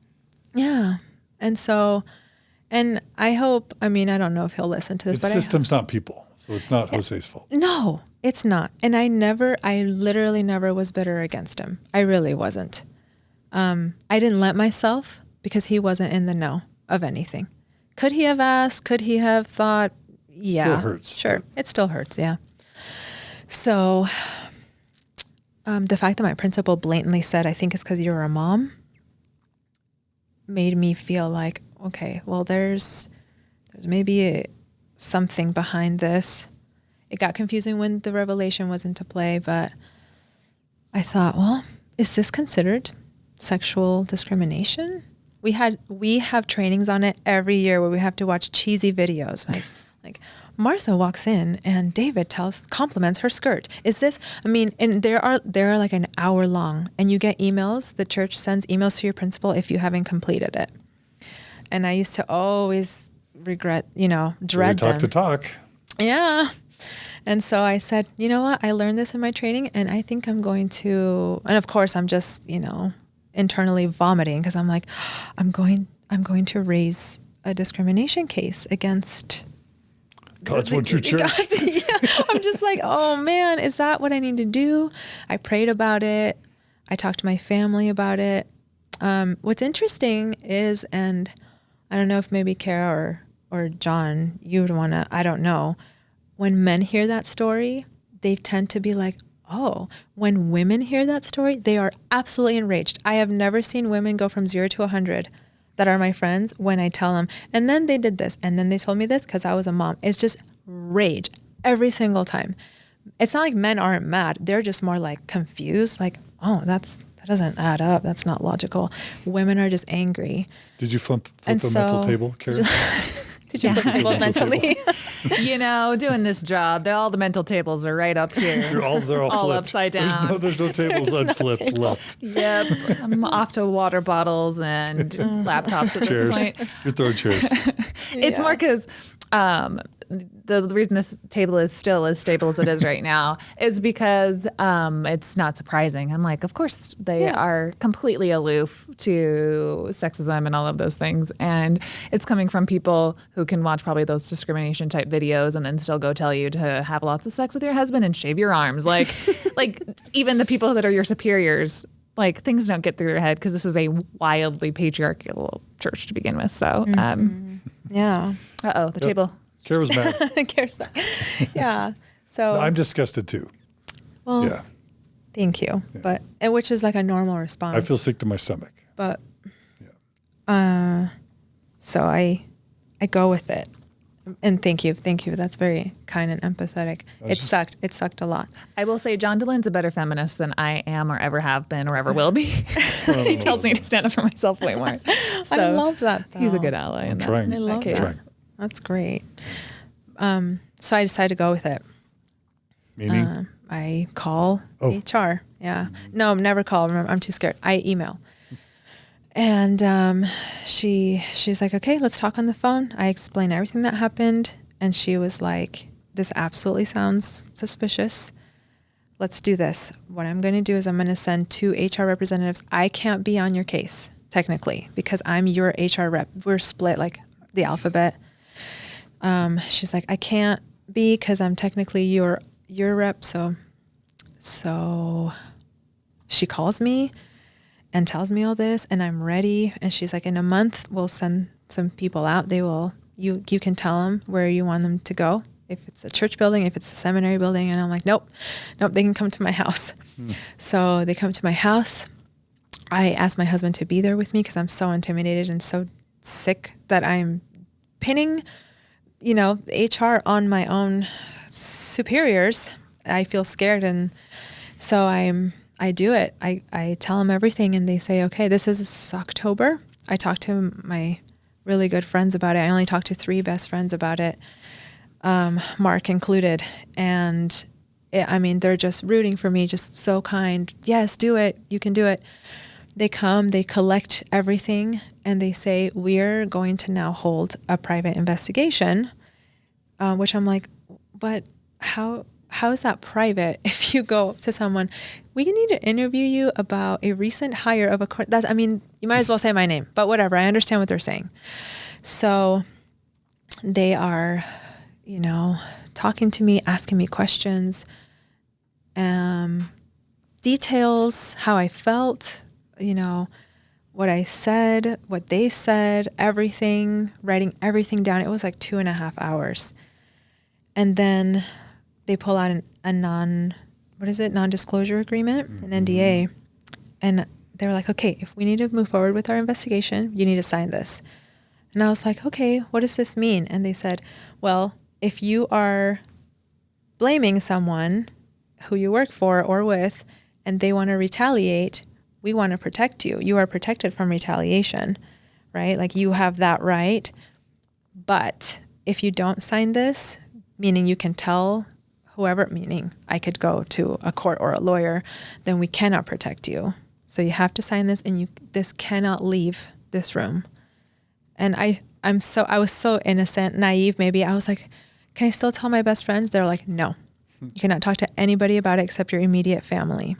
Yeah. And so, and I hope, I don't know if he'll listen to this, but systems, not people. So it's not Jose's fault. No, it's not. And I literally never was bitter against him. I really wasn't. I didn't let myself, because he wasn't in the know of anything. Could he have asked? Could he have thought? Yeah. Still hurts. Sure. It still hurts. Yeah. So the fact that my principal blatantly said, I think it's because you're a mom, made me feel like, okay, well, there's maybe something behind this. It got confusing when the revelation was into play, but I thought, well, is this considered sexual discrimination? We have trainings on it every year where we have to watch cheesy videos. Like Martha walks in and David compliments her skirt. Is this, and there are like an hour long, and you get emails. The church sends emails to your principal if you haven't completed it. And I used to always dread them. Talk. Yeah. And so I said, you know what? I learned this in my training, and I think I'm going to, and of course I'm just, internally vomiting, because I'm like, I'm going to raise a discrimination case against God's one true church. Yeah. I'm just like, oh man, is that what I need to do? I prayed about it. I talked to my family about it. What's interesting is, and I don't know if maybe Kara or John, you would want to, I don't know. When men hear that story, they tend to be like, oh, when women hear that story, they are absolutely enraged. I have never seen women go from 0 to 100 that are my friends when I tell them, and then they did this, and then they told me this because I was a mom. It's just rage every single time. It's not like men aren't mad. They're just more like confused, like, oh, that doesn't add up. That's not logical. Women are just angry. Did you flip a mental table, Karen? Did you flip tables mentally? Doing this job, all the mental tables are right up here. They're all all upside down. There's no tables unflipped left. Yep. I'm off to water bottles and laptops at this point. You're throwing chairs. It's more because the reason this table is still as stable as it is right now is because it's not surprising. I'm like, of course they are completely aloof to sexism and all of those things. And it's coming from people who can watch probably those discrimination type videos and then still go tell you to have lots of sex with your husband and shave your arms. Like even the people that are your superiors, like things don't get through their head because this is a wildly patriarchal church to begin with. So, yeah. The table. Kara's mad. Kara's mad. Yeah. So I'm disgusted too. Well, yeah. Thank you. Yeah. But which is like a normal response. I feel sick to my stomach. But so I go with it. And thank you. That's very kind and empathetic. It sucked a lot. I will say John Delen's a better feminist than I am or ever have been or ever will be. He tells me to stand up for myself way more. So I love that, though. He's a good ally in that case. That's great. So I decided to go with it. Meaning? I call HR. Yeah. No, never call. I'm too scared. I email. And she's like, okay, let's talk on the phone. I explained everything that happened. And she was like, this absolutely sounds suspicious. Let's do this. What I'm going to do is I'm going to send 2 HR representatives. I can't be on your case, technically, because I'm your HR rep. We're split like the alphabet. She's like, I can't be because I'm technically your rep. So she calls me and tells me all this, and I'm ready. And she's like, in a month, we'll send some people out. You can tell them where you want them to go. If it's a church building, if it's a seminary building. And I'm like, nope, they can come to my house. So they come to my house. I asked my husband to be there with me because I'm so intimidated and so sick that I'm pinning, HR on my own superiors. I feel scared. And so I do it. I tell them everything, and they say, okay, this is October. I talked to my really good friends about it. I only talked to 3 best friends about it, Mark included. And they're just rooting for me, just so kind. Yes, do it. You can do it. they come, they collect everything, and they say, we're going to now hold a private investigation, which I'm like, but how is that private if you go to someone, we need to interview you about a recent hire of a court. I mean, you might as well say my name, but whatever. I understand what they're saying. So they are, talking to me, asking me questions, details, how I felt, what I said, what they said, everything, writing everything down. It was like 2.5 hours. And then they pull out a non-disclosure agreement, an NDA. And they were like, okay, if we need to move forward with our investigation, you need to sign this. And I was like, okay, what does this mean? And they said, well, if you are blaming someone who you work for or with, and they want to retaliate, we want to protect you. You are protected from retaliation, right? Like you have that right. But if you don't sign this, meaning you can tell whoever, meaning I could go to a court or a lawyer, then we cannot protect you. So you have to sign this, and this cannot leave this room. And I was so innocent, naive maybe. I was like, can I still tell my best friends? They're like, no. You cannot talk to anybody about it except your immediate family.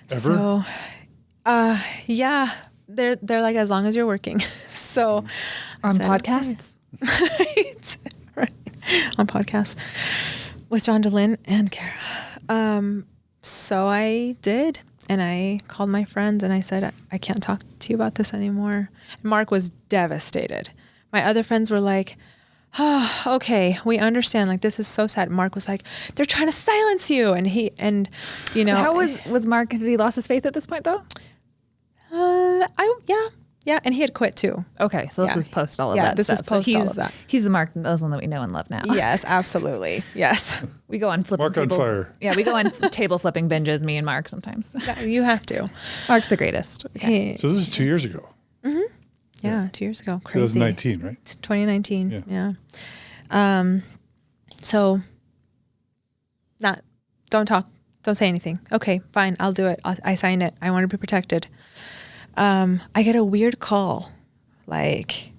Ever? So, yeah, they're like, as long as you're working. So on podcasts, right, on podcasts with John DeLynn and Kara. So I did, and I called my friends and I said, I can't talk to you about this anymore. Mark was devastated. My other friends were like, oh, okay, we understand. Like, this is so sad. Mark was like, they're trying to silence you. How was Mark? Did he lost his faith at this point though? Yeah. And he had quit too. Okay. So this is post all of that. Yeah, this is post all of that. He's the Mark Osland that we know and love now. Yes, absolutely. Yes. We go on flipping. Mark on fire. Yeah. We go on table flipping binges, me and Mark sometimes. Yeah, you have to. Mark's the greatest. Okay. So this is 2 years ago. Mm-hmm. Yeah, 2 years ago. Crazy. 2019, right? It's 2019. Yeah. So don't talk. Don't say anything. Okay, fine. I'll do it. I signed it. I want to be protected. I get a weird call, like,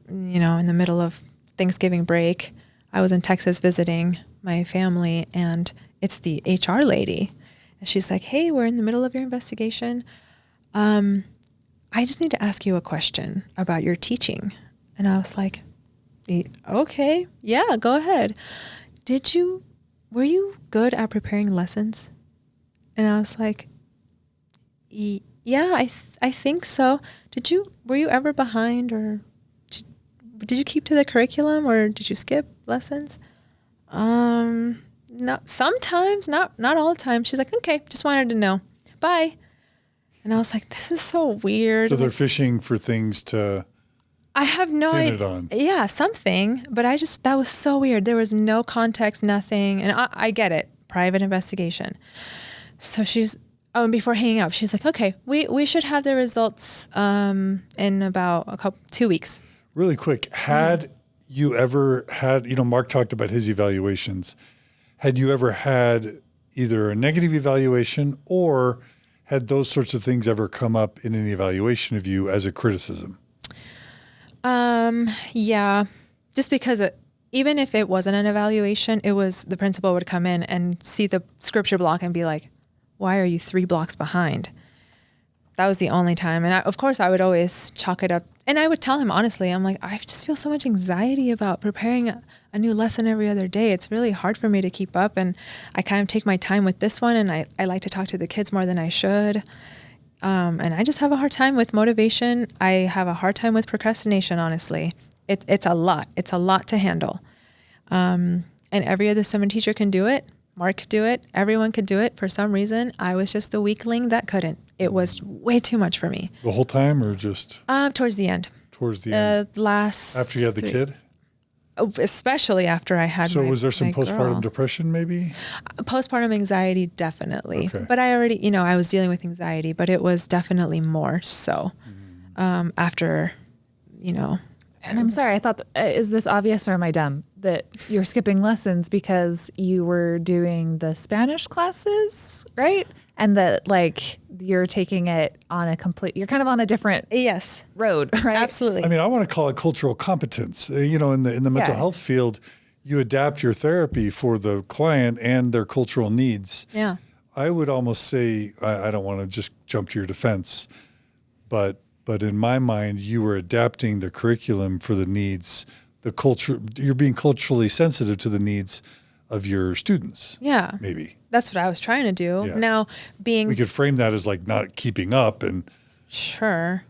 in the middle of Thanksgiving break. I was in Texas visiting my family, and it's the HR lady. And she's like, hey, we're in the middle of your investigation. I just need to ask you a question about your teaching. And I was like, okay, yeah, go ahead. Were you good at preparing lessons? And I was like, yeah, I think so. Were you ever behind, or did you keep to the curriculum, or did you skip lessons? No, sometimes, not all the time. She's like, okay, just wanted to know. Bye. And I was like, this is so weird. So they're fishing for things to I have no idea. Yeah, something. But that was so weird. There was no context, nothing. And I get it. Private investigation. So and before hanging up, she's like, okay, we should have the results in about 2 weeks. Really quick. Had you ever had, Mark talked about his evaluations. Had you ever had either a negative evaluation, or had those sorts of things ever come up in an evaluation of you as a criticism? Yeah, just because even if it wasn't an evaluation, the principal would come in and see the scripture block and be like, why are you 3 blocks behind? That was the only time. And of course I would always chalk it up, and I would tell him honestly, I'm like, I just feel so much anxiety about preparing a new lesson every other day. It's really hard for me to keep up, and I kind of take my time with this one, and I like to talk to the kids more than I should. And I just have a hard time with motivation. I have a hard time with procrastination, honestly. It's a lot. It's a lot to handle. And every other summer teacher can do it. Mark could do it. Everyone could do it. For some reason, I was just the weakling that couldn't. It was way too much for me. The whole time, or just? Towards the end. Towards the end. After you had the kid? Especially after I had So was there some postpartum depression maybe? Postpartum anxiety, definitely. Okay. But I already, I was dealing with anxiety, but it was definitely more so after, And I'm sorry, I thought, is this obvious or am I dumb? That you're skipping lessons because you were doing the Spanish classes, right? And that you're taking it on you're kind of on a different road, right? Absolutely. I mean, I want to call it cultural competence. In the mental health field, you adapt your therapy for the client and their cultural needs. Yeah. I would almost say, I don't want to just jump to your defense, but in my mind, you were adapting the curriculum for the needs, the culture. You're being culturally sensitive to the needs of your students. Yeah. Maybe. That's what I was trying to do. Yeah. Now, we could frame that as like not keeping up and. Sure.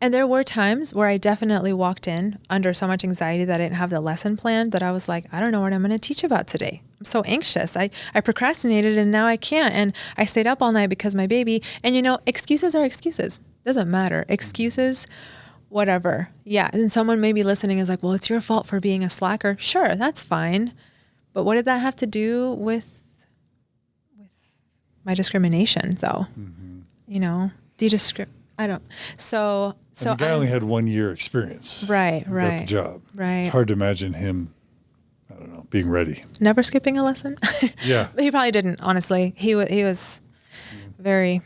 And there were times where I definitely walked in under so much anxiety that I didn't have the lesson planned, that I was like, I don't know what I'm going to teach about today. I'm so anxious. I procrastinated and now I can't. And I stayed up all night because my baby, and excuses are excuses. Doesn't matter. Excuses, whatever. Yeah. And someone maybe listening is like, well, it's your fault for being a slacker. Sure. That's fine. But what did that have to do with my discrimination though? I don't. So the guy only had 1 year experience. Right. Got the job. Right. It's hard to imagine him, I don't know, being ready. Never skipping a lesson. Yeah. He probably didn't, honestly. He was very,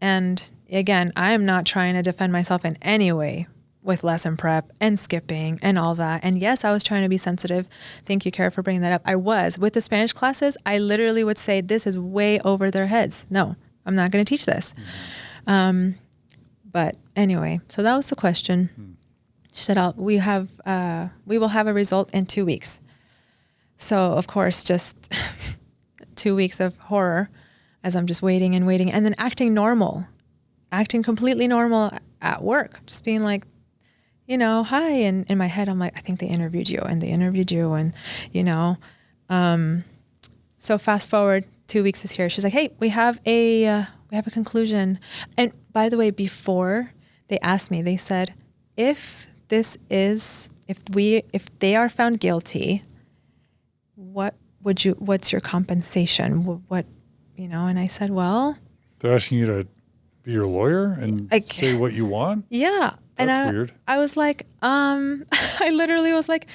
And again, I am not trying to defend myself in any way with lesson prep and skipping and all that. And yes, I was trying to be sensitive. Thank you, Kara, for bringing that up. I was. With the Spanish classes, I literally would say, this is way over their heads. No, I'm not going to teach this. But anyway, so that was the question. She said, we will have a result in 2 weeks. So of course, just 2 weeks of horror as I'm just waiting and then acting completely normal at work, just being like, hi. And in my head, I'm like, I think they interviewed you and so fast forward 2 weeks is here. She's like, hey, we have a conclusion. And by the way, before they asked me, they said, if they are found guilty, what's your compensation? And I said, well, they're asking you to be your lawyer and say what you want? Yeah. That's weird. I was like, I literally was like,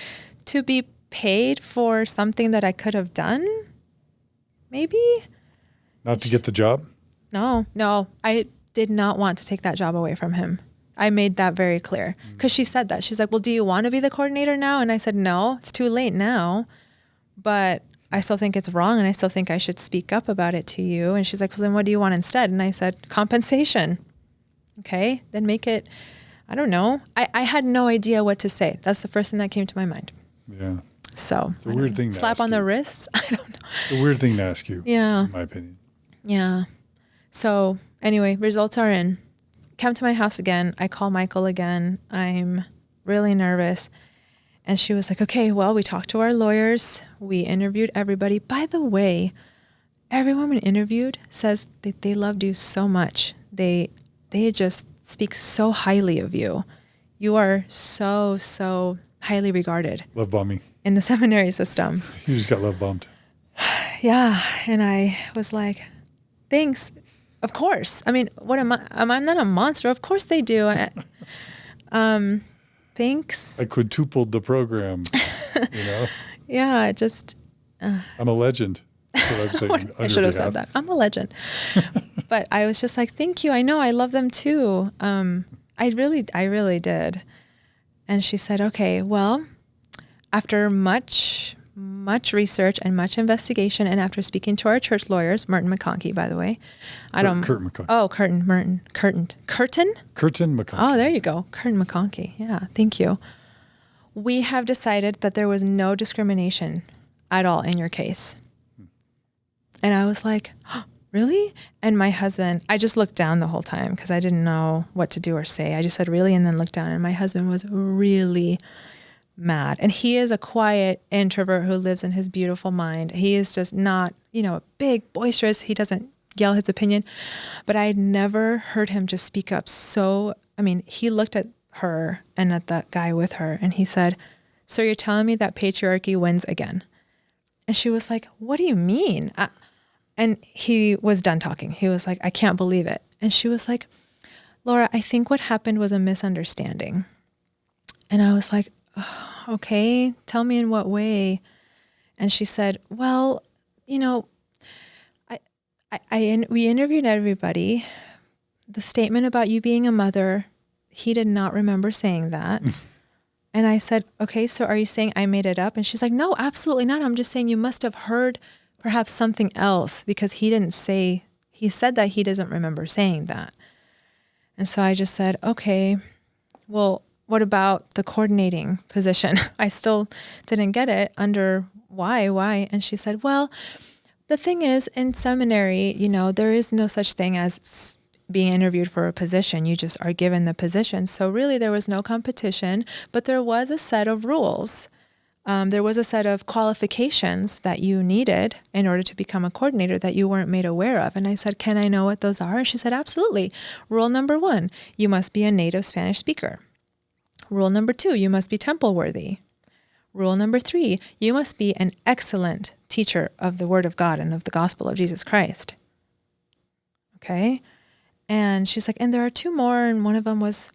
to be paid for something that I could have done? Maybe? Not to get the job? No, I did not want to take that job away from him. I made that very clear because she said that. She's like, well, do you want to be the coordinator now? And I said, no, it's too late now, but I still think it's wrong. And I still think I should speak up about it to you. And she's like, well, then what do you want instead? And I said, compensation. Okay, then make it, I don't know. I had no idea what to say. That's the first thing that came to my mind. Yeah. So it's a weird thing to slap on the wrists. I don't know. It's a weird thing to ask you. Yeah. In my opinion. Yeah. So anyway, results are in. Come to my house again. I call Michael again. I'm really nervous. And she was like, okay, well, we talked to our lawyers. We interviewed everybody. By the way, everyone we interviewed says that they loved you so much. They just speak so highly of you. You are so, so highly regarded. Love bombing. In the seminary system. You just got love bombed. Yeah. And I was like, thanks. Of course. I mean, what am I? I'm not a monster. Of course they do. Thanks. I quadrupled the program, Yeah, just. I'm a legend. That's what I'm saying. I should have said that. I'm a legend. But I was just like, thank you. I know I love them too. I really did. And she said, okay, well, after much research and much investigation, and after speaking to our church lawyers, Merton McConkey, by the way, Curtin McConkey. Oh, Curtin McConkey. Oh, there you go. Curtin McConkey. Yeah. Thank you. We have decided that there was no discrimination at all in your case. And I was like, oh, really? And my husband, I just looked down the whole time because I didn't know what to do or say. I just said, really? And then looked down, and my husband was really mad. And he is a quiet introvert who lives in his beautiful mind. He is just not, big, boisterous. He doesn't yell his opinion. But I had never heard him just speak up he looked at her and at that guy with her, and he said, so you're telling me that patriarchy wins again? And she was like, what do you mean? And he was done talking. He was like, I can't believe it. And she was like, Laura, I think what happened was a misunderstanding. And I was like, okay, tell me in what way. And she said, well, we interviewed everybody. The statement about you being a mother, he did not remember saying that. And I said, okay, so are you saying I made it up? And she's like, no, absolutely not. I'm just saying you must have heard perhaps something else, because he said that he doesn't remember saying that. And so I just said, okay, well, what about the coordinating position? I still didn't get it under why? And she said, well, the thing is, in seminary, there is no such thing as being interviewed for a position. You just are given the position. So really there was no competition, but there was a set of rules. There was a set of qualifications that you needed in order to become a coordinator that you weren't made aware of. And I said, can I know what those are? And she said, absolutely. Rule number 1, you must be a native Spanish speaker. Rule number 2, you must be temple worthy. Rule number 3, you must be an excellent teacher of the Word of God and of the gospel of Jesus Christ. Okay? And she's like, and there are 2 more, and one of them was,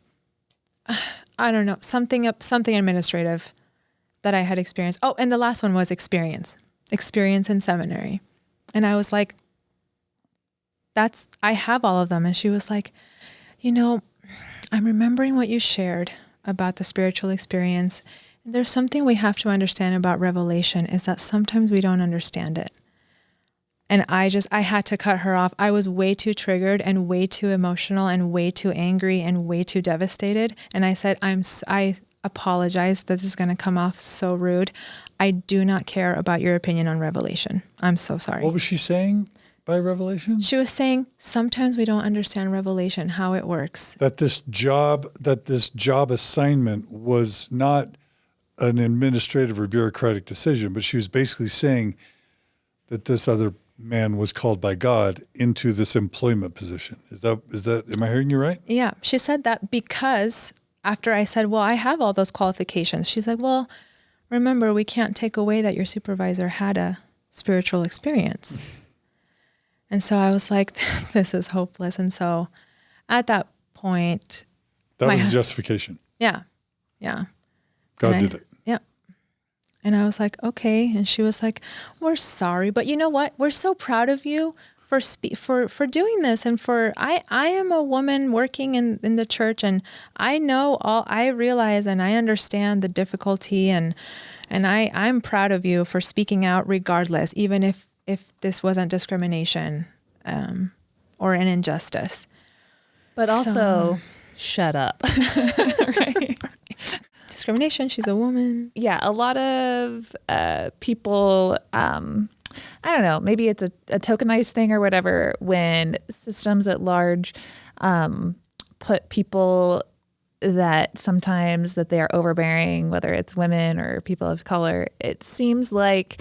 I don't know, something administrative that I had experienced. Oh, and the last one was experience in seminary. And I was like, I have all of them. And she was like, I'm remembering what you shared about the spiritual experience. There's something we have to understand about revelation, is that sometimes we don't understand it. And I had to cut her off. I was way too triggered and way too emotional and way too angry and way too devastated. And I said, I apologize. This is going to come off so rude. I do not care about your opinion on revelation. I'm so sorry. What was she saying by revelation? She was saying sometimes we don't understand revelation, how it works. That this job assignment was not an administrative or bureaucratic decision, but she was basically saying that this other man was called by God into this employment position. Is that, am I hearing you right? Yeah. She said that because after I said, well, I have all those qualifications, she said, well, remember, we can't take away that your supervisor had a spiritual experience. And so I was like, this is hopeless. And so at that point, that was the justification. Yeah. Yeah. God did it. Yeah. And I was like, okay. And she was like, we're sorry, but you know what? We're so proud of you for doing this. And I am a woman working in the church, and I realize and I understand the difficulty, and I'm proud of you for speaking out regardless, even if this wasn't discrimination, or an injustice. But also, shut up. Right. Discrimination, she's a woman. Yeah, a lot of people, I don't know, maybe it's a tokenized thing or whatever, when systems at large put people that sometimes that they are overbearing, whether it's women or people of color, it seems like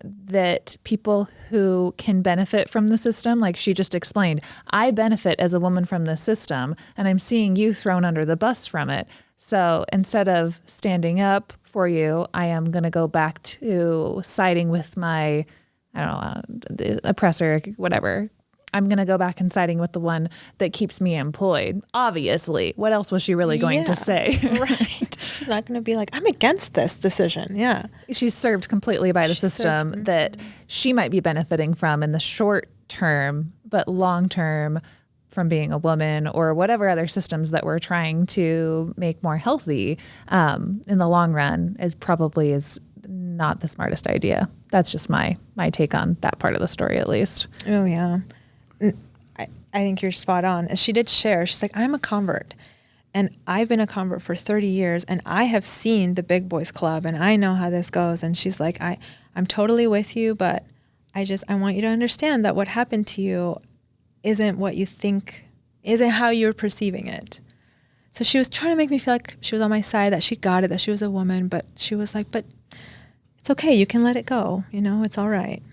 that people who can benefit from the system, like she just explained, I benefit as a woman from the system, and I'm seeing you thrown under the bus from it. So instead of standing up for you, I am going to go back to siding with my, I don't know, the oppressor, whatever. I'm going to go back and siding with the one that keeps me employed. Obviously. What else was she really going to say? Right. She's not going to be like, I'm against this decision. Yeah. She's served completely by the system that she might be benefiting from in the short term, but long term from being a woman or whatever other systems that we're trying to make more healthy in the long run is not the smartest idea. That's just my take on that part of the story, at least. Oh, yeah. I think you're spot on. She did share, she's like, I'm a convert, and I've been a convert for 30 years, and I have seen the Big Boys Club, and I know how this goes. And she's like, I'm totally with you, but I want you to understand that what happened to you isn't what you think, isn't how you're perceiving it. So she was trying to make me feel like she was on my side, that she got it, that she was a woman, but she was like, but it's okay, you can let it go, it's all right.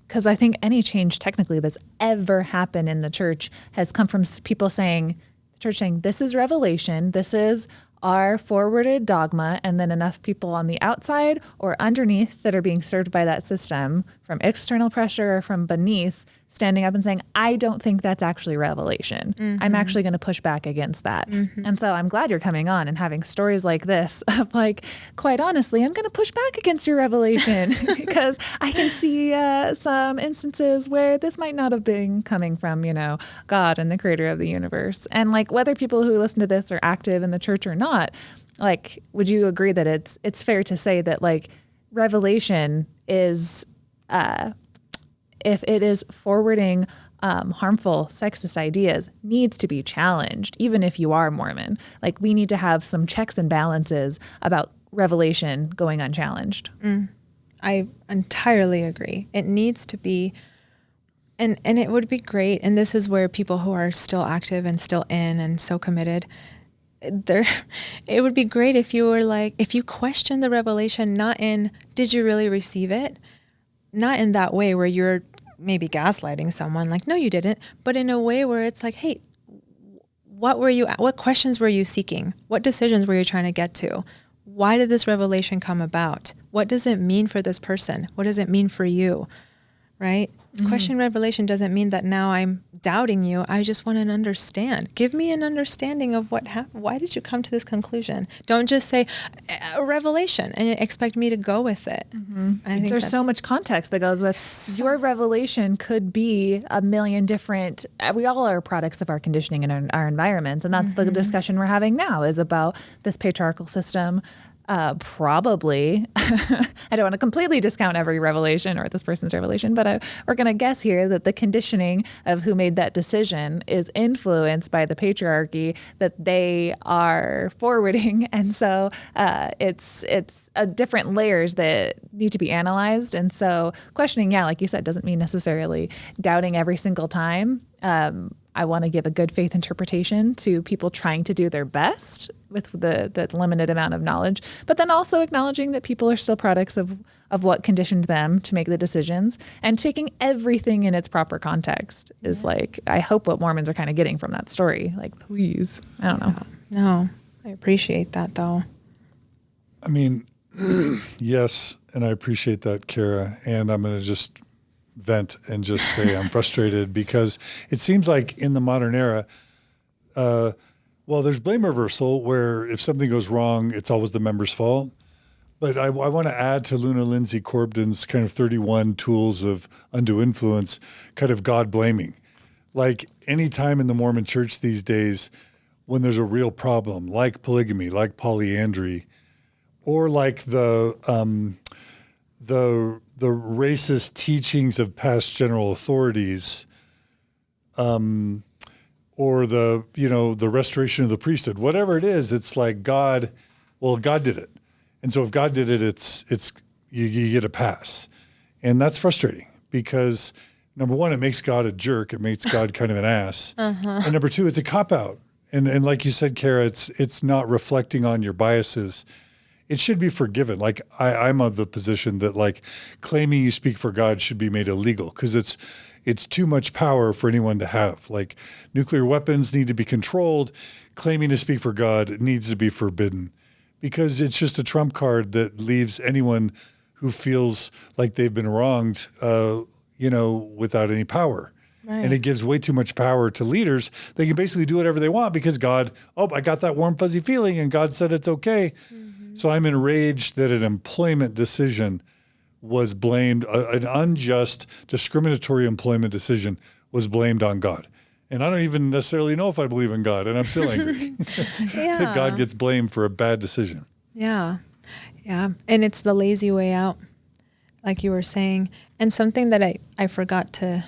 Because I think any change technically that's ever happened in the church has come from people saying, the church saying, this is revelation, this is are forwarded dogma and then enough people on the outside or underneath that are being served by that system from external pressure or from beneath standing up and saying, I don't think that's actually revelation. I'm actually going to push back against that. And so I'm glad you're coming on and having stories like this of like, quite honestly, I'm going to push back against your revelation because I can see some instances where this might not have been coming from, God and the creator of the universe. And like whether people who listen to this are active in the church or not, like, would you agree that it's fair to say that like revelation is, if it is forwarding harmful sexist ideas, needs to be challenged, even if you are Mormon. Like we need to have some checks and balances about revelation going unchallenged. I entirely agree. It needs to be, and it would be great. And this is where people who are still active and still in and so committed, it would be great if you were like, if you question the revelation, not in, did you really receive it? Not in that way where you're maybe gaslighting someone, like, no, you didn't, but in a way where it's like, hey, what questions were you seeking? What decisions were you trying to get to? Why did this revelation come about? What does it mean for this person? What does it mean for you? Right? Questioning revelation doesn't mean that now I'm doubting you. I just want to understand. Give me an understanding of what happened. Why did you come to this conclusion? Don't just say a revelation and expect me to go with it. I think there's so much context that goes with your revelation could be a million different, we all are products of our conditioning and our environments. And that's the discussion we're having now is about this patriarchal system. Probably, I don't want to completely discount every revelation or this person's revelation, but we're going to guess here that the conditioning of who made that decision is influenced by the patriarchy that they are forwarding. And so it's different layers that need to be analyzed. And so questioning, like you said, doesn't mean necessarily doubting every single time. I want to give a good faith interpretation to people trying to do their best with the limited amount of knowledge, but then also acknowledging that people are still products of what conditioned them to make the decisions, and taking everything in its proper context is like, I hope what Mormons are kind of getting from that story. Like, please, I don't know. No, I appreciate that though. I mean, yes, and I appreciate that, Kara, and I'm going to just vent and just say I'm frustrated because it seems like in the modern era, there's blame reversal where if something goes wrong, it's always the member's fault. But I want to add to Luna Lindsay Corbden's kind of 31 tools of undue influence, kind of God blaming. Like any time in the Mormon church these days, when there's a real problem, like polygamy, like polyandry, or like the racist teachings of past general authorities, or the restoration of the priesthood, whatever it is, it's like God did it. And so if God did it, it's you get a pass. And that's frustrating because number one, it makes God a jerk. It makes God kind of an ass. And number two, it's a cop-out. And like you said, Kara, it's not reflecting on your biases. It should be forgiven. Like I'm of the position that like claiming you speak for God should be made illegal because it's too much power for anyone to have. Like nuclear weapons need to be controlled. Claiming to speak for God needs to be forbidden because it's just a trump card that leaves anyone who feels like they've been wronged, without any power. Right. And it gives way too much power to leaders. They can basically do whatever they want because God, I got that warm, fuzzy feeling and God said it's okay. So I'm enraged that an employment decision was blamed, an unjust, discriminatory employment decision was blamed on God. And I don't even necessarily know if I believe in God, and I'm still angry that God gets blamed for a bad decision. Yeah. Yeah. And it's the lazy way out, like you were saying. And something that I forgot to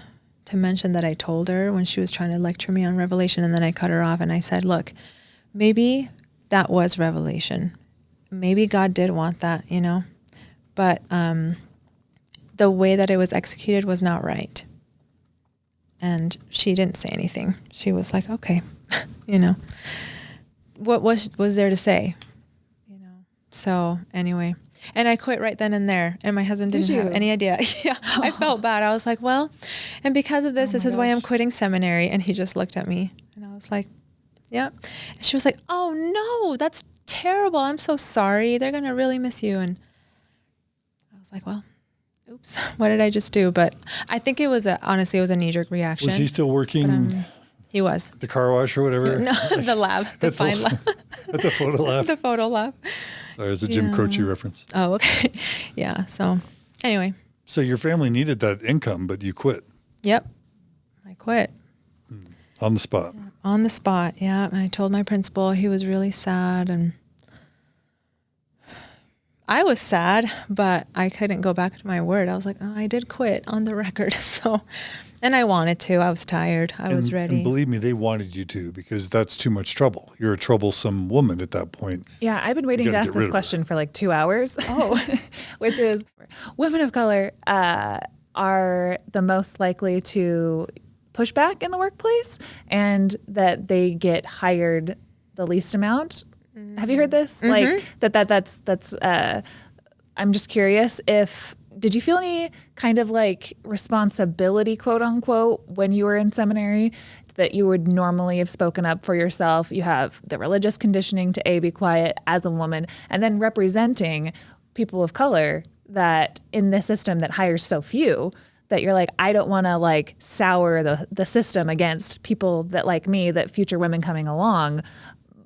mention that I told her when she was trying to lecture me on Revelation, and then I cut her off and I said, look, maybe that was revelation. Maybe God did want that, but the way that it was executed was not right. And she didn't say anything. She was like, okay, what was there to say? So anyway, and I quit right then and there, and my husband didn't have any idea. Yeah, I felt bad. I was like, well, and because of this, this is why I'm quitting seminary. And he just looked at me, and I was like, yeah. And she was like, oh no, that's terrible. I'm so sorry. They're going to really miss you. And I was like, well, oops, what did I just do? But I think it was honestly, it was a knee-jerk reaction. Was he still working? He was. The car wash or whatever? No, the lab, the fine lab. At the photo lab? The photo lab. Sorry, it's a Jim Croce reference. Oh, okay. Yeah, so anyway. So your family needed that income, but you quit? Yep, I quit. On the spot? On the spot, yeah. And I told my principal. He was really sad, and I was sad, but I couldn't go back to my word. I was like, oh, I did quit on the record. So, and I wanted to. I was tired. I was ready. And believe me, they wanted you to, because that's too much trouble. You're a troublesome woman at that point. Yeah, I've been waiting to ask this question for like 2 hours. Oh, which is, women of color are the most likely to push back in the workplace, and that they get hired the least amount. Have you heard this? Mm-hmm. Like that's I'm just curious, did you feel any kind of like responsibility, quote unquote, when you were in seminary, that you would normally have spoken up for yourself? You have the religious conditioning to be quiet as a woman, and then representing people of color that in this system that hires so few, that you're like, I don't want to like sour the system against people that like me, that future women coming along,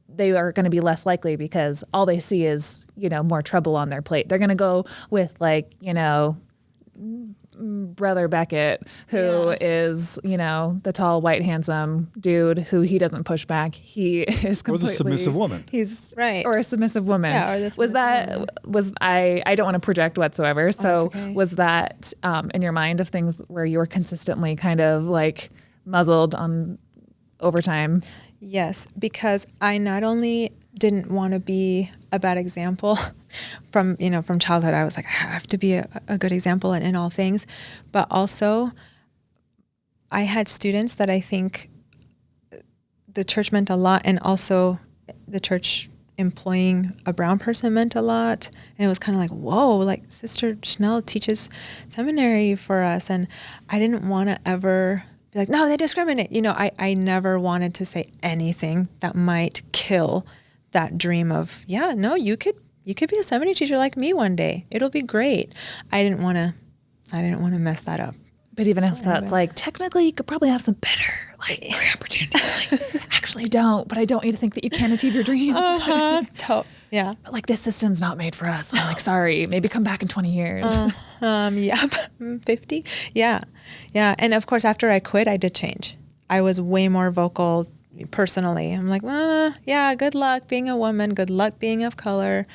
they are going to be less likely because all they see is, more trouble on their plate. They're going to go with like, Brother Beckett, who is, the tall, white, handsome dude who he doesn't push back. He is completely... Or the submissive woman. He's right. Or a submissive woman. Yeah, or the I don't want to project whatsoever. So okay. Was that in your mind of things where you were consistently kind of like muzzled on overtime? Yes, because I not only didn't want to be a bad example from childhood. I was like, I have to be a good example in all things. But also, I had students that I think the church meant a lot, and also the church employing a brown person meant a lot. And it was kind of like, whoa, like Sister Schnell teaches seminary for us. And I didn't want to ever be like, no, they discriminate. I never wanted to say anything that might kill that dream of, yeah, no, you could be a seminary teacher like me one day. It'll be great. I didn't want to mess that up. But even if that's like, technically you could probably have some better like career opportunities. Like, actually don't, but I don't want you to think that you can't achieve your dreams. Yeah. But like, this system's not made for us. I'm like, sorry, maybe come back in 20 years. Yeah, 50. Yeah. Yeah. And of course, after I quit, I did change. I was way more vocal personally. I'm like, yeah, good luck being a woman, good luck being of color.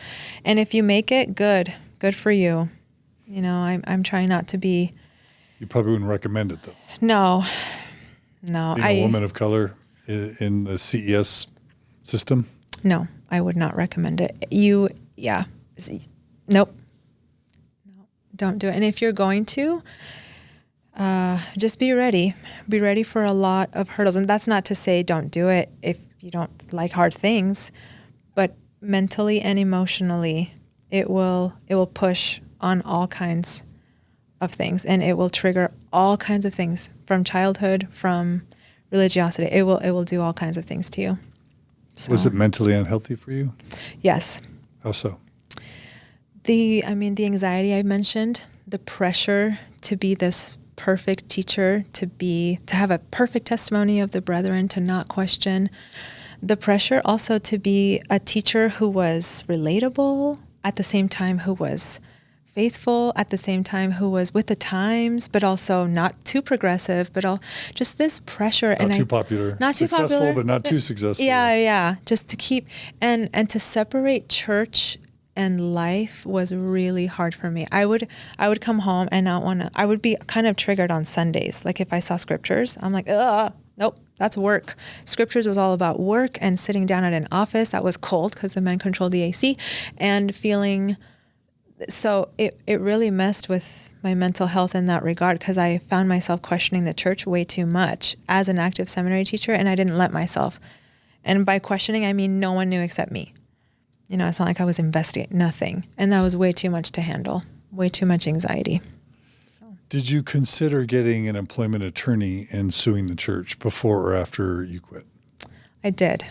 And if you make it, good for you. I'm trying not to be. You probably wouldn't recommend it though. No. Being a woman of color in the CES system? No, I would not recommend it. Nope. No, don't do it. And if you're going to, just be ready. Be ready for a lot of hurdles. And that's not to say don't do it if you don't like hard things, but mentally and emotionally, it will push on all kinds of things, and it will trigger all kinds of things from childhood, from religiosity. It will do all kinds of things to you. So, was it mentally unhealthy for you? Yes. How so? The anxiety I mentioned, the pressure to be this perfect teacher, to have a perfect testimony of the brethren, to not question. The pressure also to be a teacher who was relatable, at the same time who was faithful, at the same time who was with the times, but also not too progressive, but just this pressure. Not too popular. Not too successful, but not too successful. Yeah. Just to keep, and to separate church and life was really hard for me. I would come home and I would be kind of triggered on Sundays. Like if I saw scriptures, I'm like, nope, that's work. Scriptures was all about work and sitting down at an office that was cold because the men controlled the AC, and feeling. So it really messed with my mental health in that regard, because I found myself questioning the church way too much as an active seminary teacher, and I didn't let myself. And by questioning, I mean no one knew except me. It's not like I was investigating, nothing. And that was way too much to handle, way too much anxiety. So. Did you consider getting an employment attorney and suing the church before or after you quit? I did.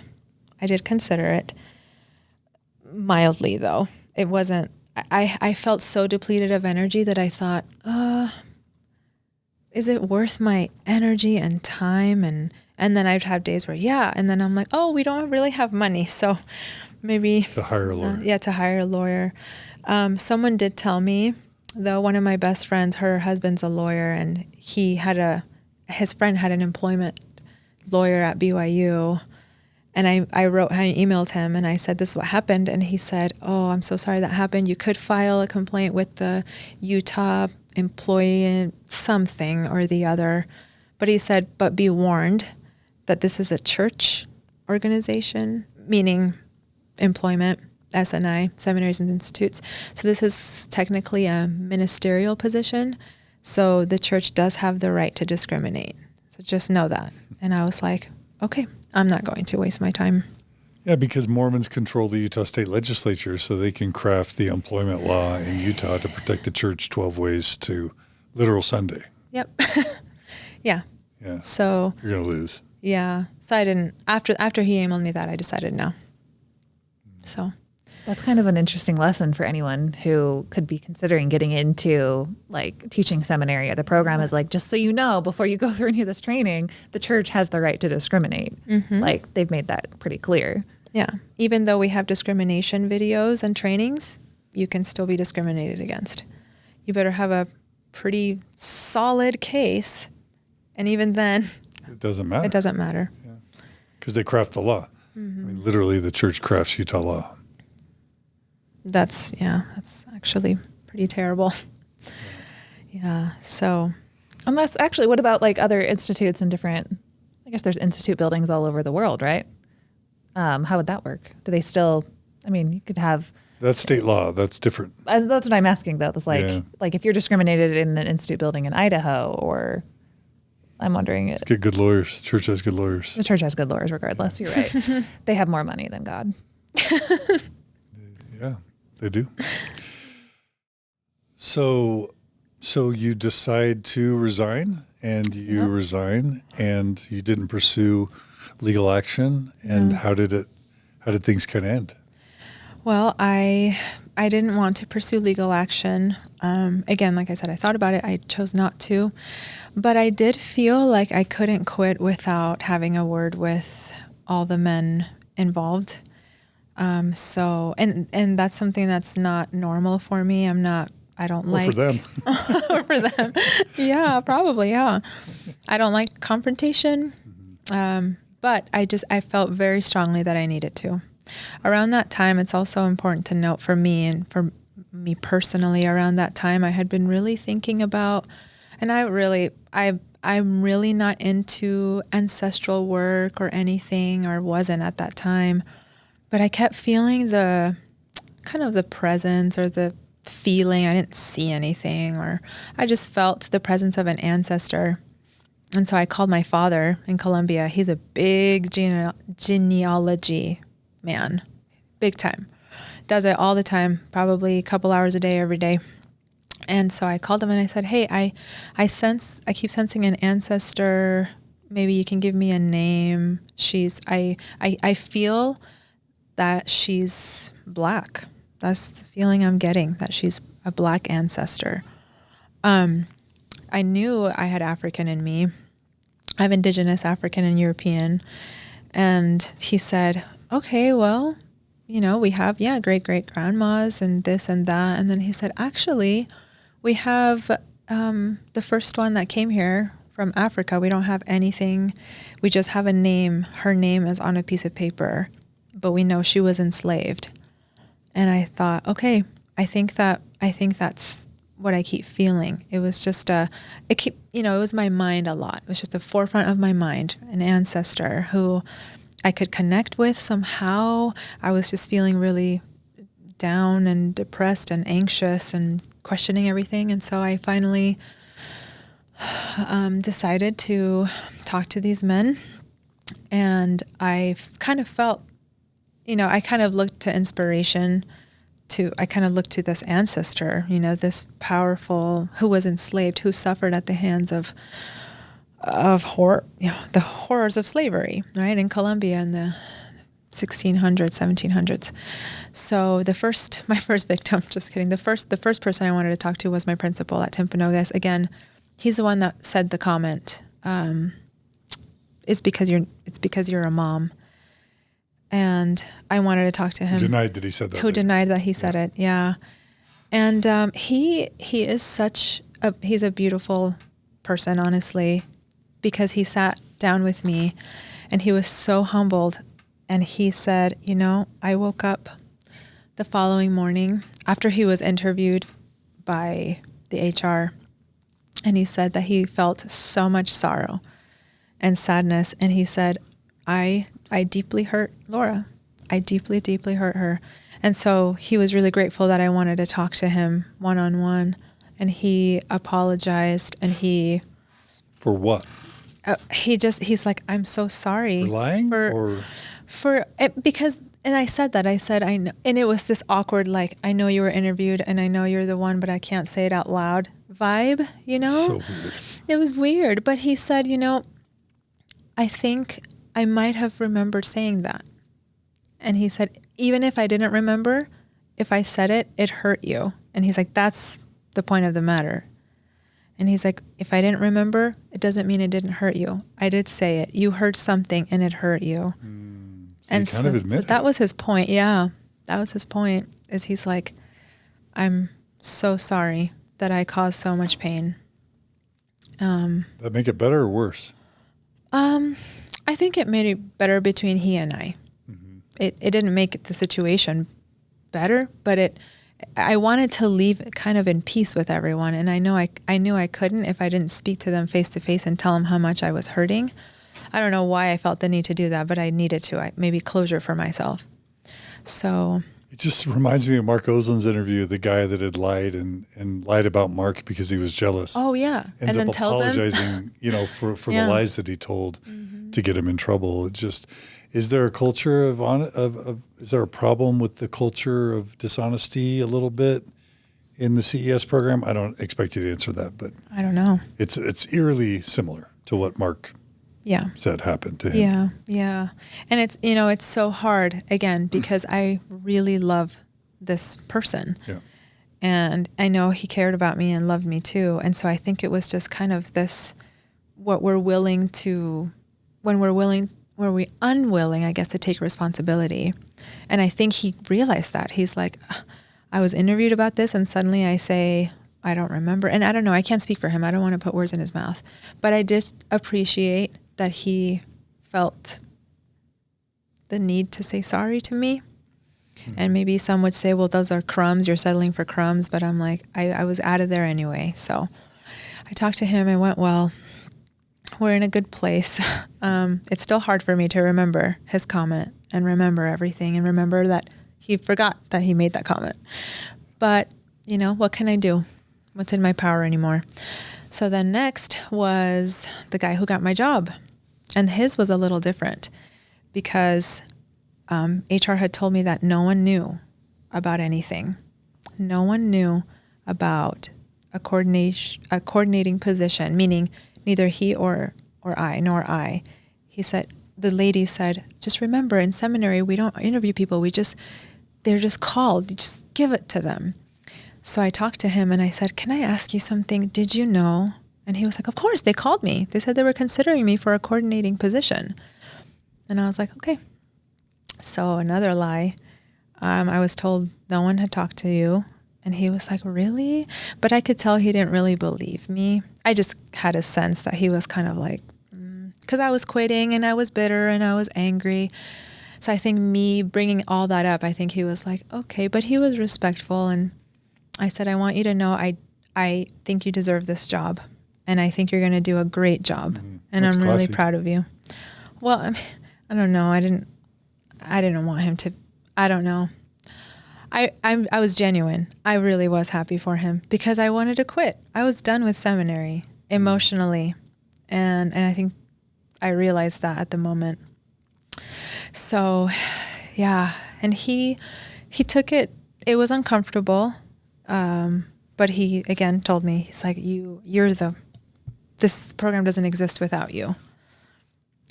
I did consider it. Mildly, though. It wasn't, I felt so depleted of energy that I thought, is it worth my energy and time? And then I'd have days where, and then I'm like, oh, we don't really have money. So maybe to hire a lawyer. To hire a lawyer. Someone did tell me, though, one of my best friends, her husband's a lawyer, and his friend had an employment lawyer at BYU. And I emailed him and I said, this is what happened. And he said, oh, I'm so sorry that happened. You could file a complaint with the Utah employee something or the other. But he said, but be warned that this is a church organization, meaning employment, SNI, seminaries and institutes. So this is technically a ministerial position. So the church does have the right to discriminate. So just know that. And I was like, okay, I'm not going to waste my time. Yeah, because Mormons control the Utah state legislature, so they can craft the employment law in Utah to protect the church 12 ways to literal Sunday. Yep. Yeah. Yeah. So you're going to lose. Yeah. So I didn't, after he emailed me that, I decided no. So that's kind of an interesting lesson for anyone who could be considering getting into like teaching seminary. The program is like, just so you know, before you go through any of this training, the church has the right to discriminate. Mm-hmm. Like they've made that pretty clear. Yeah. Even though we have discrimination videos and trainings, you can still be discriminated against. You better have a pretty solid case. And even then, it doesn't matter. It doesn't matter. Because they craft the law. Mm-hmm. I mean, literally, the church crafts Utah law. That's actually pretty terrible. Yeah. So. And that's actually, what about like other institutes and different, I guess there's institute buildings all over the world, right? How would that work? Do they still, I mean, you could have. That's state law. That's different. That's what I'm asking though. It's like, like if you're discriminated in an institute building in Idaho, or I'm wondering. Get good lawyers. The church has good lawyers. The church has good lawyers regardless. You're right. They have more money than God. Yeah, they do. So you decide to resign, and you resign, and you didn't pursue legal action. And how did things kind of end? Well, I didn't want to pursue legal action. Again, like I said, I thought about it. I chose not to. But I did feel like I couldn't quit without having a word with all the men involved. So that's something that's not normal for me. I don't like. For them. For them. Yeah, probably. Yeah. I don't like confrontation. But I felt very strongly that I needed to. Around that time, it's also important to note for me and for me personally, around that time, I had been really thinking about, and I'm really not into ancestral work or anything, or wasn't at that time, but I kept feeling the kind of the presence or the feeling. I didn't see anything, or I just felt the presence of an ancestor. And so I called my father in Colombia. He's a big genealogy man, big time. Does it all the time, probably a couple hours a day, every day. And so I called him and I said, hey, I keep sensing an ancestor. Maybe you can give me a name. I feel that she's Black. That's the feeling I'm getting, that she's a Black ancestor. I knew I had African in me. I have Indigenous, African, and European. And he said, okay, well, we have, great-great-grandmas and this and that. And then he said, actually, we have the first one that came here from Africa. We don't have anything. We just have a name. Her name is on a piece of paper, but we know she was enslaved. And I thought, okay, I think that's what I keep feeling. It was just it was my mind a lot. It was just the forefront of my mind, an ancestor who I could connect with somehow. I was just feeling really down and depressed and anxious and questioning everything. And so I finally decided to talk to these men. And I kind of felt, I kind of looked to inspiration I kind of looked to this ancestor, this powerful, who was enslaved, who suffered at the hands of the horrors of slavery, right, in Colombia in the 1600s, 1700s. So my first victim, just kidding. The first person I wanted to talk to was my principal at Timpanogos. Again, he's the one that said the comment, it's because you're a mom. And I wanted to talk to him. Denied that he said that. Who denied that he said it. Yeah. And, he is he's a beautiful person, honestly, because he sat down with me and he was so humbled. And he said, I woke up the following morning after he was interviewed by the HR. And he said that he felt so much sorrow and sadness. And he said, I deeply hurt Laura. I deeply, deeply hurt her. And so he was really grateful that I wanted to talk to him one-on-one. And he apologized and For what? He's like, I'm so sorry. For lying? Because I said, I know. And it was this awkward, like, I know you were interviewed and I know you're the one, but I can't say it out loud vibe, So weird. It was weird. But he said, I think I might have remembered saying that. And he said, even if I didn't remember, if I said it, it hurt you. And he's like, that's the point of the matter. And he's like, if I didn't remember, it doesn't mean it didn't hurt you. I did say it. You heard something and it hurt you. And so that was his point. Yeah, that was his point. Is he's like, I'm so sorry that I caused so much pain. That make it better or worse? I think it made it better between he and I. Mm-hmm. It didn't make the situation better, but I wanted to leave it kind of in peace with everyone. And I knew I couldn't if I didn't speak to them face to face and tell them how much I was hurting. I don't know why I felt the need to do that, but I needed to. Maybe closure for myself. So it just reminds me of Mark Oslin's interview, the guy that had lied and lied about Mark because he was jealous. Oh yeah, Ends up apologizing, for the lies that he told to get him in trouble. It just, is there a culture is there a problem with the culture of dishonesty a little bit in the CES program? I don't expect you to answer that, but I don't know. It's eerily similar to what Mark said happened to him. Yeah. And it's so hard, again, because I really love this person. Yeah. And I know he cared about me and loved me too. And so I think it was just kind of this, when we're unwilling, I guess, to take responsibility. And I think he realized that. He's like, I was interviewed about this and suddenly I say, I don't remember. And I don't know, I can't speak for him. I don't want to put words in his mouth. But I just appreciate that he felt the need to say sorry to me. Mm-hmm. And maybe some would say, well, those are crumbs. You're settling for crumbs. But I'm like, I was out of there anyway. So I talked to him and went, well, we're in a good place. It's still hard for me to remember his comment and remember everything and remember that he forgot that he made that comment. But, what can I do? What's in my power anymore? So then next was the guy who got my job. And his was a little different because HR had told me that no one knew about anything. No one knew about a coordinating position, meaning neither he or I, nor I. The lady said, just remember, in seminary, we don't interview people. They're just called. You just give it to them. So I talked to him and I said, can I ask you something? Did you know? And he was like, of course, they called me. They said they were considering me for a coordinating position. And I was like, okay. So another lie. I was told no one had talked to you. And he was like, really? But I could tell he didn't really believe me. I just had a sense that he was kind of like, because I was quitting and I was bitter and I was angry. So I think me bringing all that up, I think he was like, okay. But he was respectful. And I said, I want you to know I think you deserve this job. And I think you're going to do a great job. Mm-hmm. And I'm really proud of you. Well, I don't know. I didn't want him to, I don't know. I was genuine. I really was happy for him because I wanted to quit. I was done with seminary emotionally. And I think I realized that at the moment. So, yeah. And he took it. It was uncomfortable. But he, again, told me, he's like, this program doesn't exist without you.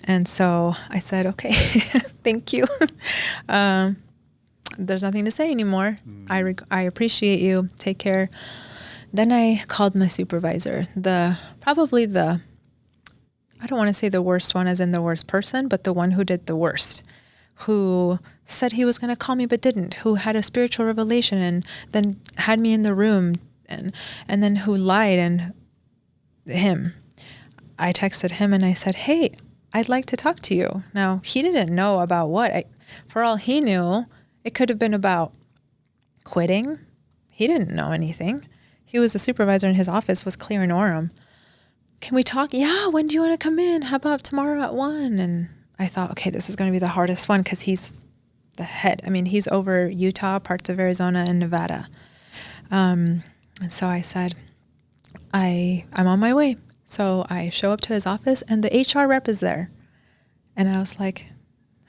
And so I said, okay, thank you. There's nothing to say anymore. I appreciate you. Take care. Then I called my supervisor, I don't want to say the worst one as in the worst person, but the one who did the worst, who said he was going to call me but didn't, who had a spiritual revelation and then had me in the room and then who lied, and him. I texted him and I said, hey, I'd like to talk to you. Now, he didn't know about what. For all he knew, it could have been about quitting. He didn't know anything. He was a supervisor in his office, was clear in Orem. Can we talk? Yeah, when do you want to come in? How about tomorrow at 1? And I thought, okay, this is going to be the hardest one because he's the head. I mean, he's over Utah, parts of Arizona, and Nevada. And so I said, I'm on my way. So I show up to his office and the HR rep is there. And I was like,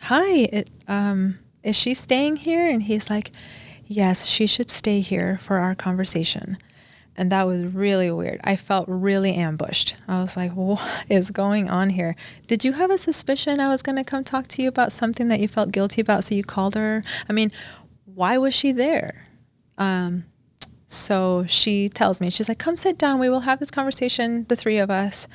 hi, is she staying here? And he's like, yes, she should stay here for our conversation. And that was really weird. I felt really ambushed. I was like, what is going on here? Did you have a suspicion I was going to come talk to you about something that you felt guilty about, so you called her? I mean, why was she there? So she tells me, she's like, come sit down. We will have this conversation, the three of us.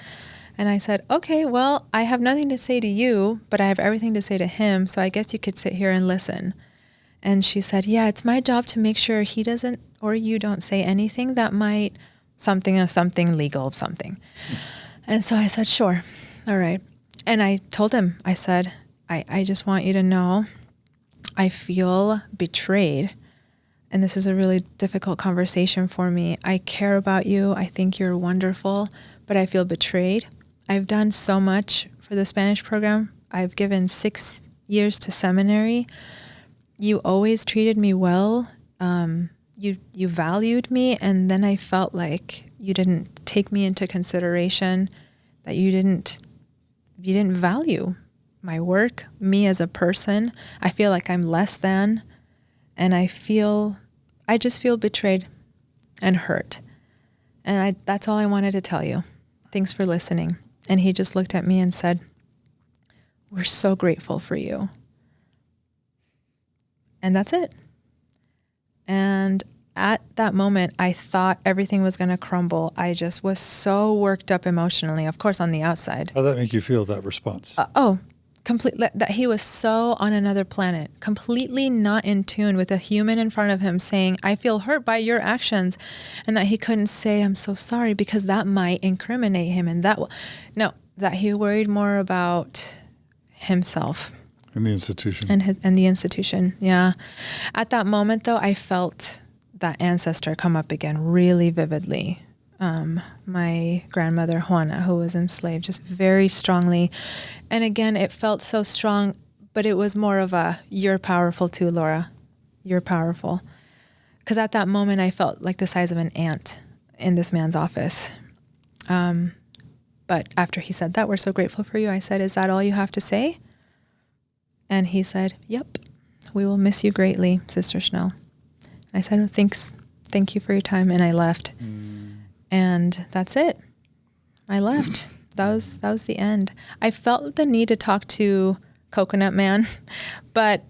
And I said, okay, well, I have nothing to say to you, but I have everything to say to him. So I guess you could sit here and listen. And she said, yeah, it's my job to make sure he doesn't or you don't say anything that might something legal. And so I said, sure. All right. And I told him, I said, I just want you to know I feel betrayed. And this is a really difficult conversation for me. I care about you. I think you're wonderful, but I feel betrayed. I've done so much for the Spanish program. I've given 6 years to seminary. You always treated me well. You valued me, and then I felt like you didn't take me into consideration, that you didn't value my work, me as a person. I feel like I'm less than, and I just feel betrayed and hurt. And that's all I wanted to tell you. Thanks for listening. And he just looked at me and said, we're so grateful for you. And that's it. And at that moment, I thought everything was going to crumble. I just was so worked up emotionally, of course, on the outside. How'd that make you feel, that response? Completely. That he was so on another planet, completely not in tune with a human in front of him saying, I feel hurt by your actions. And that he couldn't say, I'm so sorry, because that might incriminate him. And that he worried more about himself. And the institution. And the institution, yeah. At that moment, though, I felt that ancestor come up again really vividly. My grandmother, Juana, who was enslaved, just very strongly. And again, it felt so strong, but it was more of a, you're powerful too, Laura. You're powerful. Because at that moment, I felt like the size of an ant in this man's office. But after he said that, we're so grateful for you, I said, is that all you have to say? And he said, yep, we will miss you greatly, Sister Schnell. I said, oh, thanks. Thank you for your time. And I left. And that's it. I left. That was the end. I felt the need to talk to Coconut Man, but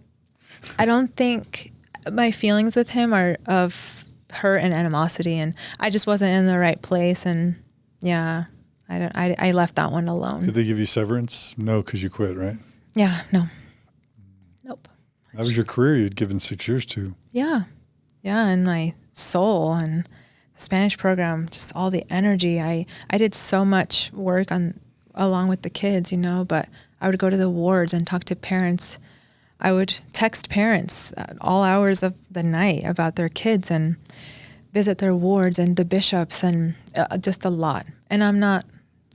I don't think my feelings with him are of hurt and animosity, and I just wasn't in the right place. And yeah, I left that one alone. Did they give you severance? No, because you quit, right? Yeah, no. Nope. That was your career you'd given 6 years to. Yeah. Yeah, and my soul and the Spanish program, just all the energy. I did so much work along with the kids, but I would go to the wards and talk to parents. I would text parents at all hours of the night about their kids and visit their wards and the bishops and just a lot. And I'm not,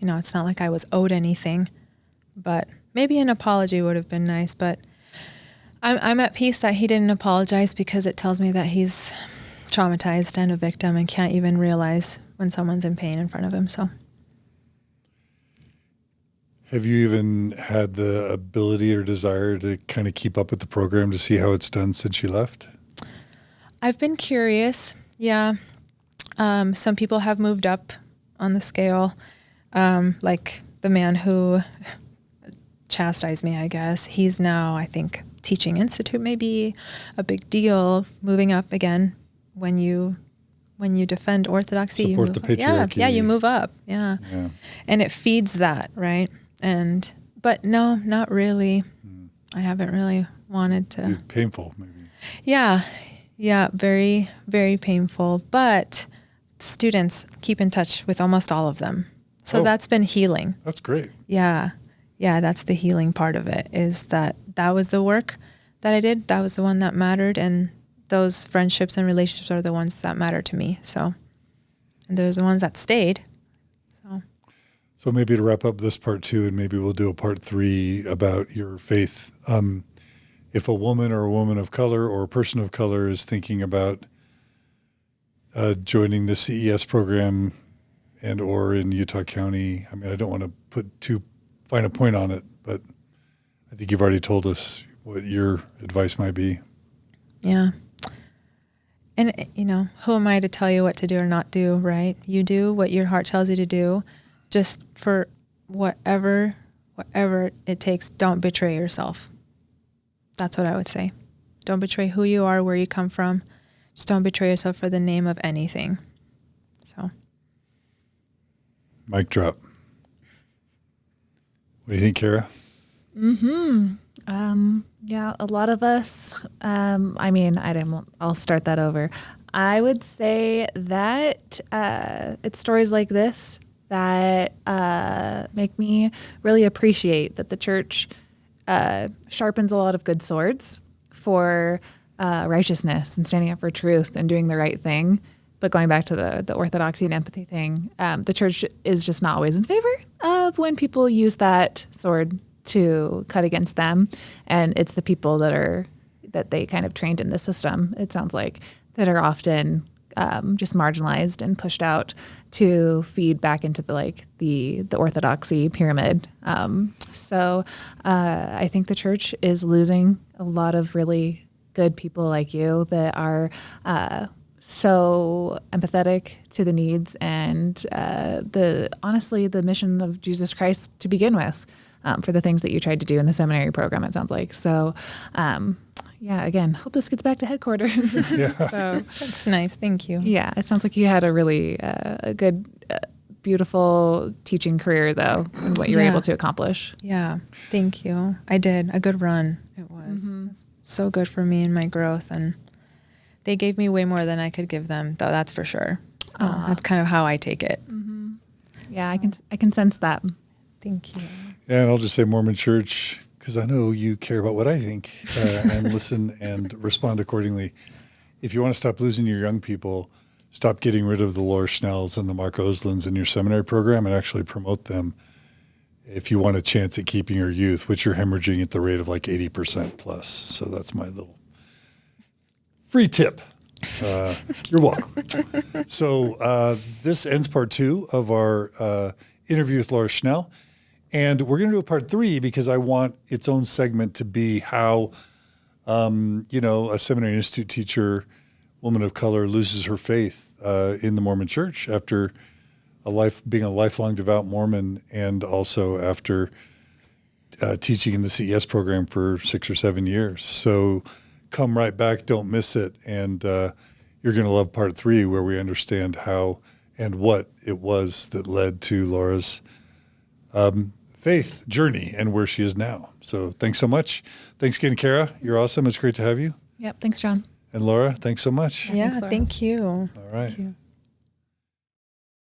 it's not like I was owed anything, but maybe an apology would have been nice, but I'm at peace that he didn't apologize, because it tells me that he's traumatized and a victim and can't even realize when someone's in pain in front of him. So, have you even had the ability or desire to kind of keep up with the program to see how it's done since you left? I've been curious. Yeah. Some people have moved up on the scale, like the man who chastise me, I guess. He's now, I think, teaching institute may be a big deal, moving up again. When you defend orthodoxy, support the patriarchy. Yeah, you move up. Yeah. And it feeds that, right? But no, not really. I haven't really wanted to. Painful, maybe. Yeah, very, very painful. But students keep in touch with almost all of them. So that's been healing. That's great. Yeah, that's the healing part of it, is that was the work that I did. That was the one that mattered. And those friendships and relationships are the ones that matter to me. So, and there's the ones that stayed. So maybe to wrap up this part 2, and maybe we'll do a part 3 about your faith. If a woman or a woman of color or a person of color is thinking about joining the CES program and or in Utah County, I mean, I don't want to put too fine a point on it, but I think you've already told us what your advice might be. Yeah. And, who am I to tell you what to do or not do, right? You do what your heart tells you to do, just for whatever it takes. Don't betray yourself. That's what I would say. Don't betray who you are, where you come from. Just don't betray yourself for the name of anything. So. Mic drop. What do you think, Kara? Yeah, a lot of us, I'll start that over. I would say that it's stories like this that make me really appreciate that the church sharpens a lot of good swords for righteousness and standing up for truth and doing the right thing. But going back to the orthodoxy and empathy thing, the church is just not always in favor of when people use that sword to cut against them. And it's the people that they kind of trained in the system, it sounds like, that are often just marginalized and pushed out to feed back into the orthodoxy pyramid. So I think the church is losing a lot of really good people like you that are so empathetic to the needs and the mission of Jesus Christ to begin with, for the things that you tried to do in the seminary program, it sounds like. So, again, hope this gets back to headquarters. Yeah. So that's nice. Thank you. Yeah, it sounds like you had a really a good, beautiful teaching career, though, and what you were able to accomplish. Yeah, thank you. I did a good run. It was. It was so good for me and my growth, and they gave me way more than I could give them, though. That's for sure. That's kind of how I take it. Yeah, I can sense that. Thank you. Yeah, and I'll just say Mormon Church, because I know you care about what I think and listen and respond accordingly. If you want to stop losing your young people, stop getting rid of the Laura Shnells and the Mark Oslands in your seminary program and actually promote them if you want a chance at keeping your youth, which you're hemorrhaging at the rate of like 80% plus. So that's my little free tip. You're welcome. So this ends part 2 of our interview with Laura Shnell. And we're going to do a part 3 because I want its own segment to be how, a seminary institute teacher, woman of color, loses her faith in the Mormon church after being a lifelong devout Mormon, and also after teaching in the CES program for 6 or 7 years. So come right back, don't miss it. And you're going to love part 3, where we understand how and what it was that led to Laura's faith journey and where she is now. So thanks so much. Thanks again, Kara. You're awesome. It's great to have you. Yep. Thanks, John. And Laura, thanks so much. Yeah, thanks, Laura. Thank you. All right. Thank you.